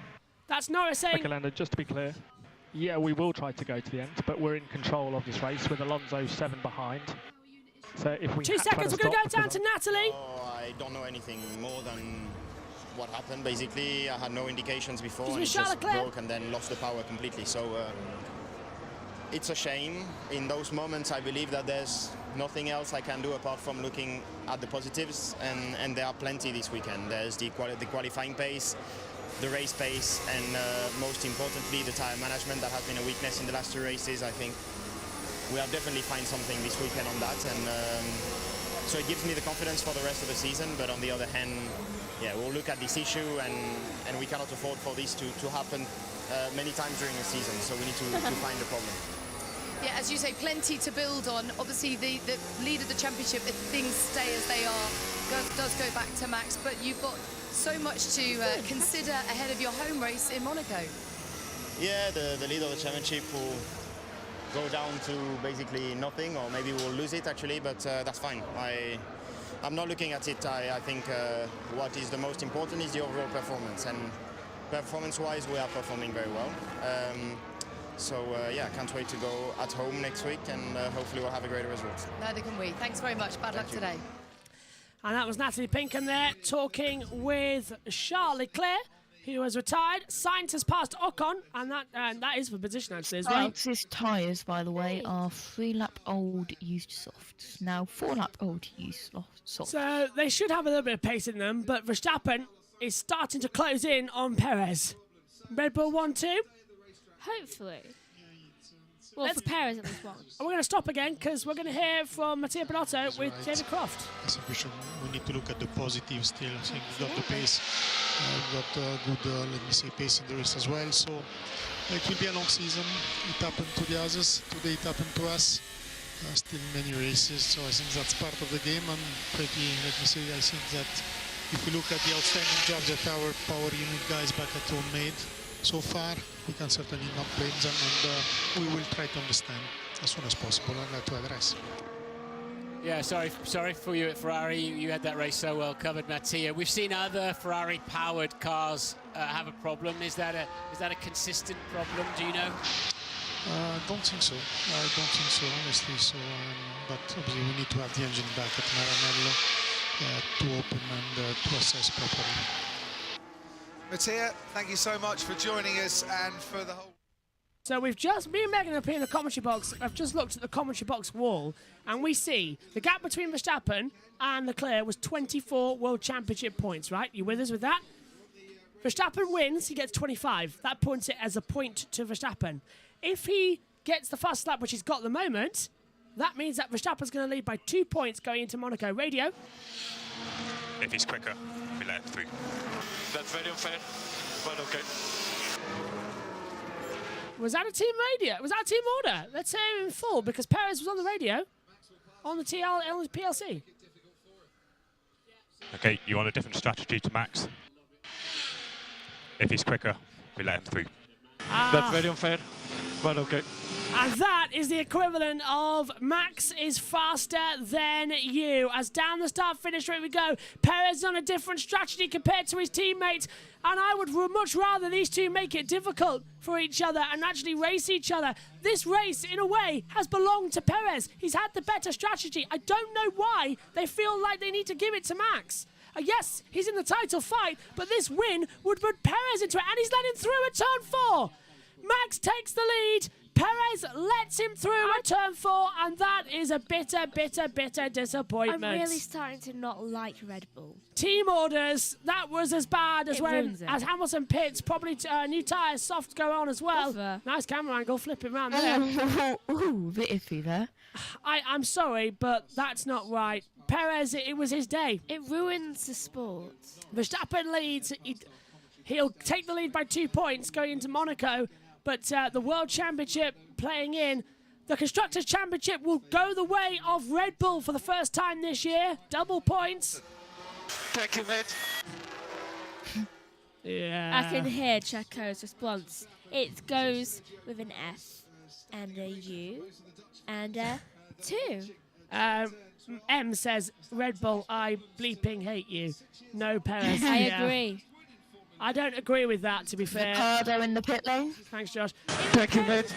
That's Norris saying... Okay, Lando, just to be clear. Yeah, we will try to go to the end, but we're in control of this race with Alonso 7 behind. So if we 2 had to seconds, add we're a going to go stop down to because Natalie. I don't know anything more than what happened. Basically, I had no indications before, Excuse and me, it just Charles Leclerc. broke and then lost the power completely. So it's a shame. In those moments, I believe that there's nothing else I can do apart from looking at the positives, and there are plenty this weekend. There's the qualifying pace, the race pace, and most importantly, the tyre management that has been a weakness in the last 2 races. I think we have definitely find something this weekend on that, and so it gives me the confidence for the rest of the season. But on the other hand, yeah, we'll look at this issue, and we cannot afford for this to happen many times during the season. So we need to find the problem. Yeah, as you say, plenty to build on. Obviously, the lead of the championship, if things stay as they are, does go back to Max, but you've got so much to consider ahead of your home race in Monaco. Yeah, the lead of the championship will go down to basically nothing, or maybe we'll lose it actually, but that's fine. I'm not looking at it. I think what is the most important is the overall performance, and performance-wise we are performing very well. So yeah, can't wait to go at home next week, and hopefully we'll have a great result. Neither can we. Thanks very much. Bad luck today. And that was Natalie Pinkham there talking with Charles Leclerc, who has retired. Sainz has passed Ocon, and that is for position actually as well. Sainz's tyres, by the way, are 3-lap-old used softs. Now 4-lap-old used softs. So they should have a little bit of pace in them, but Verstappen is starting to close in on Perez. Red Bull 1-2. Hopefully. Well, for Perez at least one. And we're going to stop again because we're going to hear from Mattia Binotto with David Croft. I think we need to look at the positive still. I think we've got the pace, we've got good, let me say, pace in the race as well. So it will be a long season. It happened to the others. Today it happened to us. Still many races, so I think that's part of the game. I'm pretty, let me say, I think that if we look at the outstanding job that our power unit guys back at home made so far, we can certainly not blame them, and we will try to understand as soon as possible and to address. Yeah, sorry for you at Ferrari. You had that race so well covered, Mattia. We've seen other Ferrari-powered cars have a problem. Is that a consistent problem? Do you know? I don't think so. I don't think so, honestly. So, but obviously we need to have the engine back at Maranello to open and to assess properly. Mattia, thank you so much for joining us and for the whole... So me and Megan up here in the commentary box, I've just looked at the commentary box wall, and we see the gap between Verstappen and Leclerc was 24 World Championship points, right? You with us with that? Verstappen wins, he gets 25. That points it as a point to Verstappen. If he gets the fast lap, which he's got at the moment, that means that Verstappen's going to lead by 2 points going into Monaco. Radio. If he's quicker, we let him through. That's very unfair, but okay. Was that a team radio? Was that a team order? Let's hear him in full, because Perez was on the radio, on the PLC. Okay, you want a different strategy to Max? If he's quicker, we let him through. That's very unfair, but okay. And that is the equivalent of Max is faster than you. As down the start-finish straight we go. Perez is on a different strategy compared to his teammates. And I would much rather these two make it difficult for each other and actually race each other. This race, in a way, has belonged to Perez. He's had the better strategy. I don't know why they feel like they need to give it to Max. Yes, he's in the title fight, but this win would put Perez into it, and he's let him through at turn 4. Max takes the lead. Perez lets him through at turn 4, and that is a bitter, bitter, bitter disappointment. I'm really starting to not like Red Bull. Team orders, that was as bad as ruins it. as Hamilton pits. Probably new tyres, soft go on as well. Nice camera angle, flipping around there. Ooh, a bit iffy there. I'm sorry, but that's not right. Perez, it was his day. It ruins the sport. Verstappen leads. He'll take the lead by 2 points going into Monaco. But the World Championship playing in. The Constructors' Championship will go the way of Red Bull for the first time this year. Double points. Thank you, mate. Yeah. I can hear Checo's response. It goes with an F and a U and a 2. M says, Red Bull, I bleeping hate you. No, Perez. I agree. I don't agree with that, to be fair. Ricardo in the pit lane. Thanks, Josh. Thank you, mate.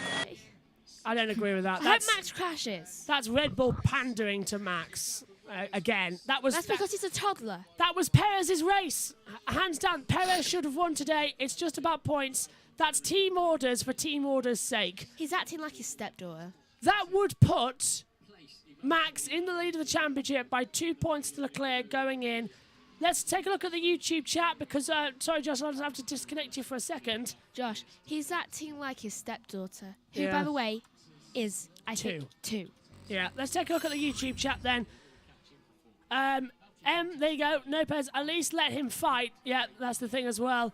I don't agree with that. I hope Max crashes. That's Red Bull pandering to Max. Again, that's because he's a toddler. That was Perez's race. Hands down, Perez should have won today. It's just about points. That's team orders for team orders' sake. He's acting like his stepdaughter. That would put Max in the lead of the championship by 2 points to Leclerc going in. Let's take a look at the YouTube chat because, sorry, Josh, I'll just have to disconnect you for a second. Josh, he's acting like his stepdaughter, who, by the way, is, I think, 2. Yeah, let's take a look at the YouTube chat then. M, there you go. Lopez, at least let him fight. Yeah, that's the thing as well.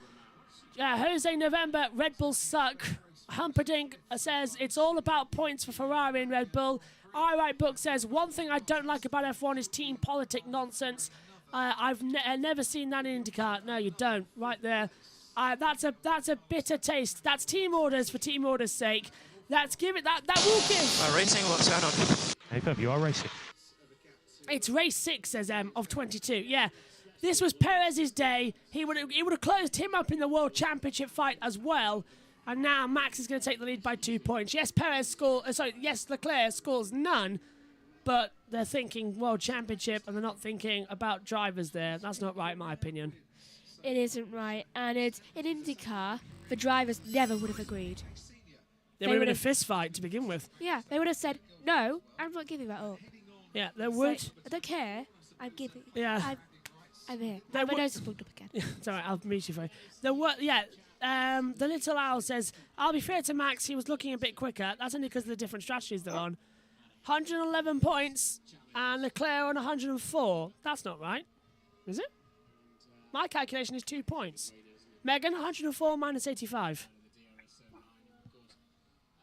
Jose November, Red Bull suck. Humperdinck says it's all about points for Ferrari and Red Bull. I Write Book says one thing I don't like about F1 is team politic nonsense. I've never seen that in IndyCar. No, you don't. Right there. That's a bitter taste. That's team orders for team orders' sake. Let's give it that will give. Racing, what's going on? Hey, Fab, you are racing. It's race 6, says M, of 22. Yeah, this was Perez's day. He would have closed him up in the World Championship fight as well. And now Max is going to take the lead by 2 points. Yes, Leclerc scores none. But they're thinking World Championship and they're not thinking about drivers there. That's not right, in my opinion. It isn't right. And it's in IndyCar, the drivers never would have agreed. They would have been a fist fight to begin with. Yeah, they would have said, no, I'm not giving that up. Yeah, they would. I don't care. I'm giving. Yeah. I'm here. My nose is plugged up again. It's all right, I'll mute you for you. The little owl says, I'll be fair to Max, he was looking a bit quicker. That's only because of the different strategies they're on. 111 points and Leclerc on 104. That's not right, is it? My calculation is 2 points. Megan, 104 minus 85.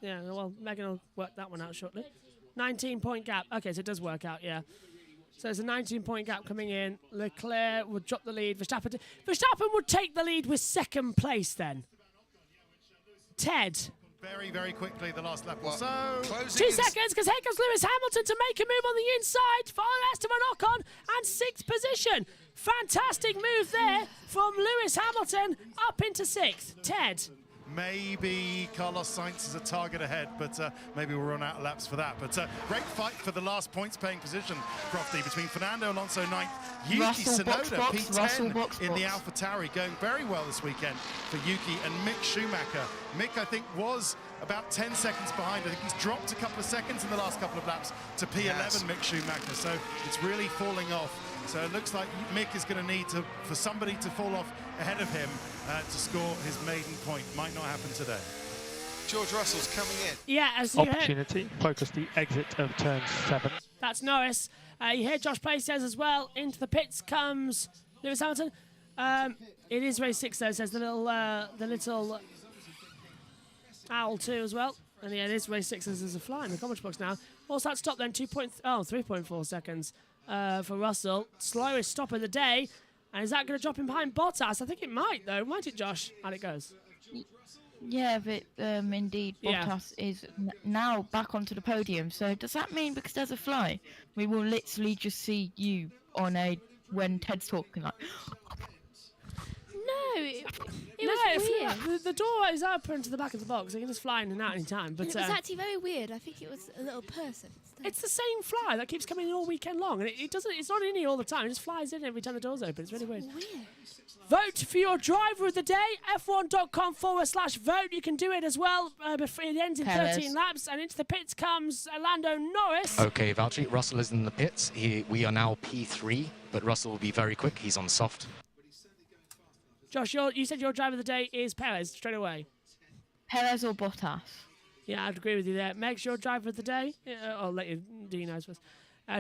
Yeah, well, Megan will work that one out shortly. 19-point gap. Okay, so it does work out, yeah. So there's a 19-point gap coming in. Leclerc would drop the lead. Verstappen would take the lead with second place then. Ted. Very, very quickly, the last lap or so. 2 seconds, because here comes Lewis Hamilton to make a move on the inside for Esteban Ocon and 6th position. Fantastic move there from Lewis Hamilton up into 6th. Ted. Maybe Carlos Sainz is a target ahead, but maybe we'll run out of laps for that. But great fight for the last points-paying position, Crofty, between Fernando Alonso 9th, Yuki Tsunoda, P10 in the AlphaTauri, going very well this weekend for Yuki and Mick Schumacher. Mick, I think, was about 10 seconds behind. I think he's dropped a couple of seconds in the last couple of laps to P11, Mick Schumacher, so it's really falling off. So it looks like Mick is going to need for somebody to fall off ahead of him to score his maiden point. Might not happen today. George Russell's coming in. Yeah, as you Opportunity. Focus the exit of turn 7. That's Norris. You hear Josh Play says as well, into the pits comes Lewis Hamilton. It is race 6 though, says the little owl too as well. And yeah, it is race 6 as there's a fly in the comment box now. Also that stop then 3.4 seconds for Russell. Slowest stop of the day. And is that going to drop him behind Bottas? I think it might though, might it, Josh? And it goes. Yeah, but indeed, Bottas is now back onto the podium. So does that mean because there's a fly, we will literally just see you on when Ted's talking like? No. It was weird. The door is open to the back of the box. They can just fly in and out any time. But It was actually very weird. I think it was a little person. it's the same fly that keeps coming in all weekend long, and it doesn't. It's not in here all the time. It just flies in every time the door's open. It's really weird. Vote for your driver of the day. F1.com/vote. You can do it as well. Before it ends in 13 laps, and into the pits comes Lando Norris. Okay, Valtteri, Russell is in the pits. We are now P3, but Russell will be very quick. He's on soft. Josh, you said your driver of the day is Perez straight away. Perez or Bottas? Yeah, I'd agree with you there. Meg's your driver of the day. I'll let you do your nose first.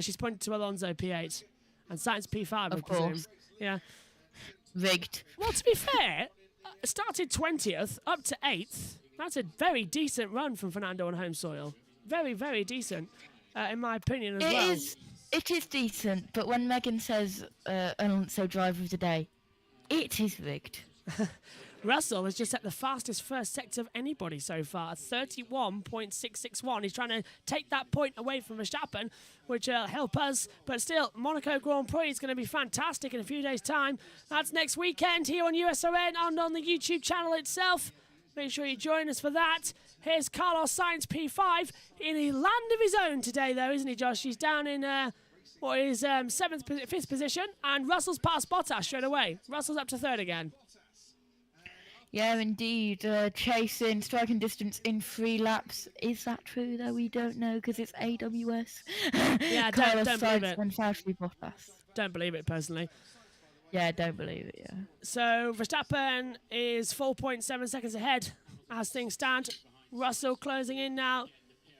She's pointed to Alonso P8 and Sainz P5. Of course. Yeah. Rigged. Well, to be fair, started 20th up to 8th. That's a very decent run from Fernando on home soil. Very, very decent, in my opinion as well. It is decent, but when Megan says Alonso driver of the day, it is rigged. Russell has just set the fastest first sector of anybody so far, 31.661. He's trying to take that point away from Verstappen, which will help us. But still, Monaco Grand Prix is going to be fantastic in a few days' time. That's next weekend here on USRN and on the YouTube channel itself. Make sure you join us for that. Here's Carlos Sainz P5 in a land of his own today, though, isn't he, Josh? He's down in what is 5th position, and Russell's past Bottas straight away. Russell's up to 3rd again. Yeah, indeed. Chasing striking distance in 3 laps. Is that true, though? We don't know because it's AWS. Yeah, don't believe it. And Valtteri Bottas. Don't believe it, personally. Yeah, don't believe it, yeah. So Verstappen is 4.7 seconds ahead as things stand. Russell closing in now,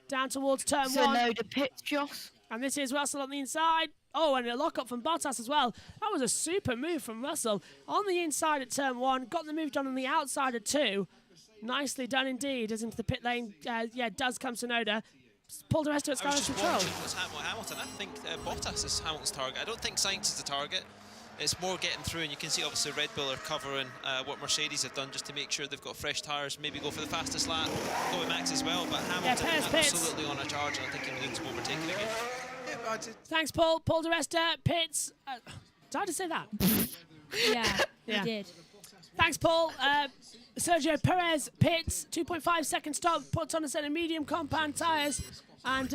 down towards turn 1. So no, the pits, Josh. And this is Russell on the inside. Oh, and a lock-up from Bottas as well. That was a super move from Russell. On the inside at turn 1, got the move done on the outside at 2. Nicely done indeed, as into the pit lane, does come Tsunoda. Pulled the rest of it, Skyler's control. Was Hamilton. I think Bottas is Hamilton's target. I don't think Sainz is the target. It's more getting through, and you can see obviously Red Bull are covering what Mercedes have done just to make sure they've got fresh tyres, maybe go for the fastest lap, go with Max as well, but Hamilton absolutely on a charge, and I think he will need to overtake it again. Thanks, Paul. Paul di Resta, pits. Did I just say that? Yeah, you did. Thanks, Paul. Sergio Perez, pits, 2.5 second stop, puts on a set of medium compound tyres. And,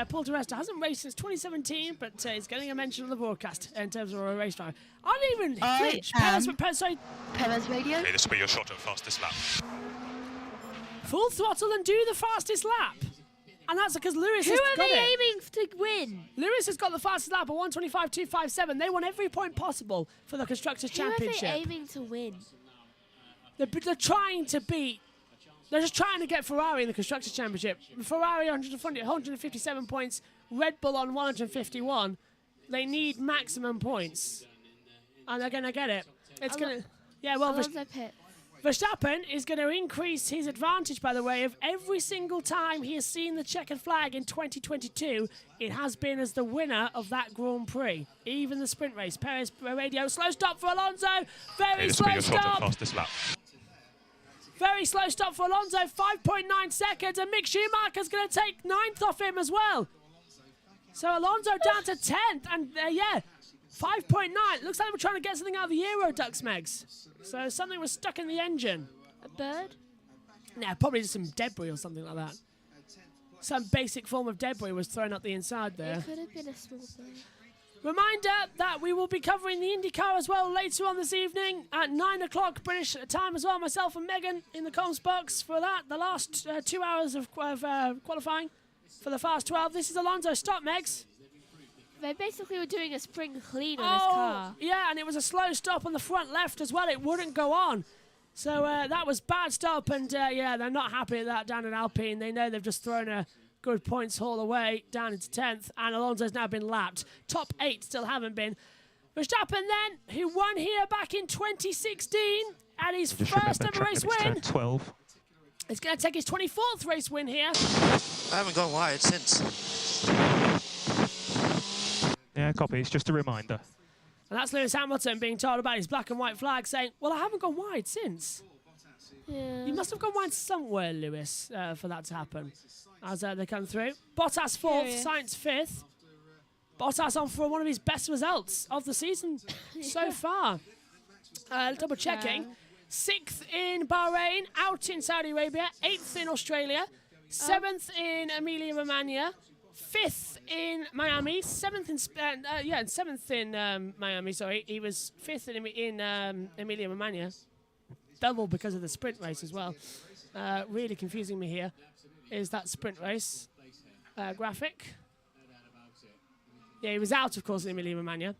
Paul di Resta hasn't raced since 2017, but he's getting a mention on the broadcast in terms of a race driver. I don't even flinch. Perez radio. Hey, this will be your shot at fastest lap. Full throttle and do the fastest lap. And that's because Lewis has got it. Who are they aiming to win? Lewis has got the fastest lap at 1:25.257. They want every point possible for the Constructors' Championship. Who are they aiming to win? They're trying to beat... They're just trying to get Ferrari in the Constructors' Championship. Ferrari 157 points, Red Bull on 151. They need maximum points. And they're going to get it. It's going to... Yeah, well... Verstappen is going to increase his advantage, by the way, of every single time he has seen the checkered flag in 2022. It has been as the winner of that Grand Prix, even the sprint race. Perez radio, slow stop for Alonso. Very slow stop. Fastest lap. Very slow stop for Alonso, 5.9 seconds, and Mick Schumacher's going to take 9th off him as well. So Alonso down to 10th, and 5.9. Looks like we're trying to get something out of the Euro ducts, Megs. So something was stuck in the engine. A bird? Nah, probably just some debris or something like that. Some basic form of debris was thrown up the inside there. It could have been a small bird. Reminder that we will be covering the IndyCar as well later on this evening at 9 o'clock British time as well. Myself and Megan in the comms box for that. The last 2 hours of qualifying for the Fast 12. This is Alonso. Stop, Megs. They basically were doing a spring clean on his car. Yeah, and it was a slow stop on the front left as well. It wouldn't go on. So that was bad stop, and they're not happy at that down at Alpine. They know they've just thrown a good points haul away down into 10th, and Alonso's now been lapped. Top 8 still haven't been. Verstappen then, who won here back in 2016, and his first ever race win. 12. It's going to take his 24th race win here. I haven't gone wide since. Yeah, copy. It's just a reminder. And that's Lewis Hamilton being told about his black and white flag, saying, well, I haven't gone wide since. Yeah. You must have gone wide somewhere, Lewis, for that to happen. As they come through. Bottas 4th, Sainz 5th. Bottas on for one of his best results of the season so far. Double checking. 6th in Bahrain, out in Saudi Arabia, 8th in Australia, 7th in Emilia-Romagna, 5th in Miami, 7th in and 7th in Miami. Sorry, he was 5th in Emilia-Romagna. Double because of the sprint race as well. Really confusing me here. Is that sprint race graphic? Yeah, he was out, of course, in Emilia-Romagna.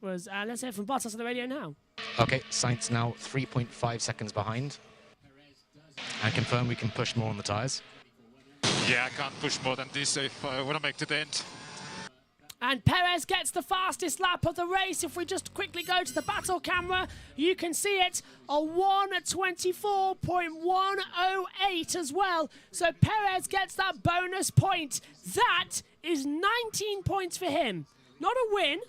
Let's hear from Bottas on the radio now. Okay, Sainz now 3.5 seconds behind. And confirm we can push more on the tyres. Yeah, I can't push more than this if I want to make to the end. And Perez gets the fastest lap of the race. If we just quickly go to the battle camera, you can see it, a 1:24.108 as well. So Perez gets that bonus point. That is 19 points for him. Not a win,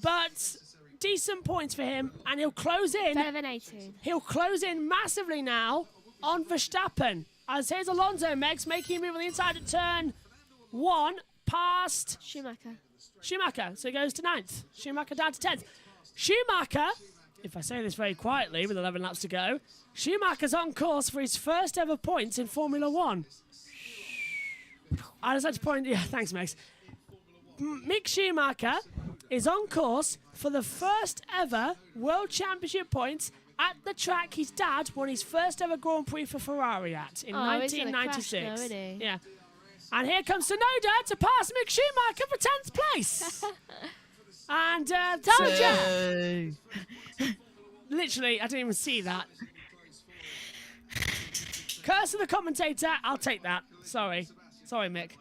but decent points for him. And he'll close in. Better than 18. He'll close in massively now on Verstappen. As here's Alonso, Megs, making a move on the inside of turn 1 past Schumacher. So he goes to 9th. Schumacher down to 10th. Schumacher, if I say this very quietly with 11 laps to go, Schumacher's on course for his first ever points in Formula 1. I just had to point, yeah, thanks, Megs. Mick Schumacher is on course for the first ever World Championship points at the track his dad won his first ever Grand Prix for Ferrari at in 1996. Crash, though, isn't he? Yeah. And here comes Tsunoda to pass Mick Schumacher for 10th place. And told you. Literally, I didn't even see that. Curse of the commentator, I'll take that. Sorry, Mick.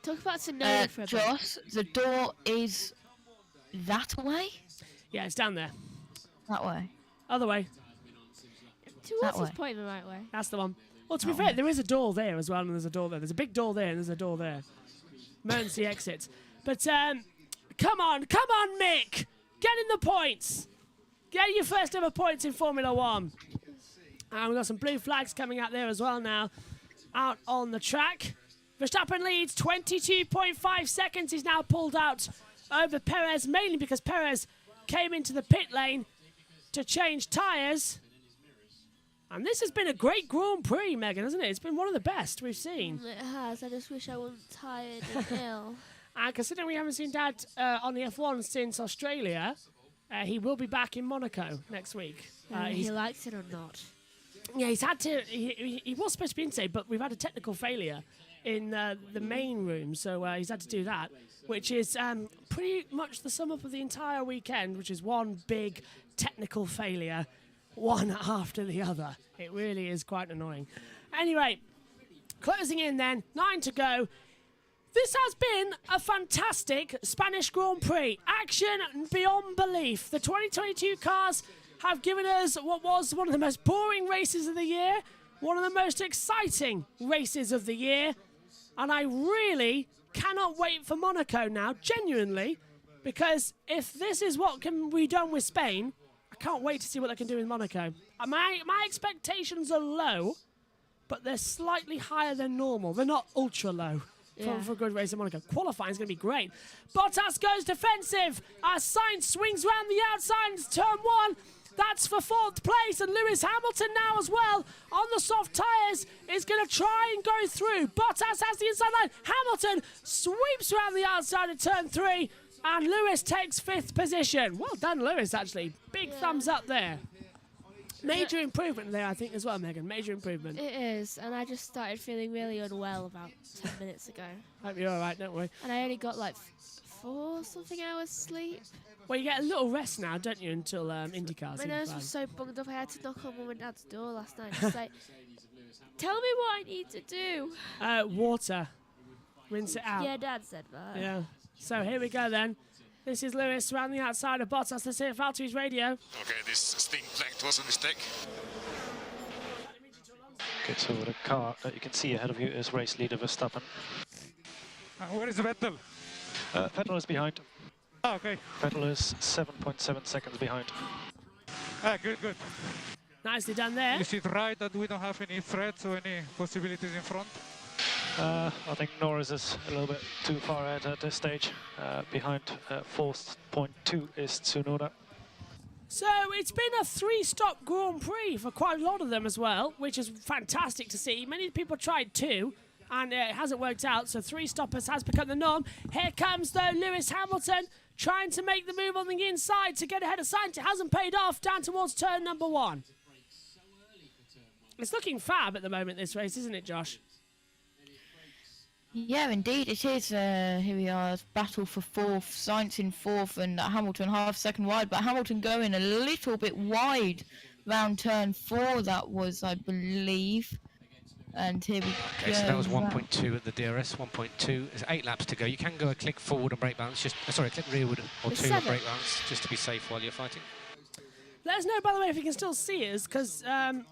Talk about Tsunoda for a bit. Joss, the door is that way? Yeah, it's down there. That way. Other way. Towards his point the right way. That's the one. Well, to be fair, there is a door there as well, and there's a door there. There's a big door there, and there's a door there. Emergency exit. But, come on, Mick! Get in the points! Get your first ever points in Formula 1. And we've got some blue flags coming out there as well now. Out on the track. Verstappen leads 22.5 seconds. He's now pulled out over Perez, mainly because Perez came into the pit lane to change tyres. And this has been a great Grand Prix, Megan, hasn't it? It's been one of the best we've seen. It has. I just wish I wasn't tired and ill. And considering we haven't seen Dad on the F1 since Australia, he will be back in Monaco next week. He likes it or not. Yeah, he's had to. He was supposed to be in today, but we've had a technical failure in the main room, so he's had to do that, which is pretty much the sum up of the entire weekend, which is one big technical failure. One after the other. It really is quite annoying. Anyway, closing in then, 9 to go. This has been a fantastic Spanish Grand Prix. Action beyond belief. The 2022 cars have given us what was one of the most boring races of the year, one of the most exciting races of the year, and I really cannot wait for Monaco now, genuinely, because if this is what can be done with Spain, I can't wait to see what they can do in Monaco. My expectations are low, but they're slightly higher than normal. They're not ultra low for a good race in Monaco. Qualifying is going to be great. Bottas goes defensive as Sainz swings round the outside into turn 1. That's for 4th place, and Lewis Hamilton now as well on the soft tyres is going to try and go through. Bottas has the inside line. Hamilton sweeps around the outside of turn 3. And Lewis takes 5th position. Well done, Lewis, actually. Big thumbs up there. Major improvement there, I think, as well, Megan. Major improvement. It is, and I just started feeling really unwell about 10 minutes ago. Hope you're all right, don't worry. And I only got like 4-something hours sleep. Well, you get a little rest now, don't you, until IndyCar. My nose was so bunged up, I had to knock on Mum and Dad's door last night. Just like, tell me what I need to do. Water. Rinse it out. Yeah, Dad said that. Yeah. So here we go then. This is Lewis around the outside of Bottas. Let's hear Valtteri's radio. Okay, this sting plank was a mistake. Okay, so the car that you can see ahead of you is race leader Verstappen. Where is Vettel? Vettel is behind. Oh, okay. Vettel is 7.7 seconds behind. Good. Nicely done there. Is it right that we don't have any threats or any possibilities in front? I think Norris is a little bit too far ahead at this stage. Behind 4.2 is Tsunoda. So it's been a 3-stop Grand Prix for quite a lot of them as well, which is fantastic to see. Many people tried 2, and it hasn't worked out, so 3 stoppers has become the norm. Here comes, though, Lewis Hamilton trying to make the move on the inside to get ahead of Sainz. It hasn't paid off down towards turn number 1. It's looking fab at the moment, this race, isn't it, Josh? Yeah, indeed it is. Here we are, battle for 4th, Sainz in 4th and Hamilton half second wide, but Hamilton going a little bit wide round turn 4, that was, I believe. And here we Okay, go. so that was 1.2 at the DRS, 1.2. There's 8 laps to go. You can go a click forward and brake balance, sorry, click rearward or 2 and brake balance, just to be safe while you're fighting. Let us know, by the way, if you can still see us, because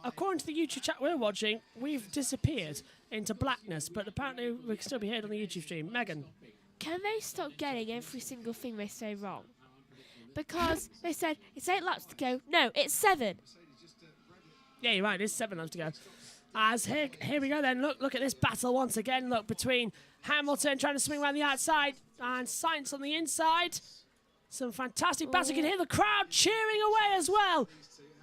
according to the YouTube chat we're watching, we've disappeared into blackness, but apparently we can still be heard on the YouTube stream. Megan? Can they stop getting every single thing they say wrong? Because they said it's 8 laps to go. No, it's 7. Yeah, you're right. It's 7 laps to go. As here we go then. Look at this battle once again. Look, between Hamilton trying to swing around the outside and Sainz on the inside. Some fantastic battle. You can hear the crowd cheering away as well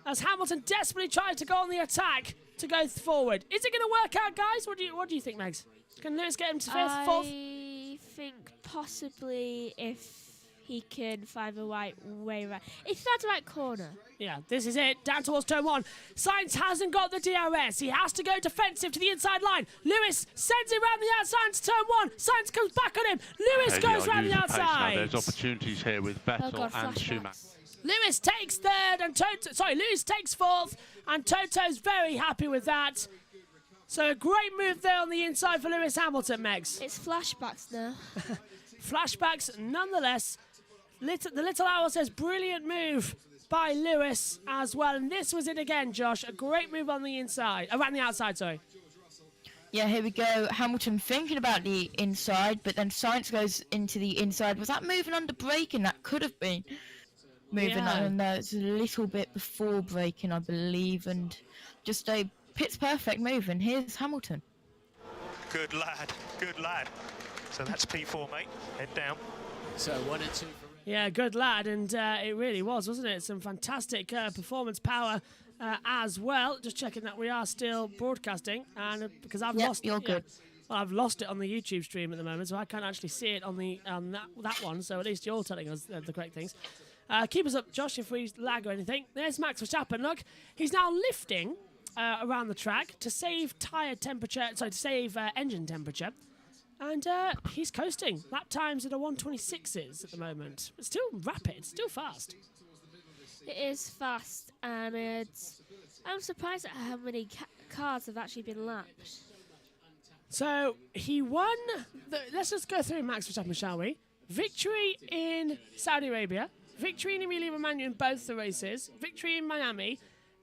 as Hamilton desperately tries to go on the attack to go forward. Is it going to work out, guys? What do you think, Megs? Can Lewis get him to 5th, 4th? I think possibly if he can find the right way around. If he finds the right corner. Yeah, this is it. Down towards turn 1. Sainz hasn't got the DRS. He has to go defensive to the inside line. Lewis sends it round the outside to turn 1. Sainz comes back on him. Lewis goes round the outside. There's opportunities here with Vettel and Schumacher. Lewis takes 3rd and Lewis takes 4th, and Toto's very happy with that. So a great move there on the inside for Lewis Hamilton, Megs. It's flashbacks now. Flashbacks nonetheless. The little owl says brilliant move by Lewis as well, and this was it again, Josh. A great move on the inside, around the outside, sorry. Yeah, here we go. Hamilton thinking about the inside, but then Sainz goes into the inside. Was that moving under braking? That could have been moving under. It's a little bit before braking, I believe, and just a pit's perfect move. And here's Hamilton. Good lad, good lad. So that's P4, mate. Head down. So 1 and 2 for... Yeah, good lad, and it really was, wasn't it? Some fantastic performance power as well. Just checking that we are still broadcasting, and because I've lost, you're good. Well, I've lost it on the YouTube stream at the moment, so I can't actually see it on the that one. So at least you're telling us the correct things. Keep us up, Josh, if we lag or anything. There's Max Verstappen. Look, he's now lifting around the track to save tyre temperature. Sorry, to save engine temperature. And he's coasting. Lap times at a 126s at the moment. It's still rapid, still fast. It is fast, and I'm surprised at how many cars have actually been lapped. So he won. Let's just go through Max Verstappen, shall we? Victory in Saudi Arabia, victory in Emilia-Romagna in both the races, victory in Miami.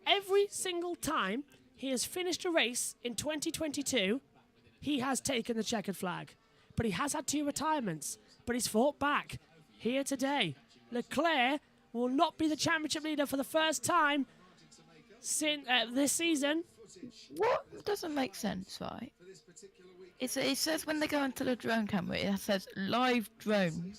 Every single time he has finished a race in 2022, he has taken the checkered flag. But he has had 2 retirements. But he's fought back here today. Leclerc will not be the championship leader for the first time since this season. What doesn't make sense, right? It says when they go into the drone camera, it says live drone,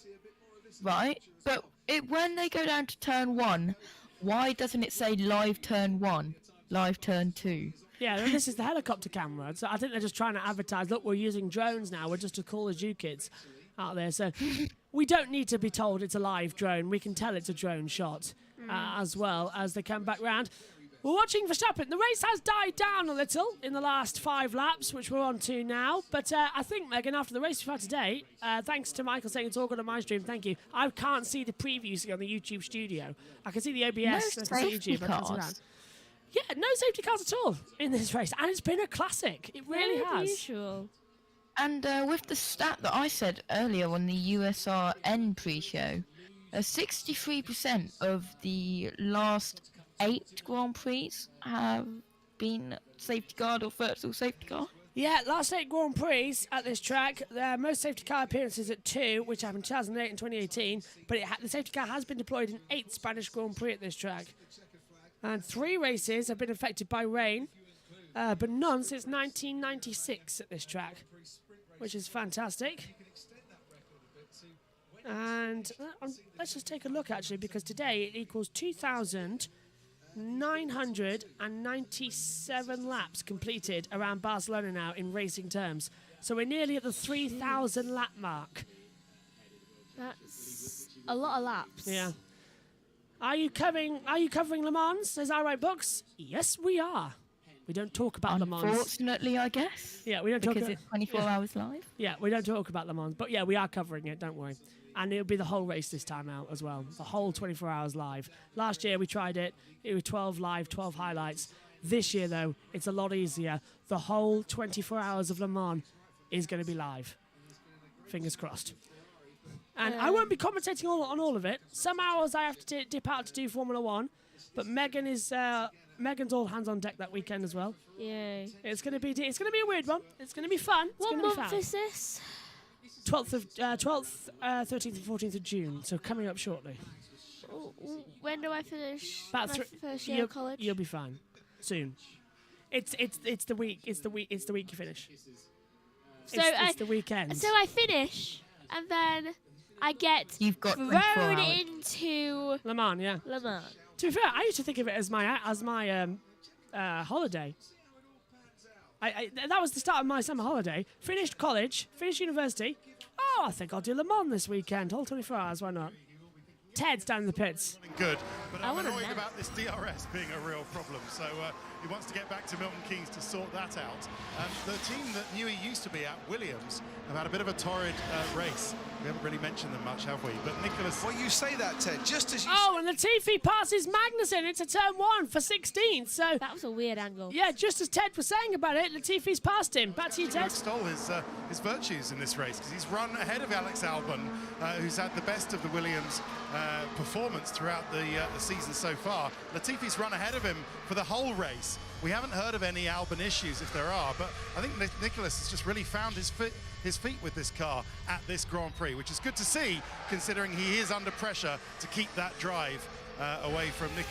right? But when they go down to turn 1, why doesn't it say live turn 1, live turn 2? Yeah, this is the helicopter camera. So I think they're just trying to advertise, look, we're using drones now. We're just as cool as you kids out there. So we don't need to be told it's a live drone. We can tell it's a drone shot as well as they come back round. We're watching Verstappen. The race has died down a little in the last 5 laps, which we're on to now. But I think, Megan, after the race we've had today, thanks to Michael saying it's all good on my stream, thank you. I can't see the preview on the YouTube studio. I can see the OBS. No I can see YouTube. I can't see that. Yeah, no safety cars at all in this race. And it's been a classic. It really has. Unusual. And with the stat that I said earlier on the USRN pre-show, 63% of the last 8 Grand Prix have been safety car or virtual safety car. Yeah, last 8 Grand Prix at this track. Most safety car appearances at 2, which happened in 2008 and 2018. But the safety car has been deployed in 8 Spanish Grand Prix at this track. And 3 races have been affected by rain, but none since 1996 at this track, which is fantastic. And let's just take a look, actually, because today it equals 2,997 laps completed around Barcelona now in racing terms. So we're nearly at the 3,000 lap mark. That's a lot of laps. Yeah. Are you covering Le Mans? Says I write books. Yes, we are. We don't talk about Le Mans. Unfortunately, I guess. Yeah, we don't talk because it's 24 hours live. Yeah, we don't talk about Le Mans, but yeah, we are covering it. Don't worry. And it'll be the whole race this time out as well. The whole 24 hours live. Last year we tried it. It was 12 live, 12 highlights. This year though, it's a lot easier. The whole 24 hours of Le Mans is going to be live. Fingers crossed. And I won't be commentating on all of it. Some hours I have to dip out to do Formula 1, but Megan's all hands on deck that weekend as well. Yay. It's going to be a weird one. It's going to be fun. What month is this? 12th, 13th and 14th of June, so coming up shortly. When do I finish About my first year of college? You'll be fine. Soon. It's the week you finish. So it's the weekend. So I finish, and then I get thrown into Le Mans, yeah. Le Mans. To be fair, I used to think of it as my holiday. That was the start of my summer holiday. Finished college, finished university. Oh, I think I'll do Le Mans this weekend. Whole 24 hours, why not? Ted's down in the pits. Good, but I'm annoyed about this DRS being a real problem. So he wants to get back to Milton Keynes to sort that out. The team that Newey used to be at, Williams, have had a bit of a torrid race. We haven't really mentioned them much, have we? But Nicholas... Well, you say that, Ted, just as you... Oh, and Latifi passes Magnussen into turn 1 for 16th, so... That was a weird angle. Yeah, just as Ted was saying about it, Latifi's passed him. Back to you, Ted. Stole his virtues in this race, because he's run ahead of Alex Albon, who's had the best of the Williams performance throughout the season so far. Latifi's run ahead of him for the whole race. We haven't heard of any Albon issues, if there are, but I think Nicholas has just really found his feet with this car at this Grand Prix, which is good to see, considering he is under pressure to keep that drive away from Nick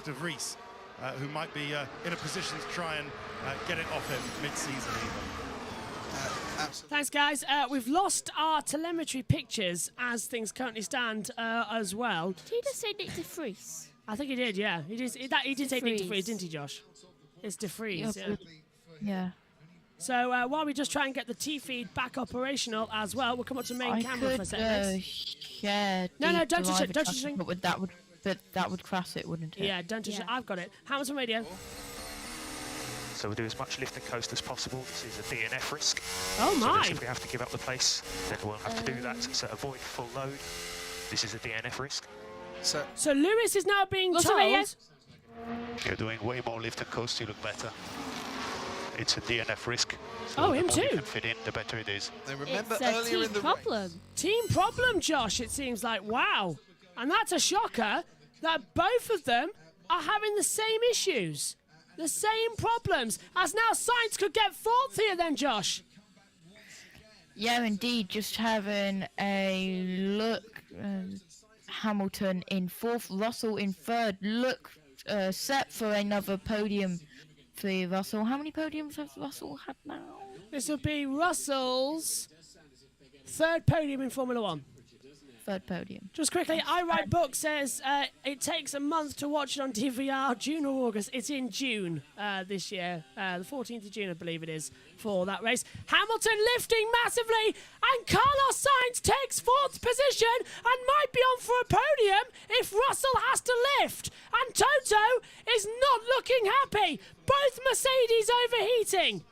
de Vries, who might be in a position to try and get it off him mid-season even. Thanks, guys. We've lost our telemetry pictures as things currently stand as well. Did he just say Nick de Vries? I think he did, yeah. He did say Nick de Vries, didn't he, Josh? It's de Vries, yeah. Yeah. So while we just try and get the T-feed back operational as well, we'll come up to main camera for a second. No, don't touch it, don't touch it. But that would crash it, wouldn't it? Yeah, don't touch it. I've got it. Hamilton Radio. So we'll do as much lift and coast as possible. This is a DNF risk. Oh my! So if we have to give up the place, then we'll have to do that. So avoid full load. This is a DNF risk. So Lewis is now being told... You're doing way more lift and coast, you look better. It's a DNF risk. So oh, him the too. more you can fit in, the better it is. And remember it's a team problem. Team problem, Josh, it seems like. Wow. And that's a shocker that both of them are having the same issues. The same problems. As now Sainz could get fourth here then, Josh. Yeah, indeed. Just having a look. Hamilton in fourth, Russell in third. Look set for another podium for Russell. How many podiums has Russell had now? This will be Russell's third podium in Formula 1. Third podium. Just quickly, I Write Book says it takes a month to watch it on DVR, June or August. It's in June this year, the 14th of June, I believe it is, for that race. Hamilton lifting massively, and Carlos Sainz takes fourth position and might be on for a podium if Russell has to lift. And Toto is not looking happy. Both Mercedes overheating.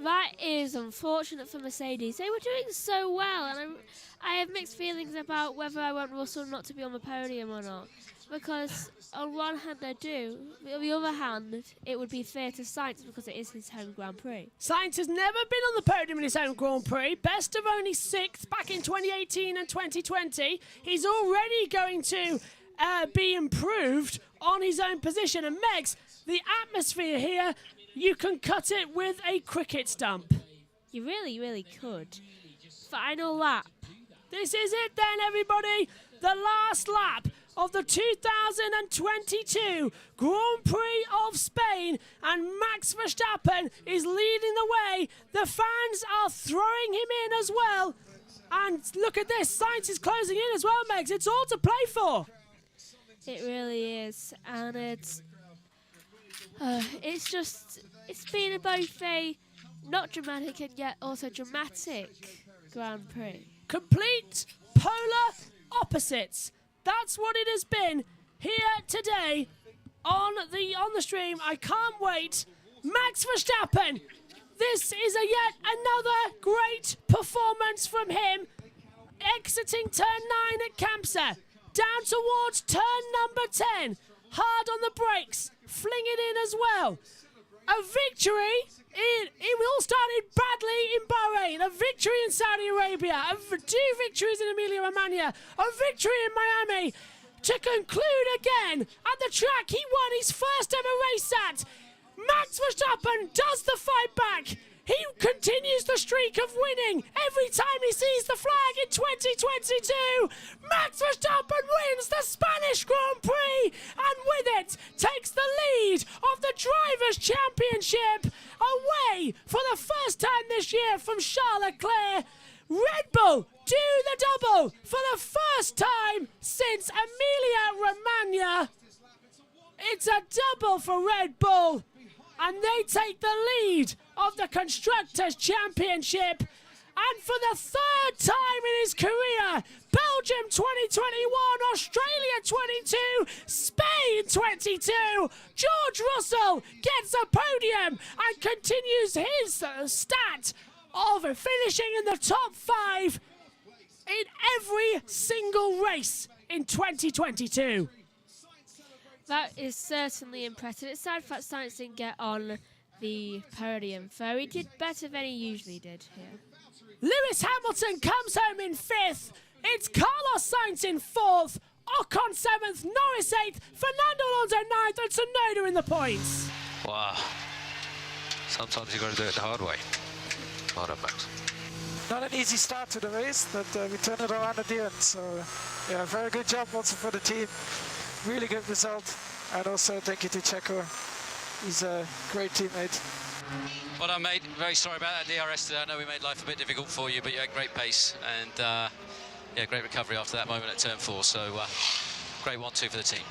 That is unfortunate for Mercedes. They were doing so well, and I have mixed feelings about whether I want Russell not to be on the podium or not. Because on one hand I do, on the other hand it would be fair to Sainz because it is his home Grand Prix. Sainz has never been on the podium in his home Grand Prix. Best of only 6th back in 2018 and 2020. He's already going to be improved on his own position. And Megs, the atmosphere here, you can cut it with a cricket stump. You really, really could. Final lap. This is it then, everybody. The last lap of the 2022 Grand Prix of Spain, and Max Verstappen is leading the way. The fans are throwing him in as well. And look at this, Sainz is closing in as well, Megs. It's all to play for. It really is, and it's been both a not dramatic and yet also dramatic Grand Prix. Complete polar opposites. That's what it has been here today on the stream. I can't wait. Max Verstappen. This is yet another great performance from him. Exiting turn 9 at Kampsa. Down towards turn number 10. Hard on the brakes. Fling it in as well. A victory. It all started badly in Bahrain. A victory in Saudi Arabia. 2 victories in Emilia-Romagna. A victory in Miami. To conclude again at the track he won his first ever race at. Max Verstappen does the fight back. He continues the streak of winning every time he sees the flag in 2022. Max Verstappen wins the Spanish Grand Prix and with it takes the lead of the Drivers' Championship away for the first time this year from Charles Leclerc. Red Bull do the double for the first time since Emilia-Romagna. It's a double for Red Bull. And they take the lead of the Constructors' Championship. And for the 3rd time in his career, Belgium 2021, Australia 22, Spain 22, George Russell gets a podium and continues his stat of finishing in the top 5 in every single race in 2022. That is certainly impressive. It's sad that Sainz didn't get on the podium, though he did better than he usually did here. Lewis Hamilton comes home in 5th. It's Carlos Sainz in 4th. Ocon 7th, Norris 8th, Fernando Alonso 9th, and Tsunoda in the points. Wow. Sometimes you've got to do it the hard way. Well done, Max. Not an easy start to the race, but we turned it around at the end. So, yeah, very good job also for the team. Really good result. And also thank you to Checo. He's a great teammate. Well done, mate. Very sorry about that DRS today. I know we made life a bit difficult for you, but you had great pace and yeah, great recovery after that moment at turn 4. So great 1-2 for the team.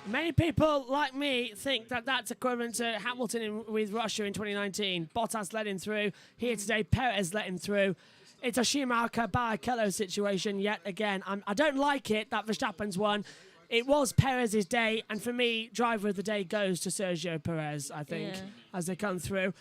Many people, like me, think that that's equivalent to Hamilton with Russia in 2019. Bottas let him through. Here today, Perez let him through. It's a Schumacher-Barrichello situation yet again. I don't like it that Verstappen's won. It was Perez's day, and for me, driver of the day goes to Sergio Perez, I think, as they come through.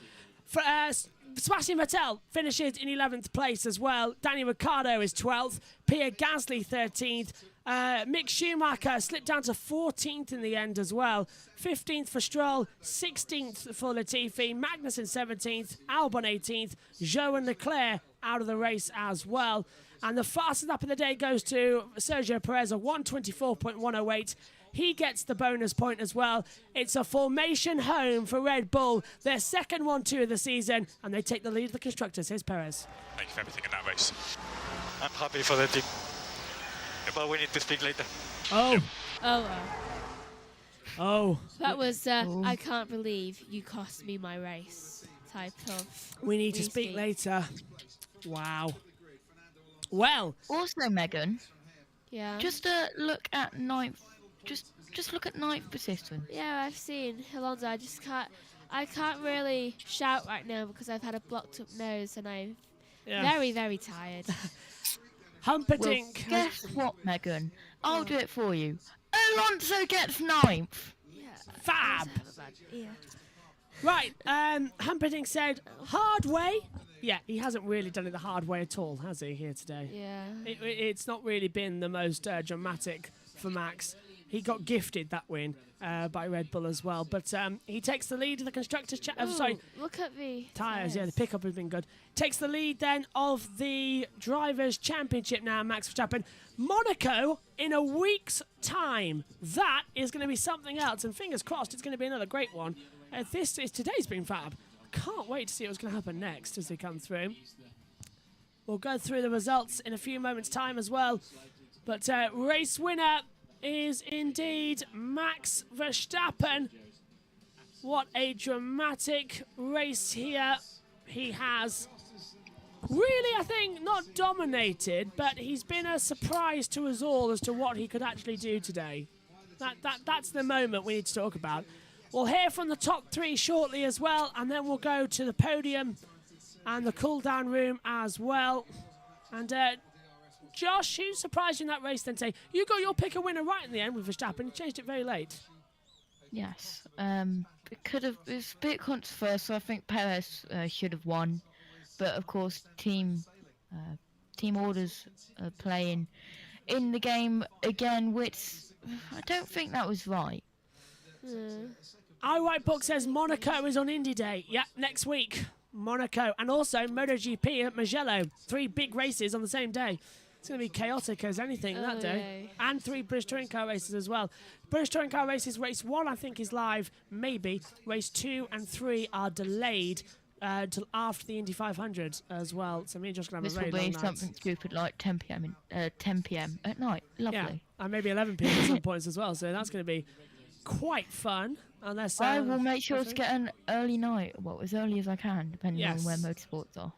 Sebastian Vettel finishes in 11th place as well. Daniel Ricciardo is 12th. Pierre Gasly 13th. Mick Schumacher slipped down to 14th in the end as well. 15th for Stroll, 16th for Latifi, Magnussen 17th, Albon 18th, Zhou and Leclerc out of the race as well. And the fastest lap of the day goes to Sergio Perez, a 1:24.108. He gets the bonus point as well. It's a formation home for Red Bull, their second 1-2 of the season, and they take the lead of the constructors. Here's Perez. Thank you for everything in that race. I'm happy for the team. But we need to speak later. Oh. Oh. Oh. That was, I can't believe you cost me my race type of... We need to speak later. Wow. Well. Also, Megan. Yeah. Just look at ninth. Just look at ninth position. Yeah, I've seen Alonso. I can't really shout right now because I've had a blocked up nose and I'm very, very tired. Humperdinck. Well, guess what, Megan? I'll do it for you. Alonso gets ninth. Yeah. Fab. Right. Humperdinck said hard way. Yeah, he hasn't really done it the hard way at all, has he, here today? Yeah. It's not really been the most dramatic for Max. He got gifted that win by Red Bull as well. But he takes the lead of the Constructors' sorry. Look at the tyres. Yeah, the pickup has been good. Takes the lead then of the Drivers' Championship now, Max Verstappen. Monaco in a week's time. That is going to be something else. And fingers crossed, it's going to be another great one. Today's been fab. Can't wait to see what's going to happen next as they come through. We'll go through the results in a few moments' time as well. But race winner is indeed Max Verstappen. What a dramatic race here he has. really, I think, not dominated, but he's been a surprise to us all as to what he could actually do today. That's the moment we need to talk about. We'll hear from the top 3 shortly as well, and then we'll go to the podium and the cool-down room as well. And Josh, who surprised you in that race then today? You got your pick a winner right in the end with Verstappen. You changed it very late. Yes. It was a bit controversial. I think Perez should have won, but of course, team orders playing in the game again, which I don't think that was right. Our White Book says Monaco is on Indy Day. Yep, next week. Monaco. And also MotoGP at Mugello. 3 big races on the same day. It's going to be chaotic as anything that day. And 3 British Touring Car races as well. British Touring Car races, race 1 I think is live, maybe. Race 2 and 3 are delayed until after the Indy 500 as well. So me and Josh going to have a very long night. This will be something stupid like 10 p.m. 10 p.m. at night. Lovely. Yeah, and maybe 11 p.m. at some points as well. So that's going to be quite fun. Unless I will make sure to get an early night, well, as early as I can, depending on where motorsports are.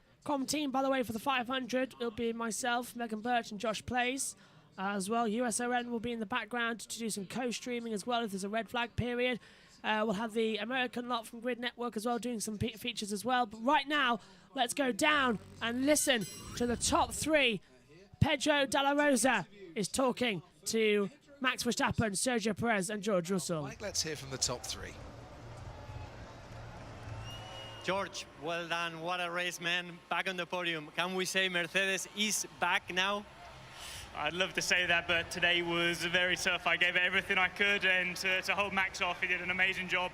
Team, by the way, for the 500, it'll be myself, Megan Birch and Josh Plays as well. USON will be in the background to do some co-streaming as well if there's a red flag period. We'll have the American lot from Grid Network as well doing some features as well. But right now, let's go down and listen to the top 3. Pedro Dalla Rosa is talking to Max Verstappen, Sergio Perez and George Russell. Mike, let's hear from the top 3. George, well done. What a race, man. Back on the podium. Can we say Mercedes is back now? I'd love to say that, but today was very tough. I gave it everything I could, and to hold Max off, he did an amazing job.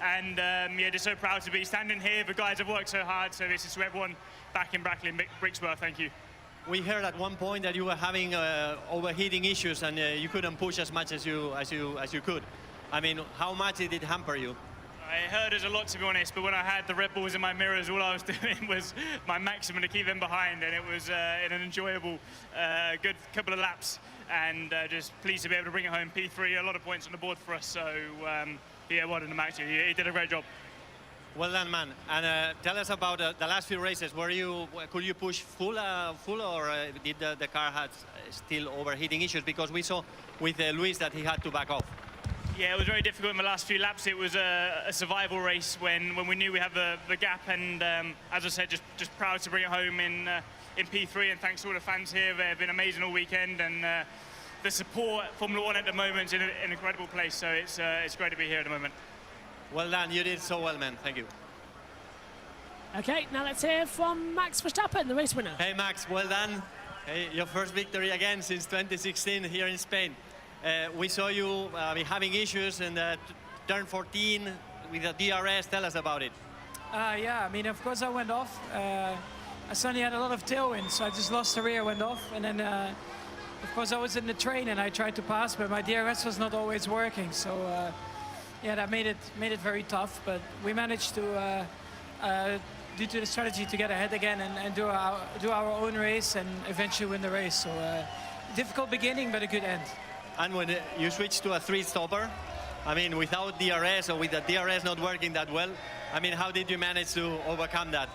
And yeah, just so proud to be standing here. The guys have worked so hard, so this is to everyone back in Brackley and Brixworth. Thank you. We heard at one point that you were having overheating issues, and you couldn't push as much as you could. I mean, how much did it hamper you? It hurt us a lot, to be honest, but when I had the Red Bulls in my mirrors, all I was doing was my maximum to keep them behind, and it was an enjoyable, good couple of laps, and just pleased to be able to bring it home. P3, a lot of points on the board for us, so yeah, well done, Max. He did a great job. Well done, man. And tell us about the last few races. Could you push full, or did the car have still overheating issues? Because we saw with Luis that he had to back off. Yeah, it was very difficult in the last few laps. It was a survival race when we knew we had the gap, and as I said, just proud to bring it home in P3, and thanks to all the fans here. They've been amazing all weekend, and the support Formula 1 at the moment is in an incredible place, so it's great to be here at the moment. Well done, you did so well, man. Thank you. Okay, now let's hear from Max Verstappen, the race winner. Hey, Max, well done. Hey, your first victory again since 2016 here in Spain. We saw you having issues in turn 14 with the DRS. Tell us about it. Yeah, I mean, of course I went off. I suddenly had a lot of tailwind, so I just lost the rear, went off, and then of course I was in the train and I tried to pass, but my DRS was not always working. So yeah, that made it very tough. But we managed to, due to the strategy, to get ahead again and do our own race and eventually win the race. So difficult beginning, but a good end. And when you switch to a 3-stopper, I mean, without DRS or with the DRS not working that well, I mean, how did you manage to overcome that?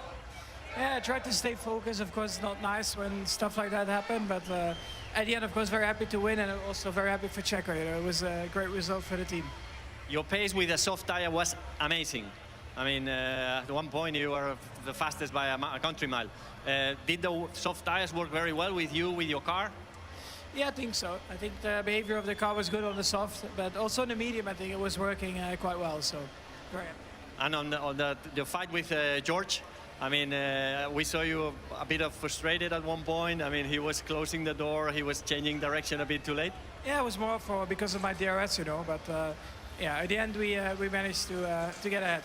Yeah, I tried to stay focused. Of course, it's not nice when stuff like that happen, but at the end, of course, very happy to win, and also very happy for Checo. You know, it was a great result for the team. Your pace with a soft tire was amazing. I mean, at one point you were the fastest by a country mile. Did the soft tires work very well with you, with your car? Yeah, I think so. I think the behavior of the car was good on the soft, but also on the medium, I think it was working quite well. So, very happy. And on the fight with George, I mean, we saw you a bit of frustrated at one point. I mean, he was closing the door, he was changing direction a bit too late. Yeah, it was more because of my DRS, you know. But yeah, at the end we managed to get ahead.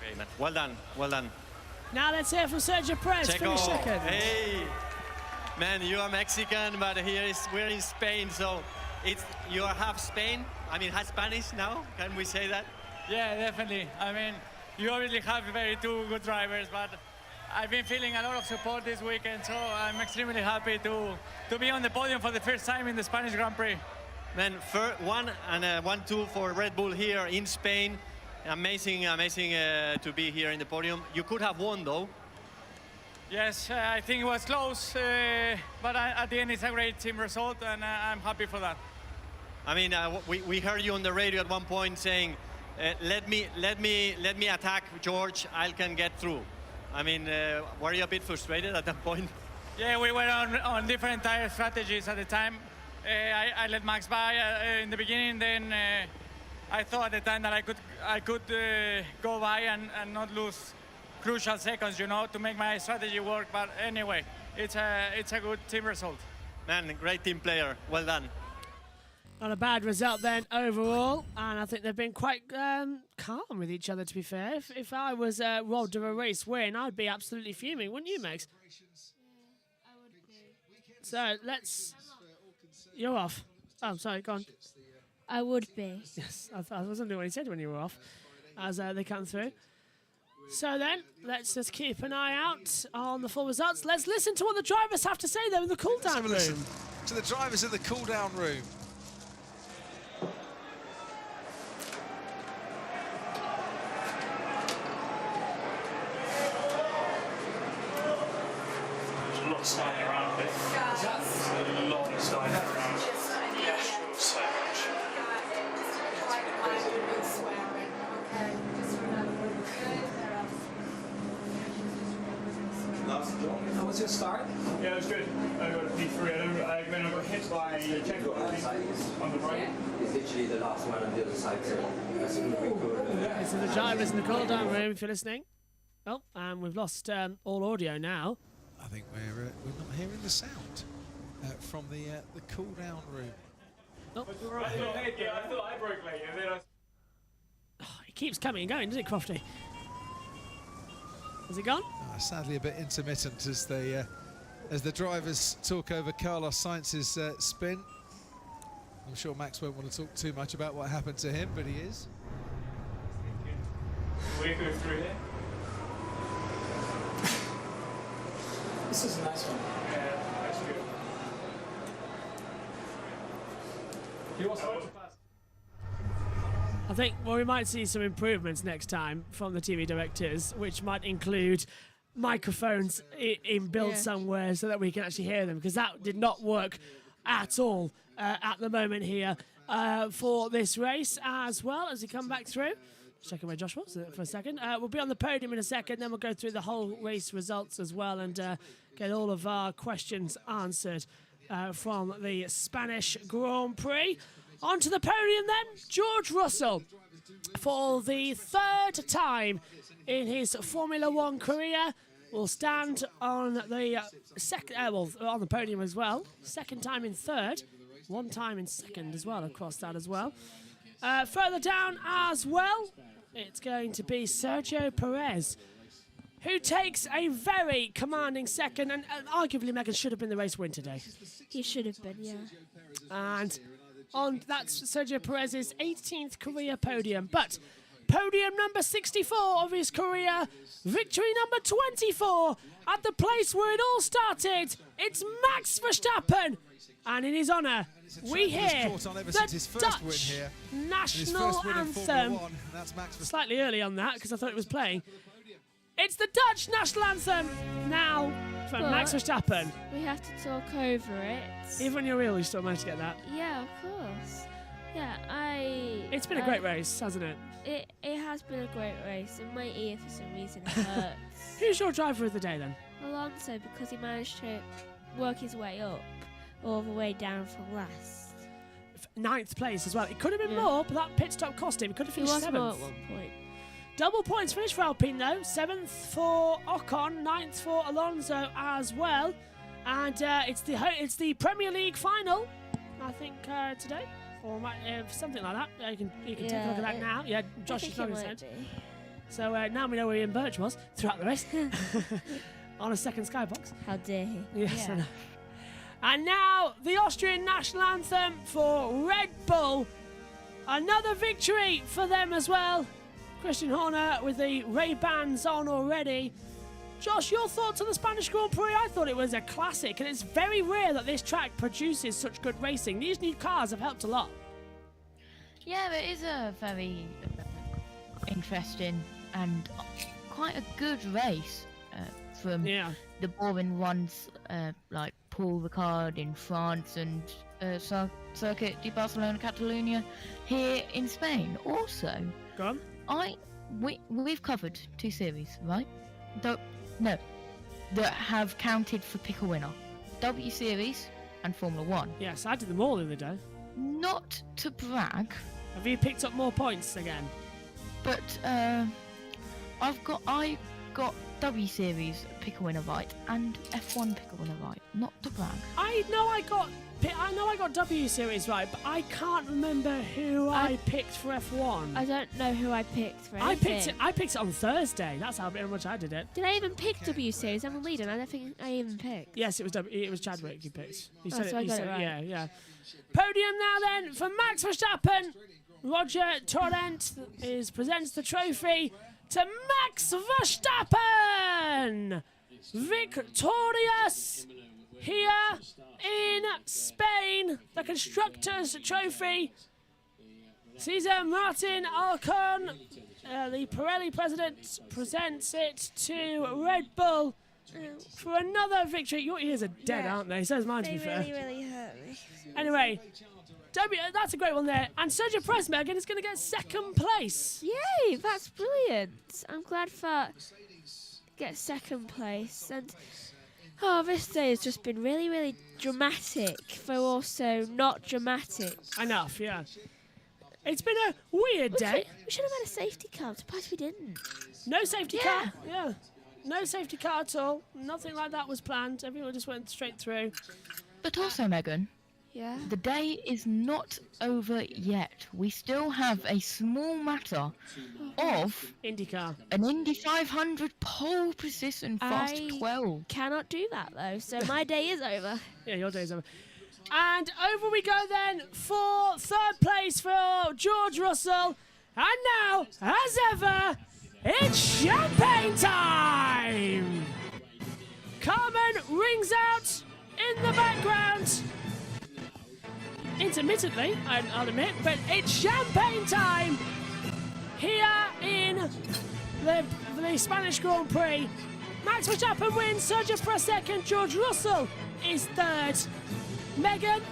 Great, man. Well done, well done. Now let's hear from Sergio Perez, finish second. Hey. Man, you are Mexican, but we're in Spain, so you are half Spain. I mean, half Spanish now. Can we say that? Yeah, definitely. I mean, you obviously have two good drivers, but I've been feeling a lot of support this weekend, so I'm extremely happy to be on the podium for the first time in the Spanish Grand Prix. Man, 1-2 for Red Bull here in Spain. Amazing to be here in the podium. You could have won, though. Yes, I think it was close, but at the end it's a great team result, and I'm happy for that. I mean, we heard you on the radio at one point saying, "Let me attack George. I can get through." I mean, were you a bit frustrated at that point? Yeah, we were on different tire strategies at the time. I let Max by in the beginning, then I thought at the time that I could go by and not lose crucial seconds, you know, to make my strategy work. But anyway, it's a good team result. Man, great team player. Well done. Not a bad result then overall, and I think they've been quite calm with each other, to be fair. If I was robbed of a race win, I'd be absolutely fuming, wouldn't you, Megs? I would agree. So let's... You're off. Oh, sorry, go on. I would be. Yes, I wasn't doing what he said when you were off, as they come through. So then, let's just keep an eye out on the full results. Let's listen to what the drivers have to say, though, in the cool-down room. Listen to the drivers in the cool-down room. There's a lot of standing around a bit. There's a lot of standing around. Yes, so much. How was your start? Yeah, it was good. I got a P3. I got hit by Checo on the right. It's literally the last one on the other side, so that's a good record. So the drivers in the cool-down room, if you're listening. Oh, and we've lost all audio now. I think we're not hearing the sound from the cool-down room. Oh. I thought I broke late, and then It keeps coming and going, doesn't it, Crofty? Has it gone? Sadly, a bit intermittent as the drivers talk over Carlos Sainz's spin. I'm sure Max won't want to talk too much about what happened to him, but he is. we go through here. This is a nice one. Yeah, that's good. He was I think, well, we might see some improvements next time from the TV directors, which might include microphones in built somewhere so that we can actually hear them, because that did not work at all at the moment here for this race as well as we come back through. Checking where Josh was for a second. We'll be on the podium in a second, then we'll go through the whole race results as well and get all of our questions answered from the Spanish Grand Prix. Onto the podium then, George Russell, for the third time in his Formula One career, will stand on the on the podium as well. Second time in third, one time in second as well across that as well. Further down as well, it's going to be Sergio Perez, who takes a very commanding second, and arguably Megan should have been the race win today. He should have been, yeah. And that's Sergio Perez's 18th career podium, but podium number 64 of his career, victory number 24 at the place where it all started. It's Max Verstappen, and in his honour, we hear the Dutch national anthem. Slightly early on that because I thought it was playing. It's the Dutch national anthem now from Max Verstappen. We have to talk over it. Even when you're real, you still managed to get that. Yeah, of course. Yeah, It's been a great race, hasn't it? It has been a great race. In my ear, for some reason, it hurts. Who's your driver of the day then? Alonso, because he managed to work his way up, all the way down from last. 9th place as well. It could have been more, but that pit stop cost him. He could have finished 7th. More at one point. Double points finish for Alpine though. 7th for Ocon, 9th for Alonso as well. And it's the Premier League final, I think, today. Or something like that. You can take a look at that now. Yeah, Josh is nodding his head. So now we know where Ian Birch was throughout the race. On a second skybox. How dare he? Yes, I know. And now the Austrian national anthem for Red Bull. Another victory for them as well. Christian Horner with the Ray-Bans on already. Josh, your thoughts on the Spanish Grand Prix? I thought it was a classic, and it's very rare that this track produces such good racing. These new cars have helped a lot. Yeah, it is a very interesting and quite a good race. from the boring ones like Paul Ricard in France and Circuit de Barcelona Catalunya here in Spain. Also, go on. We've covered 2 series, right? That have counted for pick a winner. W Series and Formula 1. Yes, I did them all the other day. Not to brag. Have you picked up more points again? But I got W Series pick a winner right and F1 pick a winner right. Not to brag. I know I got W Series right, but I can't remember who I picked for F1. I don't know who I picked for anything. I picked it on Thursday. That's how much I did it. Did I even pick W Series? I'm a leader, and I don't think I even picked. Yes, it was Chadwick you picked. He said so I got it right. Yeah. Podium now then for Max Verstappen. Roger Torrent presents the trophy to Max Verstappen, victorious here in Spain. The Constructors' Trophy. Cesar Martin Alcon, the Pirelli president, presents it to Red Bull for another victory. Your ears are dead, aren't they? So's mine, to be fair. They really hurt me. Anyway, that's a great one there. And Sergio Perez, Megan, is going to get 2nd place. Yay, that's brilliant. I'm glad for get 2nd place. And this day has just been really, really dramatic, but also not dramatic. Enough, yeah. It's been a weird day. We should have had a safety car. I'm surprised we didn't. No safety car? Yeah. No safety car at all. Nothing like that was planned. Everyone just went straight through. But also, Megan, the day is not over yet. We still have a small matter of IndyCar. An Indy 500 pole position fast 12. Cannot do that though, so my day is over. Yeah, your day's over. And over we go then for 3rd place for George Russell. And now, as ever, it's champagne time! Carmen rings out in the background. Intermittently, I'll admit, but it's champagne time here in the Spanish Grand Prix. Max Verstappen wins, Sergio Perez 2nd, George Russell is 3rd. Megan,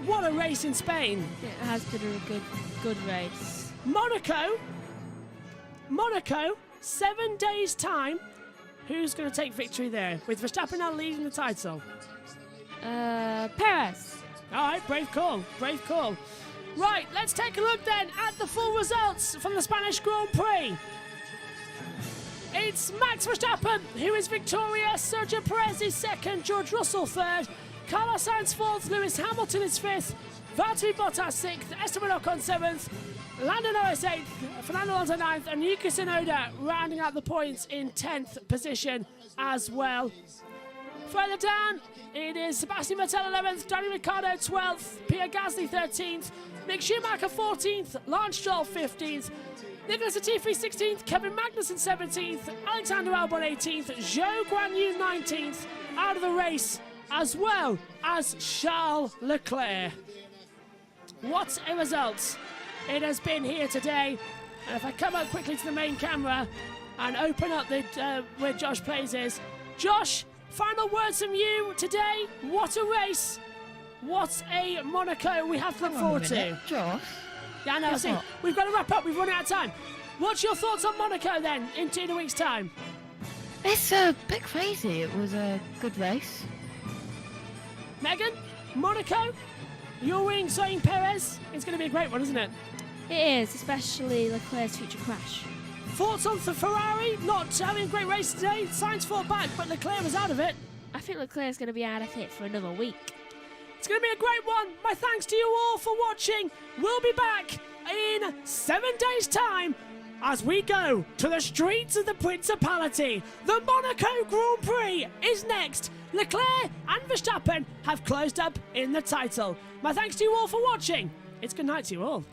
what a race in Spain. It has been a good race. Monaco, 7 days' time. Who's going to take victory there? With Verstappen now leading the title. Perez. All right, brave call. Right, let's take a look then at the full results from the Spanish Grand Prix. It's Max Verstappen who is victorious. Sergio Perez is 2nd, George Russell 3rd, Carlos Sainz 4th, Lewis Hamilton is 5th, Valtteri Bottas 6th, Esteban Ocon 7th, Lando Norris 8th, Fernando Alonso 9th, and Yuki Tsunoda rounding out the points in 10th position as well. Further down, it is Sebastian Vettel 11th, Danny Ricciardo 12th, Pierre Gasly 13th, Mick Schumacher 14th, Lance Stroll 15th, Nicholas Latifi 16th, Kevin Magnussen 17th, Alexander Albon 18th, Zhou Guanyu 19th, out of the race, as well as Charles Leclerc. What a result it has been here today. And if I come up quickly to the main camera and open up the where Josh Plays is. Josh, final words from you today. What a race. What a Monaco we have to look forward to. Josh? Yeah, I know. See, we've got to wrap up. We've run out of time. What's your thoughts on Monaco then in 2 weeks' time? It's a bit crazy. It was a good race. Megan, Monaco, you're winning Sergio Perez. It's going to be a great one, isn't it? It is, especially Leclerc's future crash. Thoughts on the Ferrari not having a great race today? Sainz fought back, but Leclerc was out of it. I think Leclerc's going to be out of it for another week. It's going to be a great one. My thanks to you all for watching. We'll be back in 7 days' time as we go to the streets of the Principality. The Monaco Grand Prix is next. Leclerc and Verstappen have closed up in the title. My thanks to you all for watching. It's good night to you all.